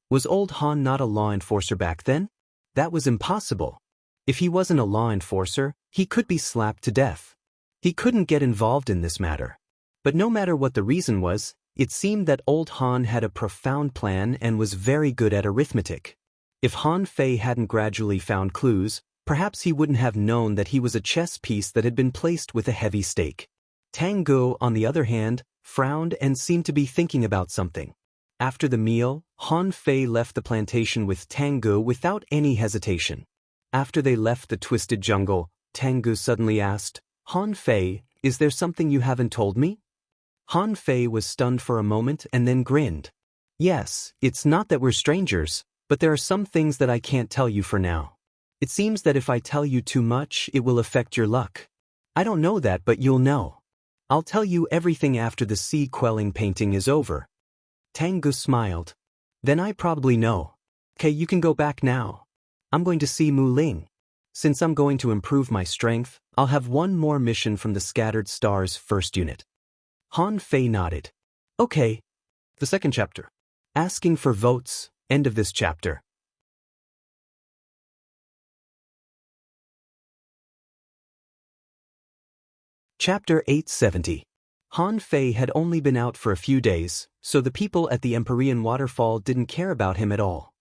Was old Han not a law enforcer back then? That was impossible. If he wasn't a law enforcer, he could be slapped to death. He couldn't get involved in this matter. But no matter what the reason was, it seemed that old Han had a profound plan and was very good at arithmetic. If Han Fei hadn't gradually found clues, perhaps he wouldn't have known that he was a chess piece that had been placed with a heavy stake. Tang Guo, on the other hand, frowned and seemed to be thinking about something. After the meal, Han Fei left the plantation with Tang Guo without any hesitation. After they left the twisted jungle, Tang Guo suddenly asked, "Han Fei, is there something you haven't told me?" Han Fei was stunned for a moment and then grinned. "Yes, it's not that we're strangers, but there are some things that I can't tell you for now. It seems that if I tell you too much, it will affect your luck. I don't know that, but you'll know. I'll tell you everything after the sea-quelling painting is over." Tang Guo smiled. "Then I probably know. Okay, you can go back now. I'm going to see Mu Ling. Since I'm going to improve my strength, I'll have one more mission from the Scattered Stars First Unit." Han Fei nodded. "Okay." The second chapter. Asking for votes. End of this chapter. Chapter 870. Han Fei had only been out for a few days, so the people at the Empyrean waterfall didn't care about him at all.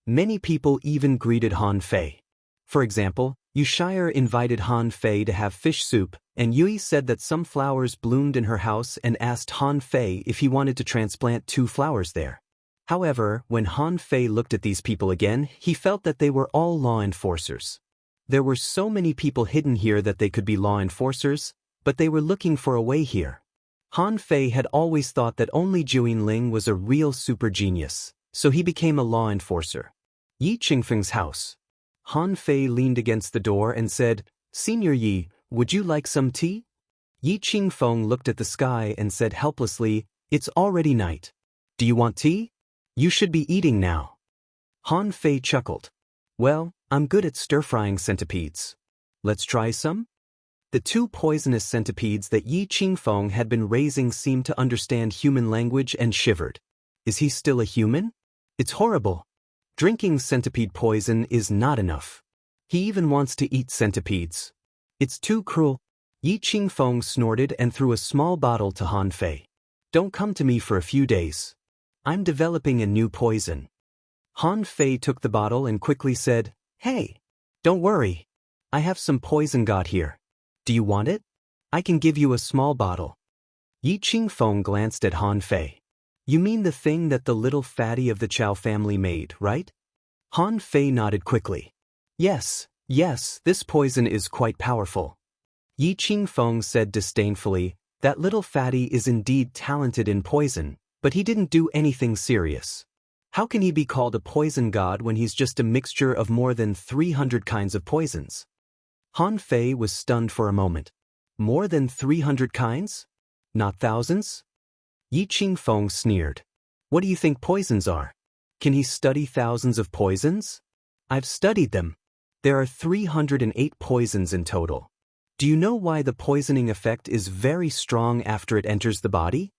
Many people even greeted Han Fei. For example, Yushire invited Han Fei to have fish soup, and Yui said that some flowers bloomed in her house and asked Han Fei if he wanted to transplant 2 flowers there. However, when Han Fei looked at these people again, he felt that they were all law enforcers. There were so many people hidden here that they could be law enforcers, but they were looking for a way here. Han Fei had always thought that only Juin Ling was a real super genius, so he became a law enforcer. Yi Qingfeng's house. Han Fei leaned against the door and said, "Senior Yi, would you like some tea?" Yi Qingfeng looked at the sky and said helplessly, "It's already night. Do you want tea? You should be eating now." Han Fei chuckled. "Well, I'm good at stir-frying centipedes. Let's try some?" The 2 poisonous centipedes that Yi Qingfeng had been raising seemed to understand human language and shivered. Is he still a human? It's horrible. Drinking centipede poison is not enough. He even wants to eat centipedes. It's too cruel. Yi Qingfeng snorted and threw a small bottle to Han Fei. "Don't come to me for a few days. I'm developing a new poison." Han Fei took the bottle and quickly said, "Hey, don't worry. I have some poison got here. Do you want it? I can give you a small bottle." Yi Qingfeng glanced at Han Fei. "You mean the thing that the little fatty of the Chow family made, right?" Han Fei nodded quickly. Yes, this poison is quite powerful." Yi Qingfeng said disdainfully, "That little fatty is indeed talented in poison, but he didn't do anything serious. How can he be called a poison god when he's just a mixture of more than 300 kinds of poisons?" Han Fei was stunned for a moment. More than 300 kinds? Not thousands? Yi Qingfeng sneered. "What do you think poisons are? Can he study thousands of poisons? I've studied them. There are 308 poisons in total. Do you know why the poisoning effect is very strong after it enters the body?"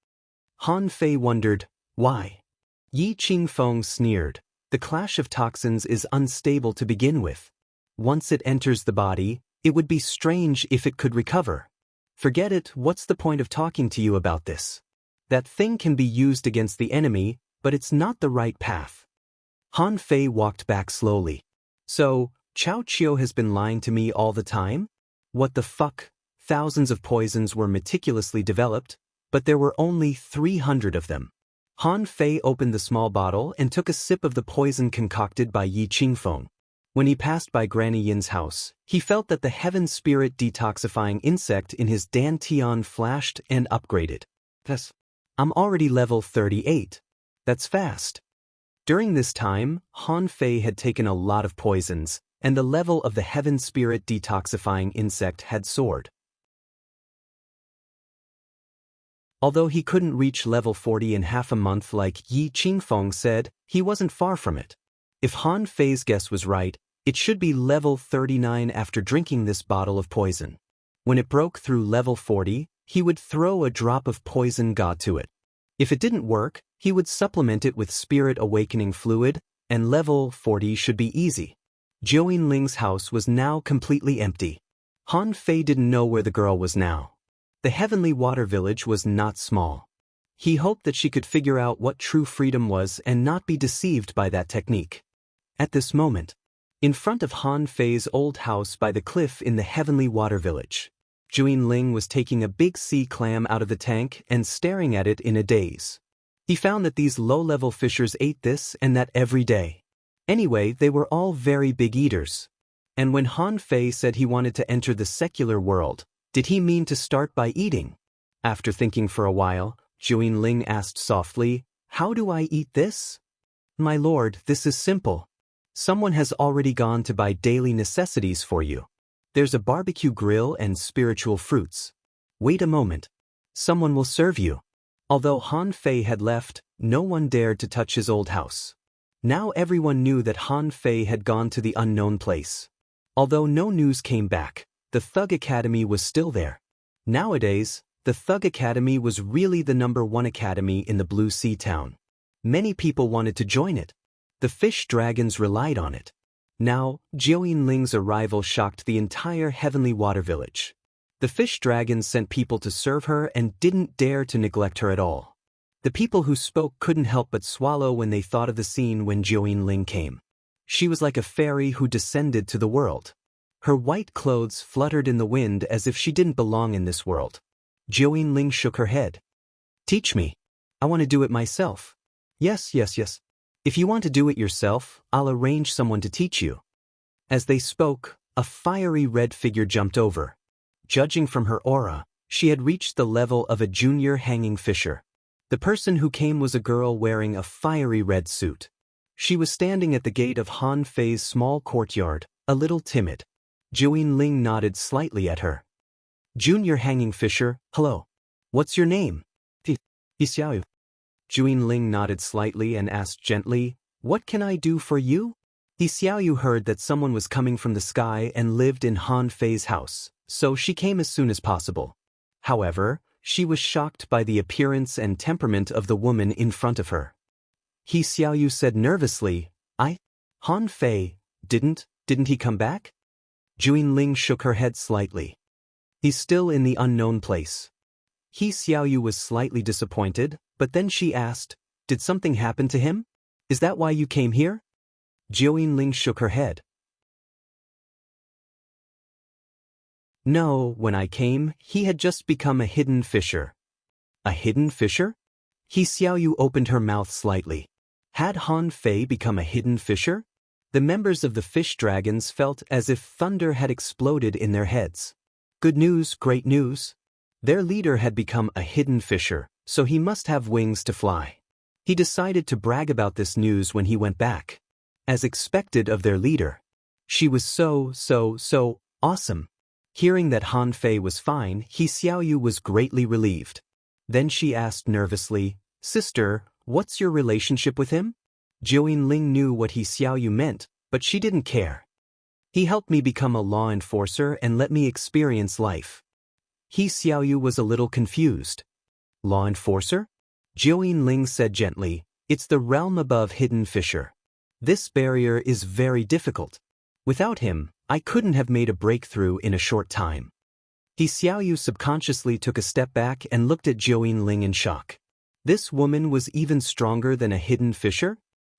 Han Fei wondered, "Why?" Yi Qingfeng sneered. "The clash of toxins is unstable to begin with. Once it enters the body, it would be strange if it could recover. Forget it, what's the point of talking to you about this? That thing can be used against the enemy, but it's not the right path." Han Fei walked back slowly. "So, Chao Qiu has been lying to me all the time? What the fuck? Thousands of poisons were meticulously developed, but there were only 300 of them." Han Fei opened the small bottle and took a sip of the poison concocted by Yi Qingfeng. When he passed by Granny Yin's house, he felt that the Heaven Spirit detoxifying insect in his Dantian flashed and upgraded. "Yes, I'm already level 38. That's fast." During this time, Han Fei had taken a lot of poisons, and the level of the Heaven Spirit detoxifying insect had soared. Although he couldn't reach level 40 in half a month like Yi Qingfeng said, he wasn't far from it. If Han Fei's guess was right, it should be level 39 after drinking this bottle of poison. When it broke through level 40, he would throw a drop of poison god to it. If it didn't work, he would supplement it with spirit awakening fluid, and level 40 should be easy. Zhou Yinling's house was now completely empty. Han Fei didn't know where the girl was now. The heavenly water village was not small. He hoped that she could figure out what true freedom was and not be deceived by that technique. At this moment, in front of Han Fei's old house by the cliff in the heavenly water village, Zhou Yinling was taking a big sea clam out of the tank and staring at it in a daze. He found that these low-level fishers ate this and that every day. Anyway, they were all very big eaters. And when Han Fei said he wanted to enter the secular world, did he mean to start by eating? After thinking for a while, Zhou Yinling asked softly, "How do I eat this?" "My lord, this is simple. Someone has already gone to buy daily necessities for you. There's a barbecue grill and spiritual fruits. Wait a moment. Someone will serve you." Although Han Fei had left, no one dared to touch his old house. Now everyone knew that Han Fei had gone to the unknown place. Although no news came back, the Thug Academy was still there. Nowadays, the Thug Academy was really the #1 academy in the Blue Sea town. Many people wanted to join it. The fish dragons relied on it. Now, Zhou Yinling's arrival shocked the entire heavenly water village. The fish dragons sent people to serve her and didn't dare to neglect her at all. The people who spoke couldn't help but swallow when they thought of the scene when Zhou Yinling came. She was like a fairy who descended to the world. Her white clothes fluttered in the wind as if she didn't belong in this world. Zhou Yinling shook her head. "Teach me. I want to do it myself." Yes. If you want to do it yourself, I'll arrange someone to teach you." As they spoke, a fiery red figure jumped over. Judging from her aura, she had reached the level of a junior hanging fisher. The person who came was a girl wearing a fiery red suit. She was standing at the gate of Han Fei's small courtyard, a little timid. Zhou Yinling nodded slightly at her. "Junior hanging fisher, hello. What's your name?" "Xiaoyu." Zhou Yinling nodded slightly and asked gently, "What can I do for you?" Xiaoyu heard that someone was coming from the sky and lived in Han Fei's house, so she came as soon as possible. However, she was shocked by the appearance and temperament of the woman in front of her. Xiaoyu said nervously, Han Fei, didn't he come back?" Zhou Yinling shook her head slightly. "He's still in the unknown place." Xiaoyu was slightly disappointed, but then she asked, "Did something happen to him? Is that why you came here?" Zhou Yinling shook her head. "No, when I came, he had just become a hidden fisher." "A hidden fisher?" Xiaoyu opened her mouth slightly. Had Han Fei become a hidden fisher? The members of the fish dragons felt as if thunder had exploded in their heads. Good news, great news. Their leader had become a hidden fisher, so he must have wings to fly. He decided to brag about this news when he went back. As expected of their leader. She was so awesome. Hearing that Han Fei was fine, Xiaoyu was greatly relieved. Then she asked nervously, "Sister, what's your relationship with him?" Zhou Yinling knew what Xiaoyu meant, but she didn't care. "He helped me become a law enforcer and let me experience life." Xiaoyu was a little confused. "Law enforcer?" Zhou Yinling said gently, "It's the realm above hidden fisher. This barrier is very difficult. Without him, I couldn't have made a breakthrough in a short time." Xiaoyu subconsciously took a step back and looked at Zhou Yinling in shock. This woman was even stronger than a hidden fisher?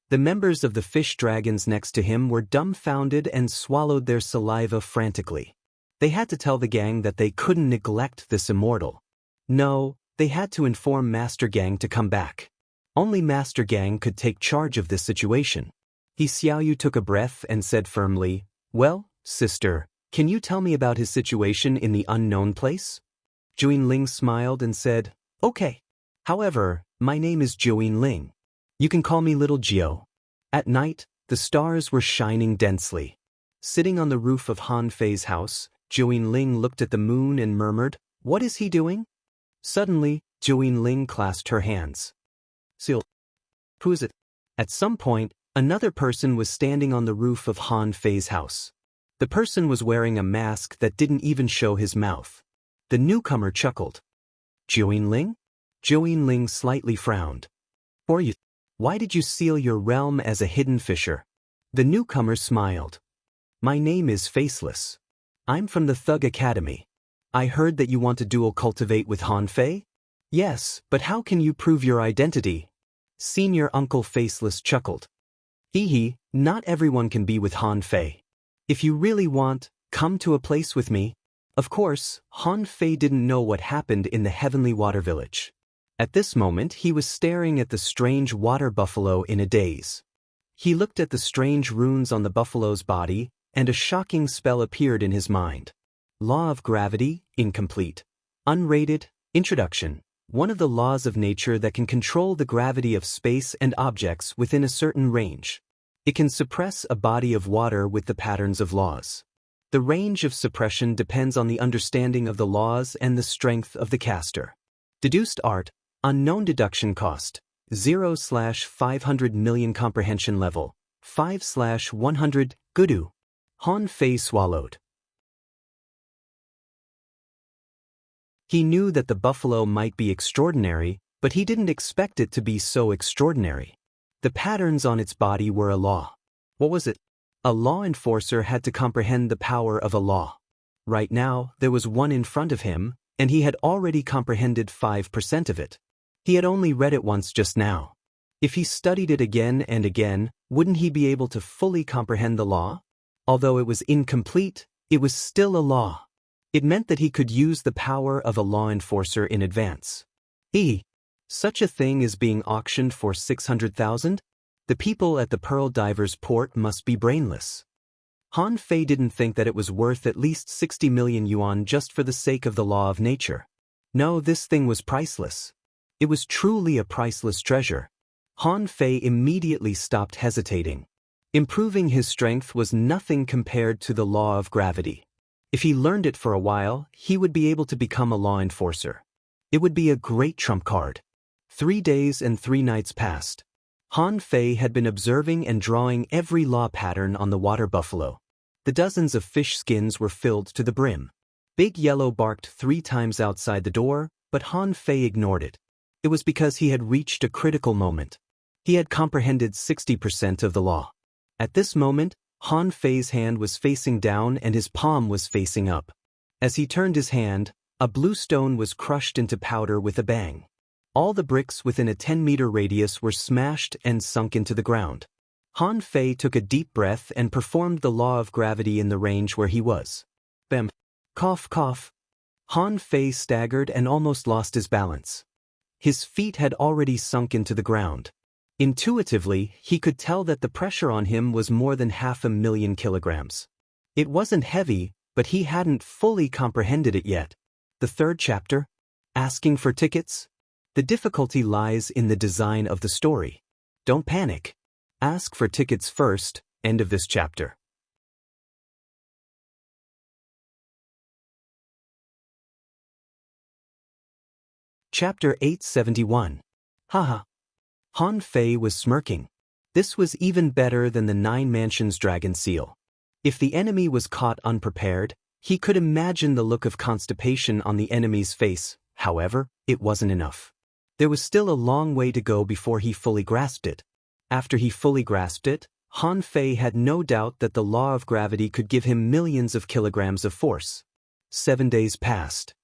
The members of the fish dragons next to him were dumbfounded and swallowed their saliva frantically. They had to tell the gang that they couldn't neglect this immortal. No, they had to inform Master Gang to come back. Only Master Gang could take charge of this situation. Xiaoyu took a breath and said firmly, "Well, sister, can you tell me about his situation in the unknown place?" Zhou Yinling smiled and said, "Okay. However, my name is Zhou Yinling. You can call me Little Jiao." At night, the stars were shining densely. Sitting on the roof of Han Fei's house, Zhou Yinling looked at the moon and murmured, "What is he doing?" Suddenly, Zhou Yinling clasped her hands. "Seal. Who is it?" At some point, Another person was standing on the roof of Han Fei's house. The person was wearing a mask that didn't even show his mouth. The newcomer chuckled. Jiuyin Ling slightly frowned. Why did you seal your realm as a hidden fisher? The newcomer smiled. My name is Faceless. I'm from the Thug Academy. I heard that you want to dual cultivate with Han Fei? Yes, but how can you prove your identity? Senior Uncle Faceless chuckled. Not everyone can be with Han Fei. If you really want, come to a place with me. Of course, Han Fei didn't know what happened in the Heavenly Water Village. At this moment he was staring at the strange water buffalo in a daze. He looked at the strange runes on the buffalo's body, and a shocking spell appeared in his mind. Law of gravity, incomplete. Unrated, introduction. One of the laws of nature that can control the gravity of space and objects within a certain range. It can suppress a body of water with the patterns of laws. The range of suppression depends on the understanding of the laws and the strength of the caster. Deduced art, unknown deduction cost, 0/500 million comprehension level, 5/100, Gudu. Han Fei swallowed. He knew that the buffalo might be extraordinary, but he didn't expect it to be so extraordinary. The patterns on its body were a law. What was it? A law enforcer had to comprehend the power of a law. Right now, there was one in front of him, and he had already comprehended 5% of it. He had only read it once just now. If he studied it again and again, wouldn't he be able to fully comprehend the law? Although it was incomplete, it was still a law. It meant that he could use the power of a law enforcer in advance. Such a thing is being auctioned for 600,000? The people at the Pearl Divers Port must be brainless. Han Fei didn't think that it was worth at least 60 million yuan just for the sake of the law of nature. No, this thing was priceless. It was truly a priceless treasure. Han Fei immediately stopped hesitating. Improving his strength was nothing compared to the law of gravity. If he learned it for a while, he would be able to become a law enforcer. It would be a great trump card. 3 days and 3 nights passed. Han Fei had been observing and drawing every law pattern on the water buffalo. The dozens of fish skins were filled to the brim. Big Yellow barked 3 times outside the door, but Han Fei ignored it. It was because he had reached a critical moment. He had comprehended 60% of the law. At this moment, Han Fei's hand was facing down and his palm was facing up. As he turned his hand, a blue stone was crushed into powder with a bang. All the bricks within a 10-meter radius were smashed and sunk into the ground. Han Fei took a deep breath and performed the law of gravity in the range where he was. Bam. Cough, cough. Han Fei staggered and almost lost his balance. His feet had already sunk into the ground. Intuitively, he could tell that the pressure on him was more than 500,000 kilograms. It wasn't heavy, but he hadn't fully comprehended it yet. The 3rd chapter? Asking for tickets? The difficulty lies in the design of the story. Don't panic. Ask for tickets first. End of this chapter. Chapter 871. Haha. Han Fei was smirking. This was even better than the 9 Mansions dragon seal. If the enemy was caught unprepared, he could imagine the look of constipation on the enemy's face. However, it wasn't enough. There was still a long way to go before he fully grasped it. After he fully grasped it, Han Fei had no doubt that the law of gravity could give him millions of kilograms of force. 7 days passed.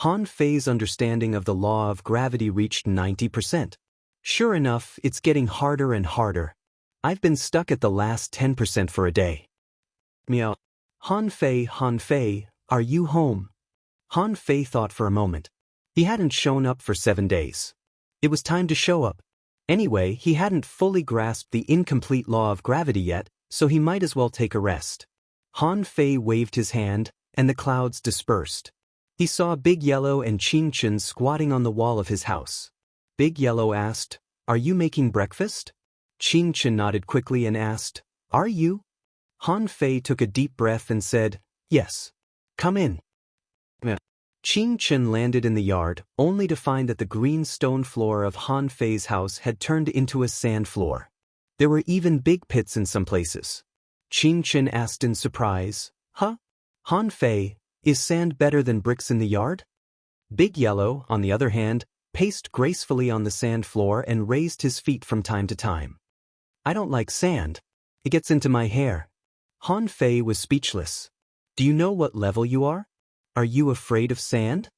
Han Fei's understanding of the law of gravity reached 90%. Sure enough, it's getting harder and harder. I've been stuck at the last 10% for a day. Meow. Han Fei, are you home? Han Fei thought for a moment. He hadn't shown up for 7 days. It was time to show up. Anyway, he hadn't fully grasped the incomplete law of gravity yet, so he might as well take a rest. Han Fei waved his hand, and the clouds dispersed. He saw Big Yellow and Ching Chen squatting on the wall of his house. Big Yellow asked, "Are you making breakfast?" Ching Chen nodded quickly and asked, "Are you?" Han Fei took a deep breath and said, "Yes. Come in." Ching Chen landed in the yard, only to find that the green stone floor of Han Fei's house had turned into a sand floor. There were even big pits in some places. Qing Chen asked in surprise, "Huh? Han Fei, is sand better than bricks in the yard?" Big Yellow, on the other hand, paced gracefully on the sand floor and raised his feet from time to time. "I don't like sand. It gets into my hair." Han Fei was speechless. "Do you know what level you are? Are you afraid of sand?"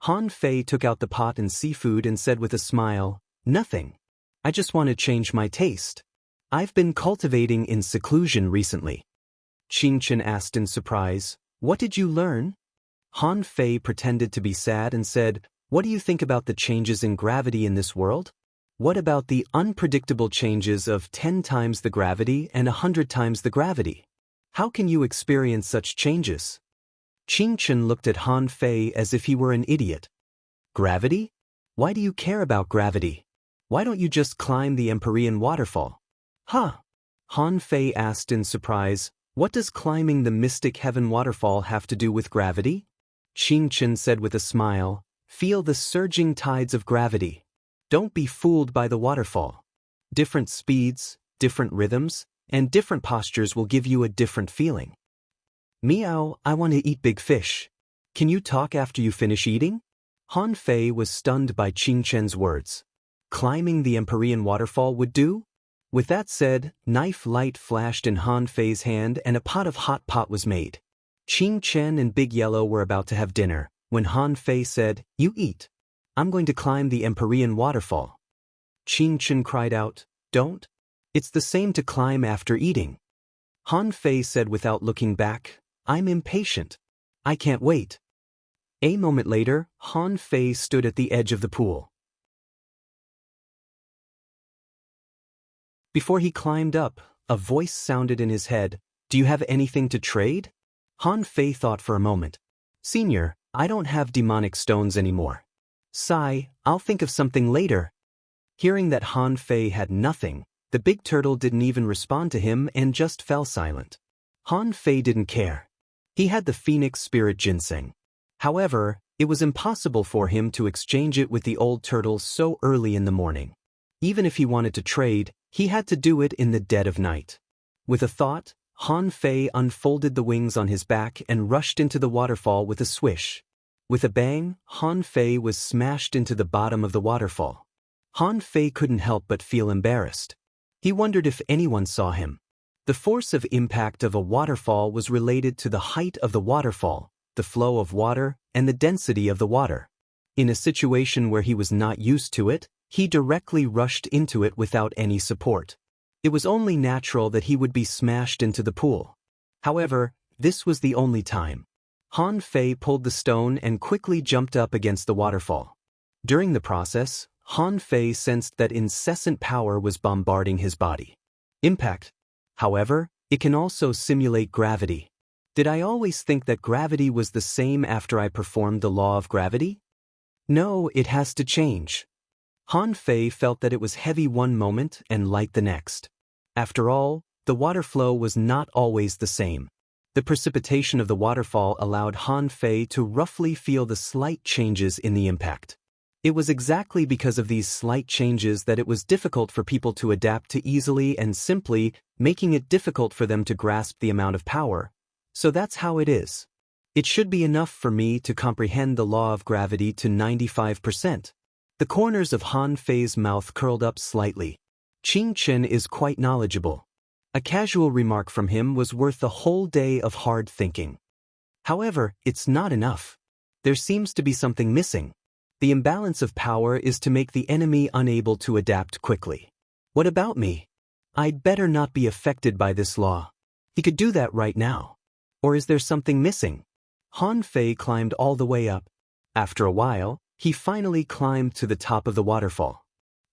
Han Fei took out the pot and seafood and said with a smile, "Nothing. I just want to change my taste. I've been cultivating in seclusion recently." Qing Chen asked in surprise, "What did you learn?" Han Fei pretended to be sad and said, "What do you think about the changes in gravity in this world? What about the unpredictable changes of 10 times the gravity and 100 times the gravity? How can you experience such changes?" Qing Chen looked at Han Fei as if he were an idiot. "Gravity? Why do you care about gravity? Why don't you just climb the Empyrean waterfall?" "Huh?" Han Fei asked in surprise, "What does climbing the Mystic Heaven waterfall have to do with gravity?" Qing Chen said with a smile, "Feel the surging tides of gravity. Don't be fooled by the waterfall. Different speeds, different rhythms, and different postures will give you a different feeling." "Meow, I want to eat big fish. Can you talk after you finish eating?" Han Fei was stunned by Qing Chen's words. Climbing the Empyrean waterfall would do? With that said, knife light flashed in Han Fei's hand and a pot of hot pot was made. Qing Chen and Big Yellow were about to have dinner, when Han Fei said, "You eat. I'm going to climb the Empyrean waterfall." Qing Chen cried out, "Don't. It's the same to climb after eating." Han Fei said without looking back, "I'm impatient. I can't wait." A moment later, Han Fei stood at the edge of the pool. Before he climbed up, a voice sounded in his head, "Do you have anything to trade?" Han Fei thought for a moment. "Senior, I don't have demonic stones anymore." "Sigh, I'll think of something later." Hearing that Han Fei had nothing, the big turtle didn't even respond to him and just fell silent. Han Fei didn't care. He had the phoenix spirit ginseng. However, it was impossible for him to exchange it with the old turtle so early in the morning. Even if he wanted to trade, he had to do it in the dead of night. With a thought, Han Fei unfolded the wings on his back and rushed into the waterfall with a swish. With a bang, Han Fei was smashed into the bottom of the waterfall. Han Fei couldn't help but feel embarrassed. He wondered if anyone saw him. The force of impact of a waterfall was related to the height of the waterfall, the flow of water, and the density of the water. In a situation where he was not used to it, he directly rushed into it without any support. It was only natural that he would be smashed into the pool. However, this was the only time. Han Fei pulled the stone and quickly jumped up against the waterfall. During the process, Han Fei sensed that incessant power was bombarding his body. Impact. However, it can also simulate gravity. Did I always think that gravity was the same after I performed the law of gravity? No, it has to change. Han Fei felt that it was heavy one moment and light the next. After all, the water flow was not always the same. The precipitation of the waterfall allowed Han Fei to roughly feel the slight changes in the impact. It was exactly because of these slight changes that it was difficult for people to adapt to easily and simply, making it difficult for them to grasp the amount of power. So that's how it is. It should be enough for me to comprehend the law of gravity to 95%. The corners of Han Fei's mouth curled up slightly. Qing Chen is quite knowledgeable. A casual remark from him was worth a whole day of hard thinking. However, it's not enough. There seems to be something missing. The imbalance of power is to make the enemy unable to adapt quickly. What about me? I'd better not be affected by this law. He could do that right now. Or is there something missing? Han Fei climbed all the way up. After a while, he finally climbed to the top of the waterfall.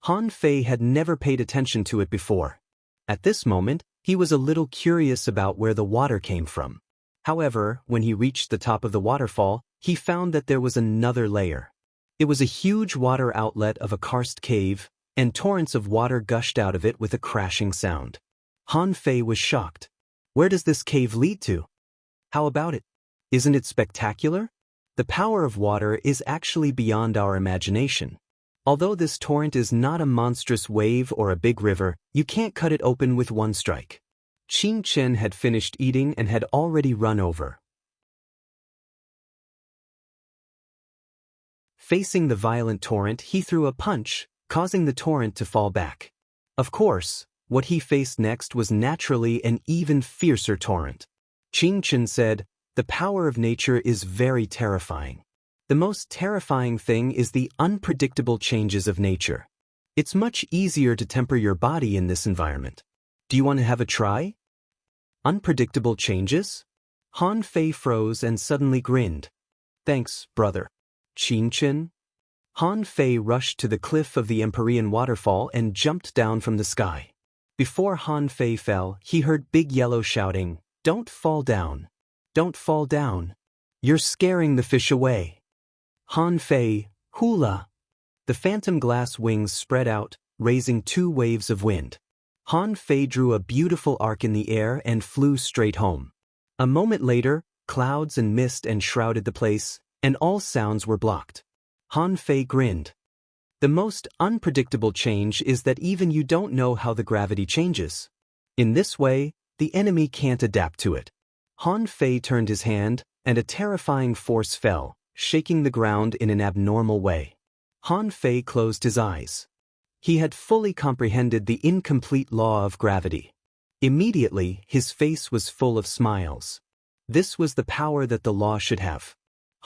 Han Fei had never paid attention to it before. At this moment, he was a little curious about where the water came from. However, when he reached the top of the waterfall, he found that there was another layer. It was a huge water outlet of a karst cave, and torrents of water gushed out of it with a crashing sound. Han Fei was shocked. Where does this cave lead to? How about it? Isn't it spectacular? The power of water is actually beyond our imagination. Although this torrent is not a monstrous wave or a big river, you can't cut it open with one strike. Qing Chen had finished eating and had already run over. Facing the violent torrent, he threw a punch, causing the torrent to fall back. Of course, what he faced next was naturally an even fiercer torrent. Qing Chen said, "The power of nature is very terrifying. The most terrifying thing is the unpredictable changes of nature. It's much easier to temper your body in this environment. Do you want to have a try?" Unpredictable changes? Han Fei froze and suddenly grinned. "Thanks, brother." Qing Chen? Han Fei rushed to the cliff of the Empyrean waterfall and jumped down from the sky. Before Han Fei fell, he heard Big Yellow shouting, "Don't fall down. Don't fall down. You're scaring the fish away." Han Fei, hula. The phantom glass wings spread out, raising 2 waves of wind. Han Fei drew a beautiful arc in the air and flew straight home. A moment later, clouds and mist enshrouded the place, and all sounds were blocked. Han Fei grinned. The most unpredictable change is that even you don't know how the gravity changes. In this way, the enemy can't adapt to it. Han Fei turned his hand, and a terrifying force fell, shaking the ground in an abnormal way. Han Fei closed his eyes. He had fully comprehended the incomplete law of gravity. Immediately, his face was full of smiles. This was the power that the law should have.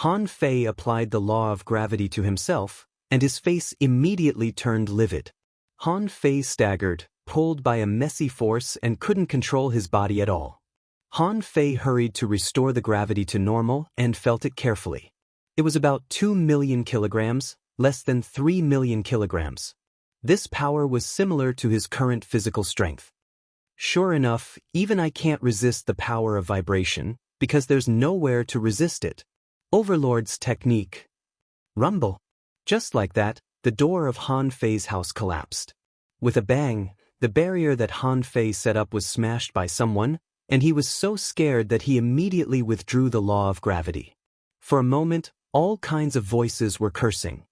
Han Fei applied the law of gravity to himself, and his face immediately turned livid. Han Fei staggered, pulled by a messy force, and couldn't control his body at all. Han Fei hurried to restore the gravity to normal and felt it carefully. It was about 2 million kilograms, less than 3 million kilograms. This power was similar to his current physical strength. Sure enough, even I can't resist the power of vibration, because there's nowhere to resist it. Overlord's technique. Rumble. Just like that, the door of Han Fei's house collapsed. With a bang, the barrier that Han Fei set up was smashed by someone, and he was so scared that he immediately withdrew the law of gravity. For a moment, all kinds of voices were cursing.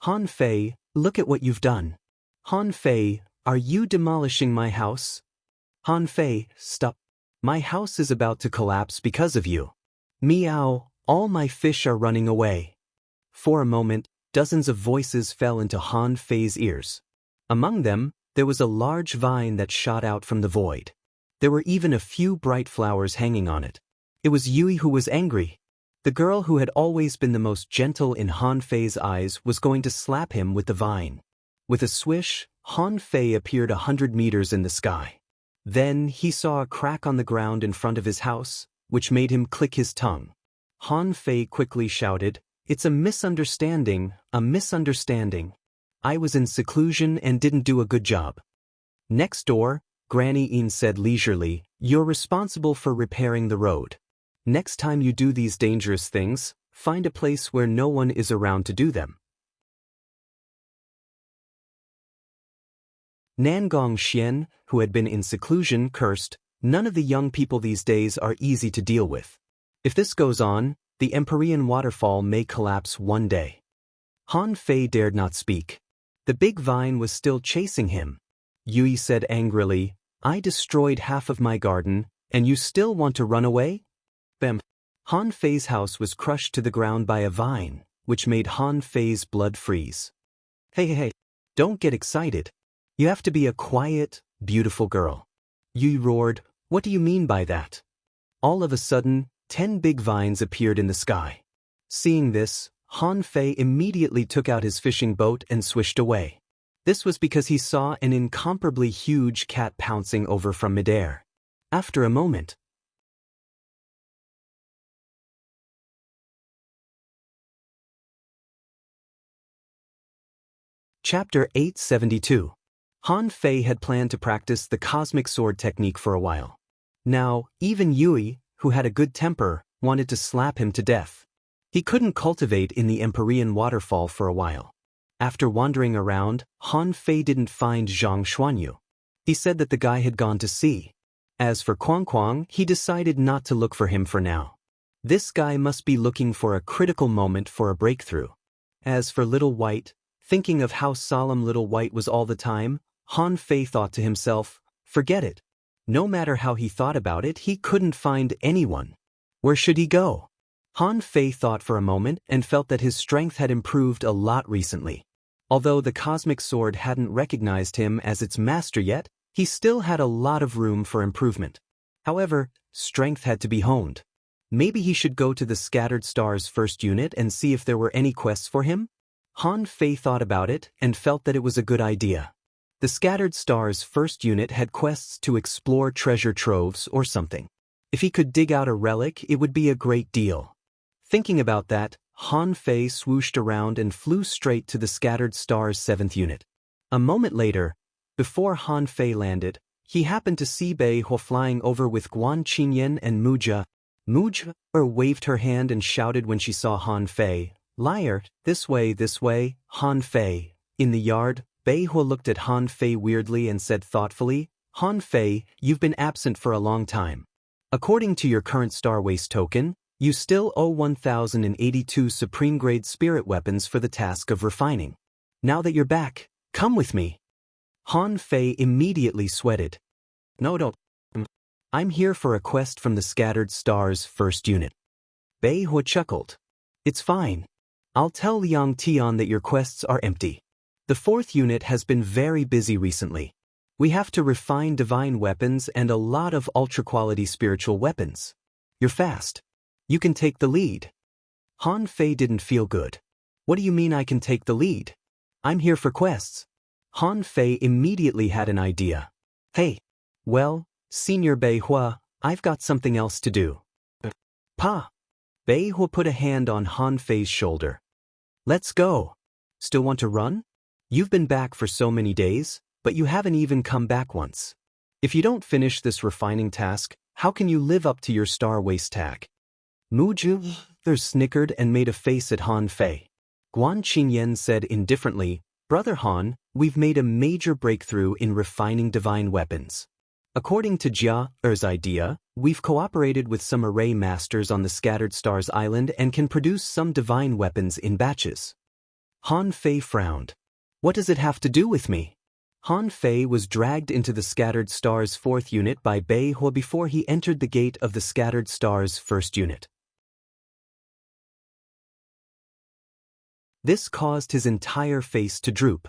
"Han Fei, look at what you've done. Han Fei, are you demolishing my house? Han Fei, stop. My house is about to collapse because of you. Meow, all my fish are running away." For a moment, dozens of voices fell into Han Fei's ears. Among them, there was a large vine that shot out from the void. There were even a few bright flowers hanging on it. It was Yui who was angry. The girl who had always been the most gentle in Han Fei's eyes was going to slap him with the vine. With a swish, Han Fei appeared 100 meters in the sky. Then he saw a crack on the ground in front of his house, which made him click his tongue. Han Fei quickly shouted, "It's a misunderstanding, a misunderstanding. I was in seclusion and didn't do a good job." Next door, Granny Yin said leisurely, "You're responsible for repairing the road. Next time you do these dangerous things, find a place where no one is around to do them." Nangong Xian, who had been in seclusion, cursed, "None of the young people these days are easy to deal with. If this goes on, the Empyrean waterfall may collapse one day." Han Fei dared not speak. The big vine was still chasing him. Yui said angrily, "I destroyed half of my garden, and you still want to run away?" Bam! Han Fei's house was crushed to the ground by a vine, which made Han Fei's blood freeze. Hey, don't get excited. You have to be a quiet, beautiful girl." Yui roared, "What do you mean by that?" All of a sudden, 10 big vines appeared in the sky. Seeing this, Han Fei immediately took out his fishing boat and swished away. This was because he saw an incomparably huge cat pouncing over from midair. After a moment, Chapter 872. Han Fei had planned to practice the cosmic sword technique for a while. Now, even Yui, who had a good temper, wanted to slap him to death. He couldn't cultivate in the Empyrean waterfall for a while. After wandering around, Han Fei didn't find Zhang Xuanyu. He said that the guy had gone to sea. As for Quang Quang, he decided not to look for him for now. This guy must be looking for a critical moment for a breakthrough. As for Little White, Thinking of how solemn little White was all the time, Han Fei thought to himself, forget it. No matter how he thought about it, he couldn't find anyone. Where should he go? Han Fei thought for a moment and felt that his strength had improved a lot recently. Although the cosmic sword hadn't recognized him as its master yet, he still had a lot of room for improvement. However, strength had to be honed. Maybe he should go to the Scattered Stars first unit and see if there were any quests for him? Han Fei thought about it and felt that it was a good idea. The Scattered Stars first unit had quests to explore treasure troves or something. If he could dig out a relic, it would be a great deal. Thinking about that, Han Fei swooshed around and flew straight to the Scattered Stars 7th unit. A moment later, before Han Fei landed, he happened to see Bei Hua flying over with Guan Qingyan and Muja. Muja waved her hand and shouted when she saw Han Fei, "Liar, this way, Han Fei." In the yard, Bei Hua looked at Han Fei weirdly and said thoughtfully, "Han Fei, you've been absent for a long time. According to your current Star Waste token, you still owe 1,082 supreme-grade spirit weapons for the task of refining. Now that you're back, come with me." Han Fei immediately sweated. "No, don't. I'm here for a quest from the Scattered Stars first unit." Bei Hua chuckled. "It's fine. I'll tell Liang Tian that your quests are empty. The 4th unit has been very busy recently. We have to refine divine weapons and a lot of ultra-quality spiritual weapons. You're fast. You can take the lead." Han Fei didn't feel good. "What do you mean I can take the lead? I'm here for quests." Han Fei immediately had an idea. "Hey. Well, Senior Bei Hua, I've got something else to do." "Pa." Bei Hua put a hand on Han Fei's shoulder. "Let's go. Still want to run? You've been back for so many days, but you haven't even come back once. If you don't finish this refining task, how can you live up to your Star Waste tag?" Muju snickered and made a face at Han Fei. Guan Qingyan said indifferently, "Brother Han, we've made a major breakthrough in refining divine weapons. According to Jia's idea, we've cooperated with some array masters on the Scattered Stars Island and can produce some divine weapons in batches." Han Fei frowned. "What does it have to do with me?" Han Fei was dragged into the Scattered Stars 4th unit by Bei Hua before he entered the gate of the Scattered Stars 1st unit. This caused his entire face to droop.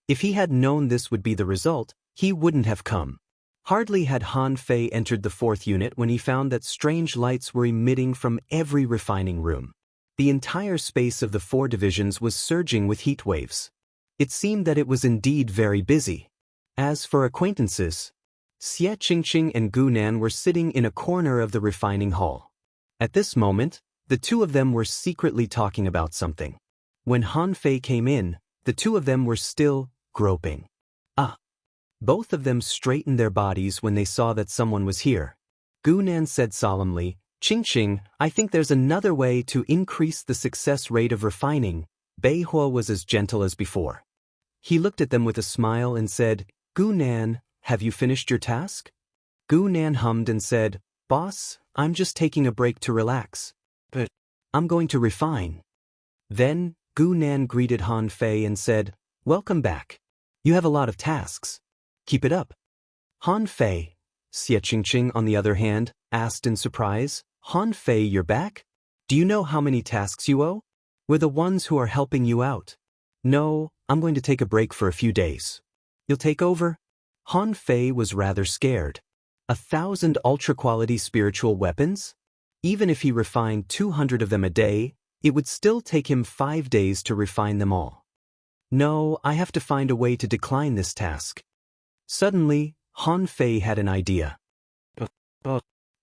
If he had known this would be the result, he wouldn't have come. Hardly had Han Fei entered the 4th unit when he found that strange lights were emitting from every refining room. The entire space of the 4 divisions was surging with heat waves. It seemed that it was indeed very busy. As for acquaintances, Xie Qingqing and Gu Nan were sitting in a corner of the refining hall. At this moment, the two of them were secretly talking about something. When Han Fei came in, the two of them were still groping. Both of them straightened their bodies when they saw that someone was here. Gu Nan said solemnly, "Qingqing, I think there's another way to increase the success rate of refining." Bei Hua was as gentle as before. He looked at them with a smile and said, "Gu Nan, have you finished your task?" Gu Nan hummed and said, "Boss, I'm just taking a break to relax. But I'm going to refine." Then, Gu Nan greeted Han Fei and said, "Welcome back. You have a lot of tasks. Keep it up." Han Fei, Xie Qingqing on the other hand, asked in surprise, "Han Fei, you're back? Do you know how many tasks you owe? We're the ones who are helping you out." "No, I'm going to take a break for a few days." "You'll take over?" Han Fei was rather scared. 1,000 ultra-quality spiritual weapons? Even if he refined 200 of them a day, it would still take him 5 days to refine them all. "No, I have to find a way to decline this task." Suddenly, Han Fei had an idea.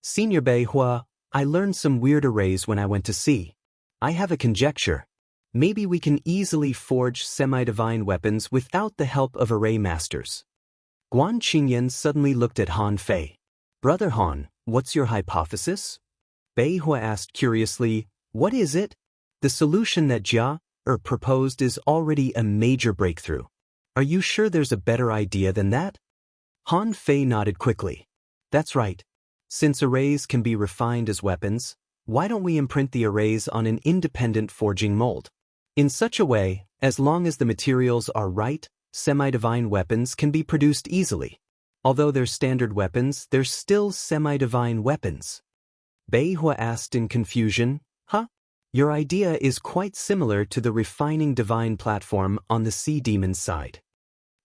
"Senior Bei Hua, I learned some weird arrays when I went to sea. I have a conjecture. Maybe we can easily forge semi-divine weapons without the help of array masters." Guan Qingyan suddenly looked at Han Fei. "Brother Han, what's your hypothesis?" Bei Hua asked curiously, "What is it?" "The solution that Jia proposed is already a major breakthrough. Are you sure there's a better idea than that?" Han Fei nodded quickly. "That's right. Since arrays can be refined as weapons, why don't we imprint the arrays on an independent forging mold? In such a way, As long as the materials are right, semi-divine weapons can be produced easily. Although they're standard weapons, they're still semi-divine weapons. Beihua asked in confusion, Huh? Your idea is quite similar to the refining divine platform on the sea demon's side.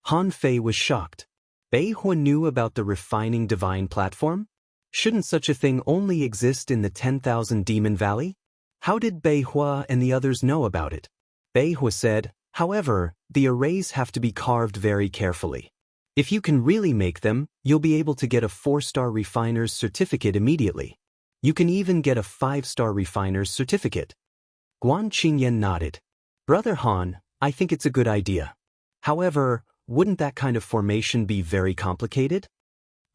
Han Fei was shocked. Beihua knew about the refining divine platform? Shouldn't such a thing only exist in the 10,000 Demon Valley? How did Beihua and the others know about it? Beihua said, however, the arrays have to be carved very carefully. If you can really make them, you'll be able to get a 4-star refiner's certificate immediately. You can even get a 5-star refiner's certificate. Guan Qingyan nodded. Brother Han, I think it's a good idea. However, wouldn't that kind of formation be very complicated?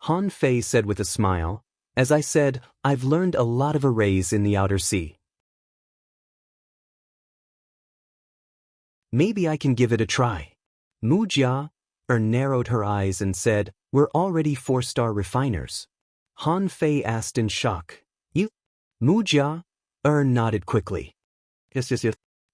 Han Fei said with a smile, as I said, I've learned a lot of arrays in the outer sea. Maybe I can give it a try. Mu Jia narrowed her eyes and said, we're already 4-star refiners. Han Fei asked in shock, You? Mu Jia nodded quickly. Yes.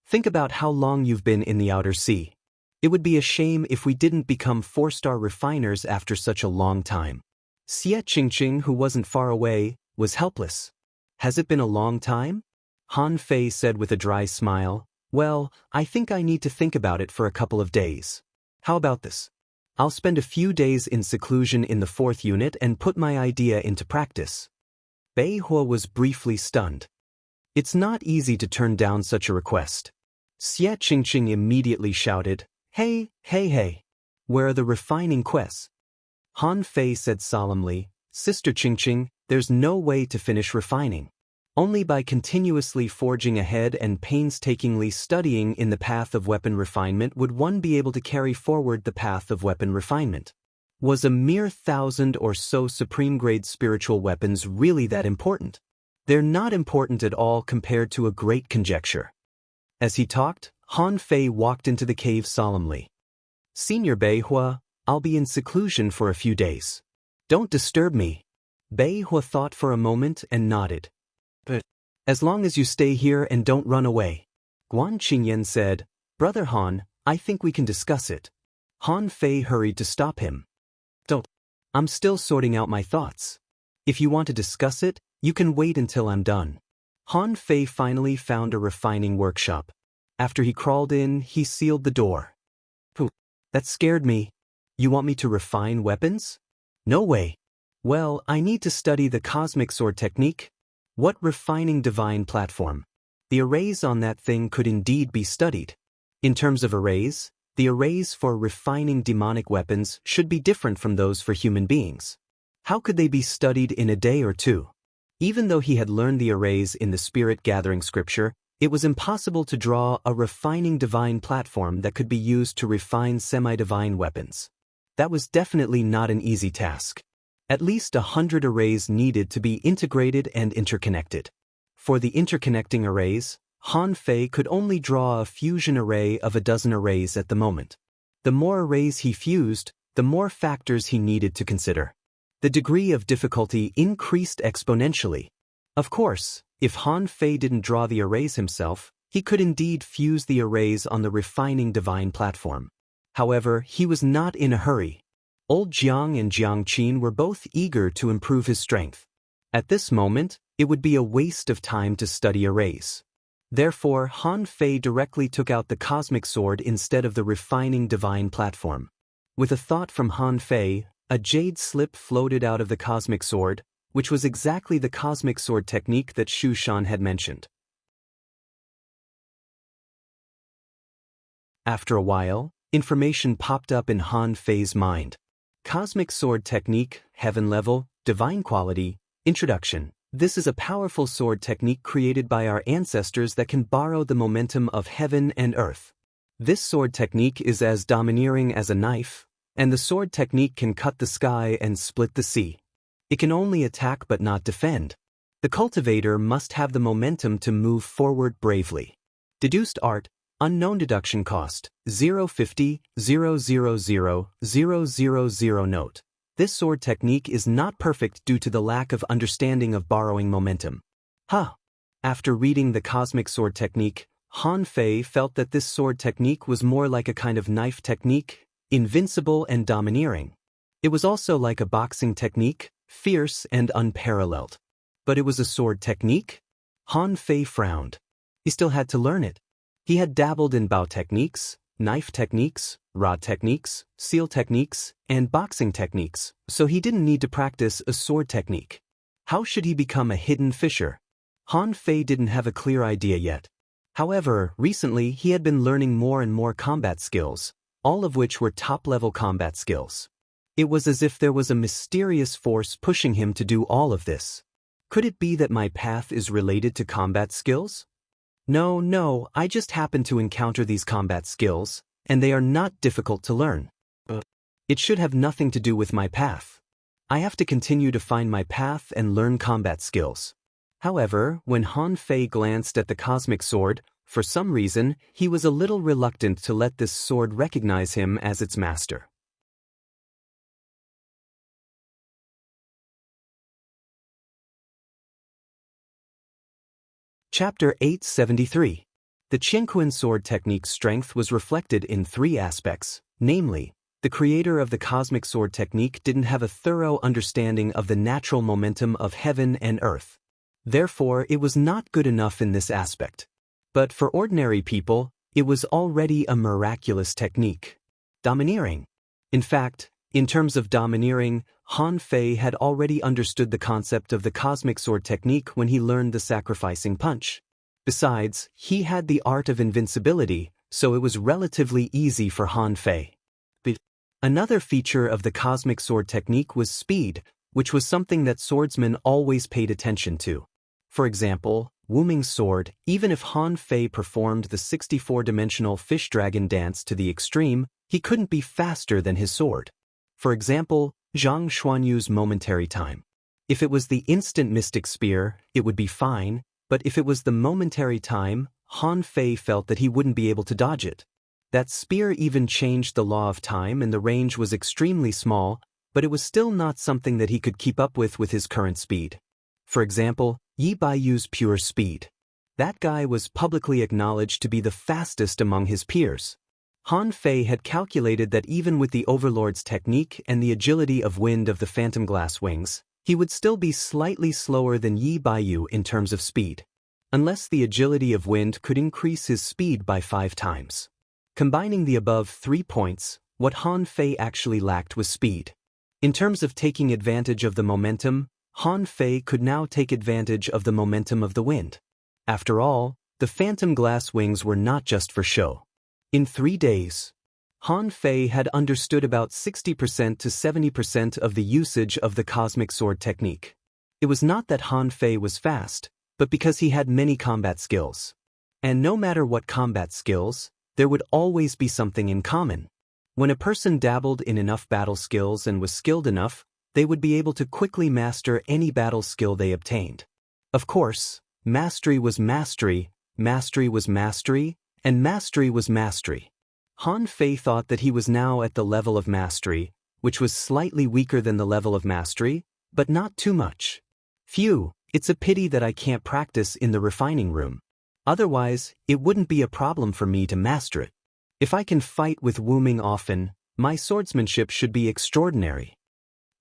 Think about how long you've been in the outer sea. It would be a shame if we didn't become 4-star refiners after such a long time. Xie Qingqing, who wasn't far away, was helpless. Has it been a long time? Han Fei said with a dry smile, Well, I think I need to think about it for a couple of days. How about this? I'll spend a few days in seclusion in the 4th unit and put my idea into practice. Beihua was briefly stunned. It's not easy to turn down such a request. Xie Qingqing immediately shouted, Hey! Where are the refining quests? Han Fei said solemnly, Sister Qingqing, there's no way to finish refining. Only by continuously forging ahead and painstakingly studying in the path of weapon refinement would one be able to carry forward the path of weapon refinement. Was a mere 1,000 or so supreme-grade spiritual weapons really that important? They're not important at all compared to a great conjecture. As he talked, Han Fei walked into the cave solemnly. Senior Beihua, I'll be in seclusion for a few days. Don't disturb me. Beihua thought for a moment and nodded. But as long as you stay here and don't run away. Guan Qingyan said, Brother Han, I think we can discuss it. Han Fei hurried to stop him. Don't. I'm still sorting out my thoughts. If you want to discuss it, you can wait until I'm done. Han Fei finally found a refining workshop. After he crawled in, he sealed the door. Pooh, that scared me. You want me to refine weapons? No way. Well, I need to study the cosmic sword technique. What refining divine platform? The arrays on that thing could indeed be studied. In terms of arrays, the arrays for refining demonic weapons should be different from those for human beings. How could they be studied in a day or two? Even though he had learned the arrays in the spirit-gathering scripture, it was impossible to draw a refining divine platform that could be used to refine semi-divine weapons. That was definitely not an easy task. At least 100 arrays needed to be integrated and interconnected. For the interconnecting arrays, Han Fei could only draw a fusion array of a dozen arrays at the moment. The more arrays he fused, the more factors he needed to consider. The degree of difficulty increased exponentially. Of course, if Han Fei didn't draw the arrays himself, he could indeed fuse the arrays on the refining divine platform. However, he was not in a hurry. Old Jiang and Jiang Qin were both eager to improve his strength. At this moment, it would be a waste of time to study arrays. Therefore, Han Fei directly took out the cosmic sword instead of the refining divine platform. With a thought from Han Fei, a jade slip floated out of the cosmic sword, which was exactly the cosmic sword technique that Xu Shan had mentioned. After a while, information popped up in Han Fei's mind. Cosmic sword technique, heaven level, divine quality, introduction. This is a powerful sword technique created by our ancestors that can borrow the momentum of heaven and earth. This sword technique is as domineering as a knife, and the sword technique can cut the sky and split the sea. It can only attack but not defend. The cultivator must have the momentum to move forward bravely. Deduced art, unknown deduction cost, 050 000 note. This sword technique is not perfect due to the lack of understanding of borrowing momentum. After reading the cosmic sword technique, Han Fei felt that this sword technique was more like a kind of knife technique, invincible and domineering. It was also like a boxing technique, fierce and unparalleled. But it was a sword technique? Han Fei frowned. He still had to learn it. He had dabbled in bow techniques, knife techniques, rod techniques, seal techniques, and boxing techniques, so he didn't need to practice a sword technique. How should he become a hidden fisher? Han Fei didn't have a clear idea yet. However, recently he had been learning more and more combat skills, all of which were top-level combat skills. It was as if there was a mysterious force pushing him to do all of this. Could it be that my path is related to combat skills? No, I just happen to encounter these combat skills, and they are not difficult to learn. It should have nothing to do with my path. I have to continue to find my path and learn combat skills. However, when Han Fei glanced at the cosmic sword, for some reason, he was a little reluctant to let this sword recognize him as its master. Chapter 873. The Qianquan sword technique's strength was reflected in three aspects, namely, the creator of the cosmic sword technique didn't have a thorough understanding of the natural momentum of heaven and earth. Therefore, it was not good enough in this aspect. But for ordinary people, it was already a miraculous technique. Domineering. In fact, in terms of domineering, Han Fei had already understood the concept of the cosmic sword technique when he learned the sacrificing punch. Besides, he had the art of invincibility, so it was relatively easy for Han Fei. Another feature of the cosmic sword technique was speed, which was something that swordsmen always paid attention to. For example, Wu Ming's sword, even if Han Fei performed the 64-dimensional fish dragon dance to the extreme, he couldn't be faster than his sword. For example, Zhang Xuanyu's momentary time. If it was the instant mystic spear, it would be fine, but if it was the momentary time, Han Fei felt that he wouldn't be able to dodge it. That spear even changed the law of time and the range was extremely small, but it was still not something that he could keep up with his current speed. For example, Yi Baiyu's pure speed. That guy was publicly acknowledged to be the fastest among his peers. Han Fei had calculated that even with the Overlord's technique and the agility of wind of the phantom glass wings, he would still be slightly slower than Yi Baiyu in terms of speed. Unless the agility of wind could increase his speed by 5 times. Combining the above 3 points, what Han Fei actually lacked was speed. In terms of taking advantage of the momentum, Han Fei could now take advantage of the momentum of the wind. After all, the phantom glass wings were not just for show. In 3 days, Han Fei had understood about 60% to 70% of the usage of the cosmic sword technique. It was not that Han Fei was fast, but because he had many combat skills. And no matter what combat skills, there would always be something in common. When a person dabbled in enough battle skills and was skilled enough, they would be able to quickly master any battle skill they obtained. Of course, mastery was mastery, mastery was mastery, and mastery was mastery. Han Fei thought that he was now at the level of mastery, which was slightly weaker than the level of mastery, but not too much. Phew, it's a pity that I can't practice in the refining room. Otherwise, it wouldn't be a problem for me to master it. If I can fight with Wu Ming often, my swordsmanship should be extraordinary.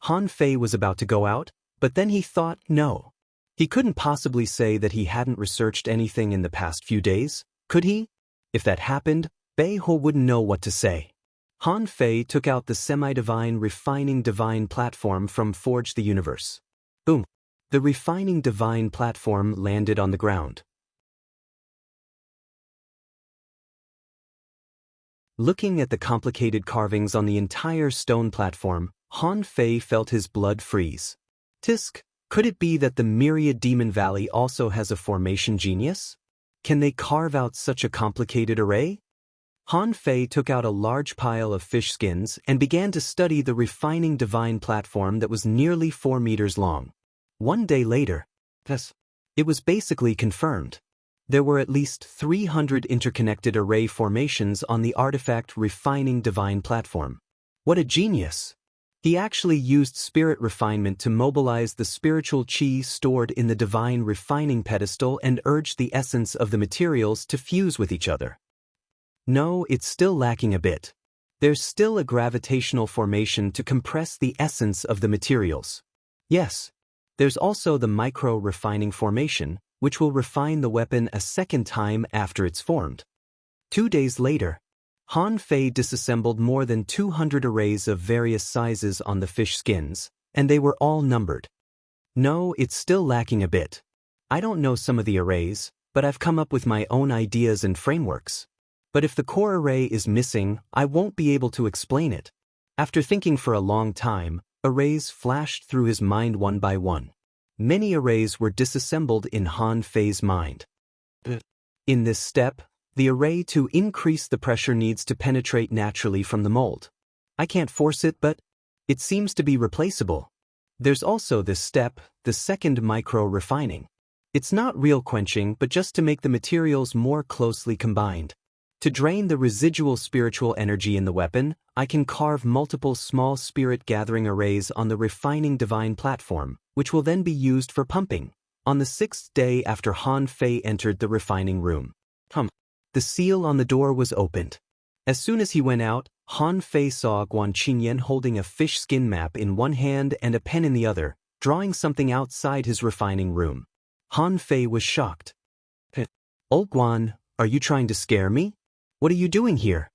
Han Fei was about to go out, but then he thought no. He couldn't possibly say that he hadn't researched anything in the past few days, could he? If that happened, Bei Ho wouldn't know what to say. Han Fei took out the semi-divine refining divine platform from Forge the Universe. Boom. The refining divine platform landed on the ground. Looking at the complicated carvings on the entire stone platform, Han Fei felt his blood freeze. Tisk, could it be that the Myriad Demon Valley also has a formation genius? Can they carve out such a complicated array? Han Fei took out a large pile of fish skins and began to study the refining divine platform that was nearly 4 meters long. 1 day later, it was basically confirmed. There were at least 300 interconnected array formations on the artifact refining divine platform. What a genius! He actually used spirit refinement to mobilize the spiritual chi stored in the divine refining pedestal and urged the essence of the materials to fuse with each other. No, it's still lacking a bit. There's still a gravitational formation to compress the essence of the materials. Yes. There's also the micro-refining formation, which will refine the weapon a second time after it's formed. 2 days later, Han Fei disassembled more than 200 arrays of various sizes on the fish skins, and they were all numbered. No, it's still lacking a bit. I don't know some of the arrays, but I've come up with my own ideas and frameworks. But if the core array is missing, I won't be able to explain it. After thinking for a long time, arrays flashed through his mind one by one. Many arrays were disassembled in Han Fei's mind. In this step, the array to increase the pressure needs to penetrate naturally from the mold. I can't force it, but it seems to be replaceable. There's also this step, the second micro-refining. It's not real quenching, but just to make the materials more closely combined. To drain the residual spiritual energy in the weapon, I can carve multiple small spirit-gathering arrays on the refining divine platform, which will then be used for pumping. On the 6th day after Han Fei entered the refining room, the seal on the door was opened. As soon as he went out, Han Fei saw Guan Qingyan holding a fish skin map in one hand and a pen in the other, drawing something outside his refining room. Han Fei was shocked. "Old Guan, are you trying to scare me? What are you doing here?"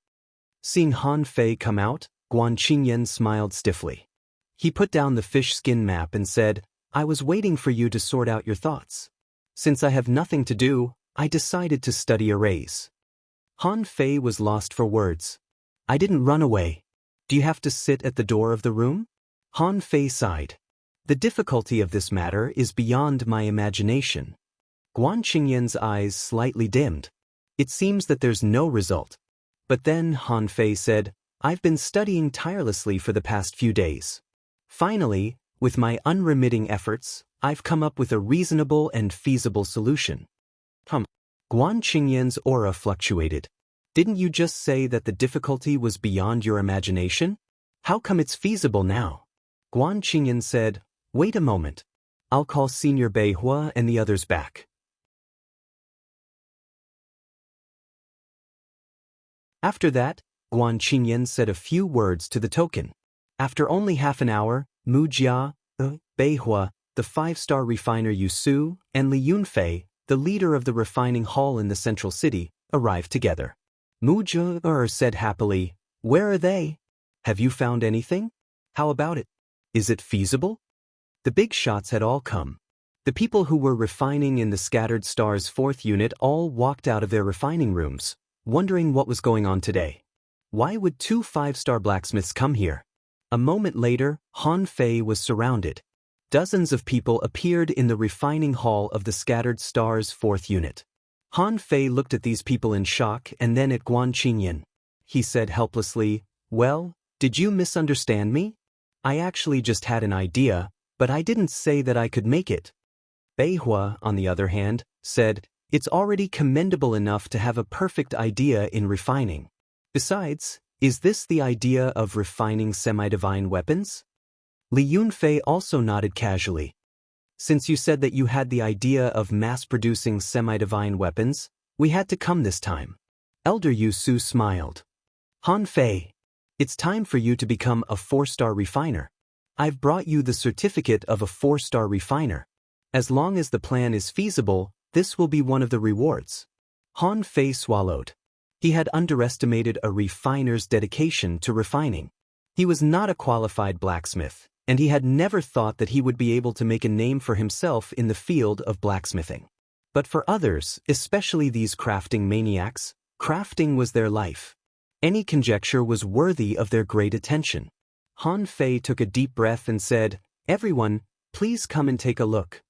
Seeing Han Fei come out, Guan Qingyan smiled stiffly. He put down the fish skin map and said, "I was waiting for you to sort out your thoughts. Since I have nothing to do, I decided to study arrays." Han Fei was lost for words. "I didn't run away. Do you have to sit at the door of the room?" Han Fei sighed. "The difficulty of this matter is beyond my imagination." Guan Qingyan's eyes slightly dimmed. It seems that there's no result. But then Han Fei said, "I've been studying tirelessly for the past few days. Finally, with my unremitting efforts, I've come up with a reasonable and feasible solution." Guan Qingyan's aura fluctuated. "Didn't you just say that the difficulty was beyond your imagination? How come it's feasible now?" Guan Qingyan said, "Wait a moment. I'll call Senior Beihua and the others back." After that, Guan Qingyan said a few words to the token. After only half an hour, Mu Jia, Beihua, the 5-star refiner Yu Su, and Li Yunfei, the leader of the refining hall in the central city, arrived together. Mu Jia said happily, "Where are they? Have you found anything? How about it? Is it feasible?" The big shots had all come. The people who were refining in the Scattered Stars 4th unit all walked out of their refining rooms, wondering what was going on today. Why would 2 5-star blacksmiths come here? A moment later, Han Fei was surrounded. Dozens of people appeared in the refining hall of the Scattered Stars 4th unit. Han Fei looked at these people in shock and then at Guan Qingyan. He said helplessly, "Well, did you misunderstand me? I actually just had an idea, but I didn't say that I could make it." Beihua, on the other hand, said, "It's already commendable enough to have a perfect idea in refining. Besides, is this the idea of refining semi-divine weapons?" Li Yunfei also nodded casually. "Since you said that you had the idea of mass-producing semi-divine weapons, we had to come this time." Elder Yu Su smiled. "Han Fei, it's time for you to become a 4-star refiner. I've brought you the certificate of a 4-star refiner. As long as the plan is feasible, this will be one of the rewards." Han Fei swallowed. He had underestimated a refiner's dedication to refining. He was not a qualified blacksmith, and he had never thought that he would be able to make a name for himself in the field of blacksmithing. But for others, especially these crafting maniacs, crafting was their life. Any conjecture was worthy of their great attention. Han Fei took a deep breath and said, "Everyone, please come and take a look."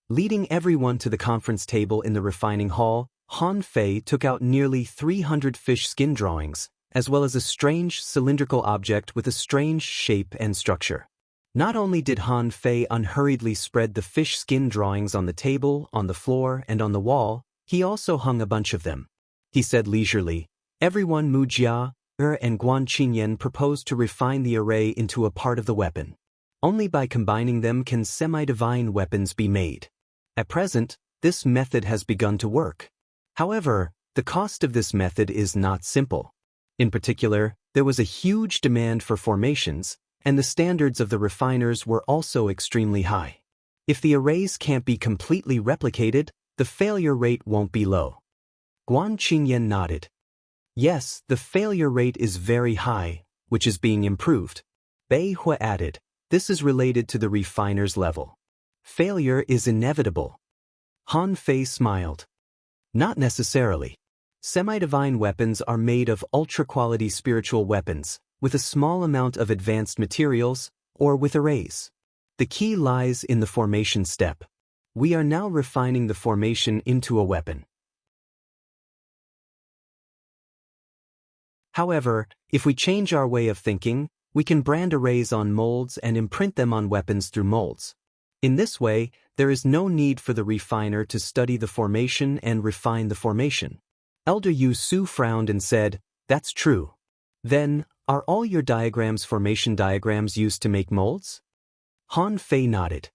Leading everyone to the conference table in the refining hall, Han Fei took out nearly 300 fish skin drawings, as well as a strange cylindrical object with a strange shape and structure. Not only did Han Fei unhurriedly spread the fish skin drawings on the table, on the floor, and on the wall, he also hung a bunch of them. He said leisurely, "Everyone Mu Jia, and Guan Qinyan proposed to refine the array into a part of the weapon. Only by combining them can semi-divine weapons be made. At present, this method has begun to work. However, the cost of this method is not simple. In particular, there was a huge demand for formations, and the standards of the refiners were also extremely high. If the arrays can't be completely replicated, the failure rate won't be low. Guan Qinyan nodded. Yes, the failure rate is very high, which is being improved. Bei Hua added, this is related to the refiner's level. Failure is inevitable. Han Fei smiled. Not necessarily. Semi-divine weapons are made of ultra-quality spiritual weapons, with a small amount of advanced materials, or with arrays. The key lies in the formation step. We are now refining the formation into a weapon. However, if we change our way of thinking, we can brand arrays on molds and imprint them on weapons through molds. In this way, there is no need for the refiner to study the formation and refine the formation. Elder Yu Su frowned and said, that's true. Then, are all your diagrams formation diagrams used to make molds? Han Fei nodded.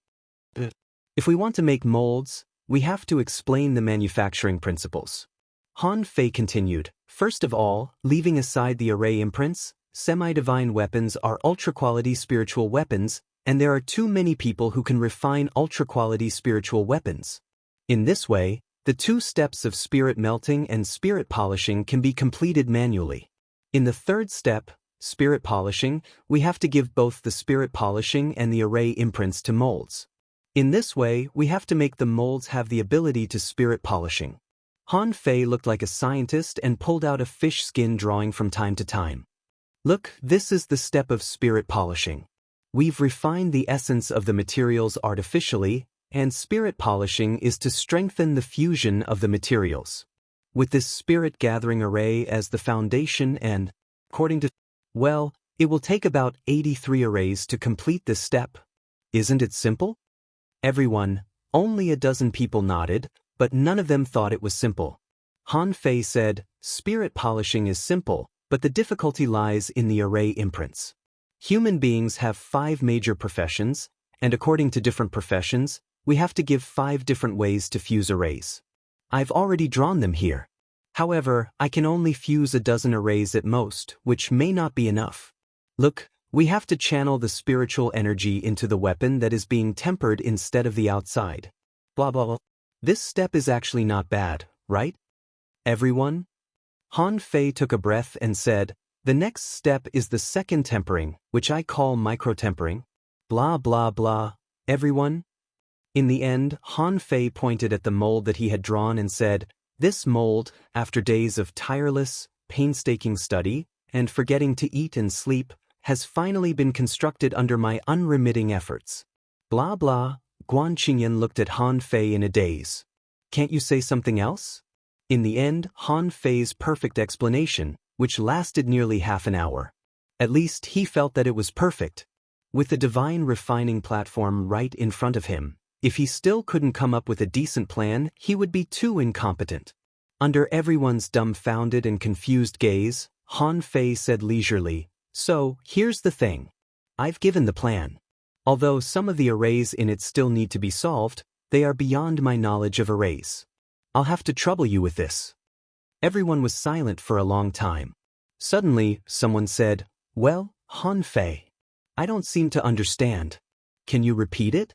If we want to make molds, we have to explain the manufacturing principles. Han Fei continued, first of all, leaving aside the array imprints, semi-divine weapons are ultra-quality spiritual weapons, and there are too many people who can refine ultra-quality spiritual weapons. In this way, the two steps of spirit melting and spirit polishing can be completed manually. In the third step, spirit polishing, we have to give both the spirit polishing and the array imprints to molds. In this way, we have to make the molds have the ability to spirit polishing. Han Fei looked like a scientist and pulled out a fish skin drawing from time to time. Look, this is the step of spirit polishing. We've refined the essence of the materials artificially, and spirit polishing is to strengthen the fusion of the materials. With this spirit gathering array as the foundation and, according to, well, it will take about 83 arrays to complete this step. Isn't it simple? Everyone, only a dozen people nodded, but none of them thought it was simple. Han Fei said, spirit polishing is simple, but the difficulty lies in the array imprints. Human beings have 5 major professions, and according to different professions, we have to give 5 different ways to fuse arrays. I've already drawn them here. However, I can only fuse a dozen arrays at most, which may not be enough. Look, we have to channel the spiritual energy into the weapon that is being tempered instead of the outside. Blah blah blah. This step is actually not bad, right? Everyone? Han Fei took a breath and said, the next step is the second tempering, which I call micro-tempering. Blah blah blah. Everyone? In the end, Han Fei pointed at the mold that he had drawn and said, this mold, after days of tireless, painstaking study, and forgetting to eat and sleep, has finally been constructed under my unremitting efforts. Blah blah. Guan Qinyan looked at Han Fei in a daze. Can't you say something else? In the end, Han Fei's perfect explanation, which lasted nearly half an hour. At least he felt that it was perfect. With the divine refining platform right in front of him, if he still couldn't come up with a decent plan, he would be too incompetent. Under everyone's dumbfounded and confused gaze, Han Fei said leisurely, so, here's the thing. I've given the plan. Although some of the arrays in it still need to be solved, they are beyond my knowledge of arrays. I'll have to trouble you with this. Everyone was silent for a long time. Suddenly, someone said, well, Han Fei, I don't seem to understand. Can you repeat it?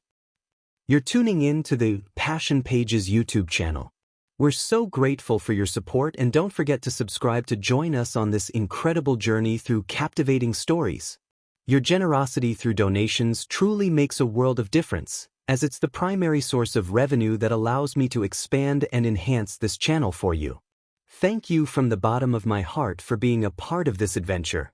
You're tuning in to the Passion Pages YouTube channel. We're so grateful for your support, and don't forget to subscribe to join us on this incredible journey through captivating stories. Your generosity through donations truly makes a world of difference, as it's the primary source of revenue that allows me to expand and enhance this channel for you. Thank you from the bottom of my heart for being a part of this adventure.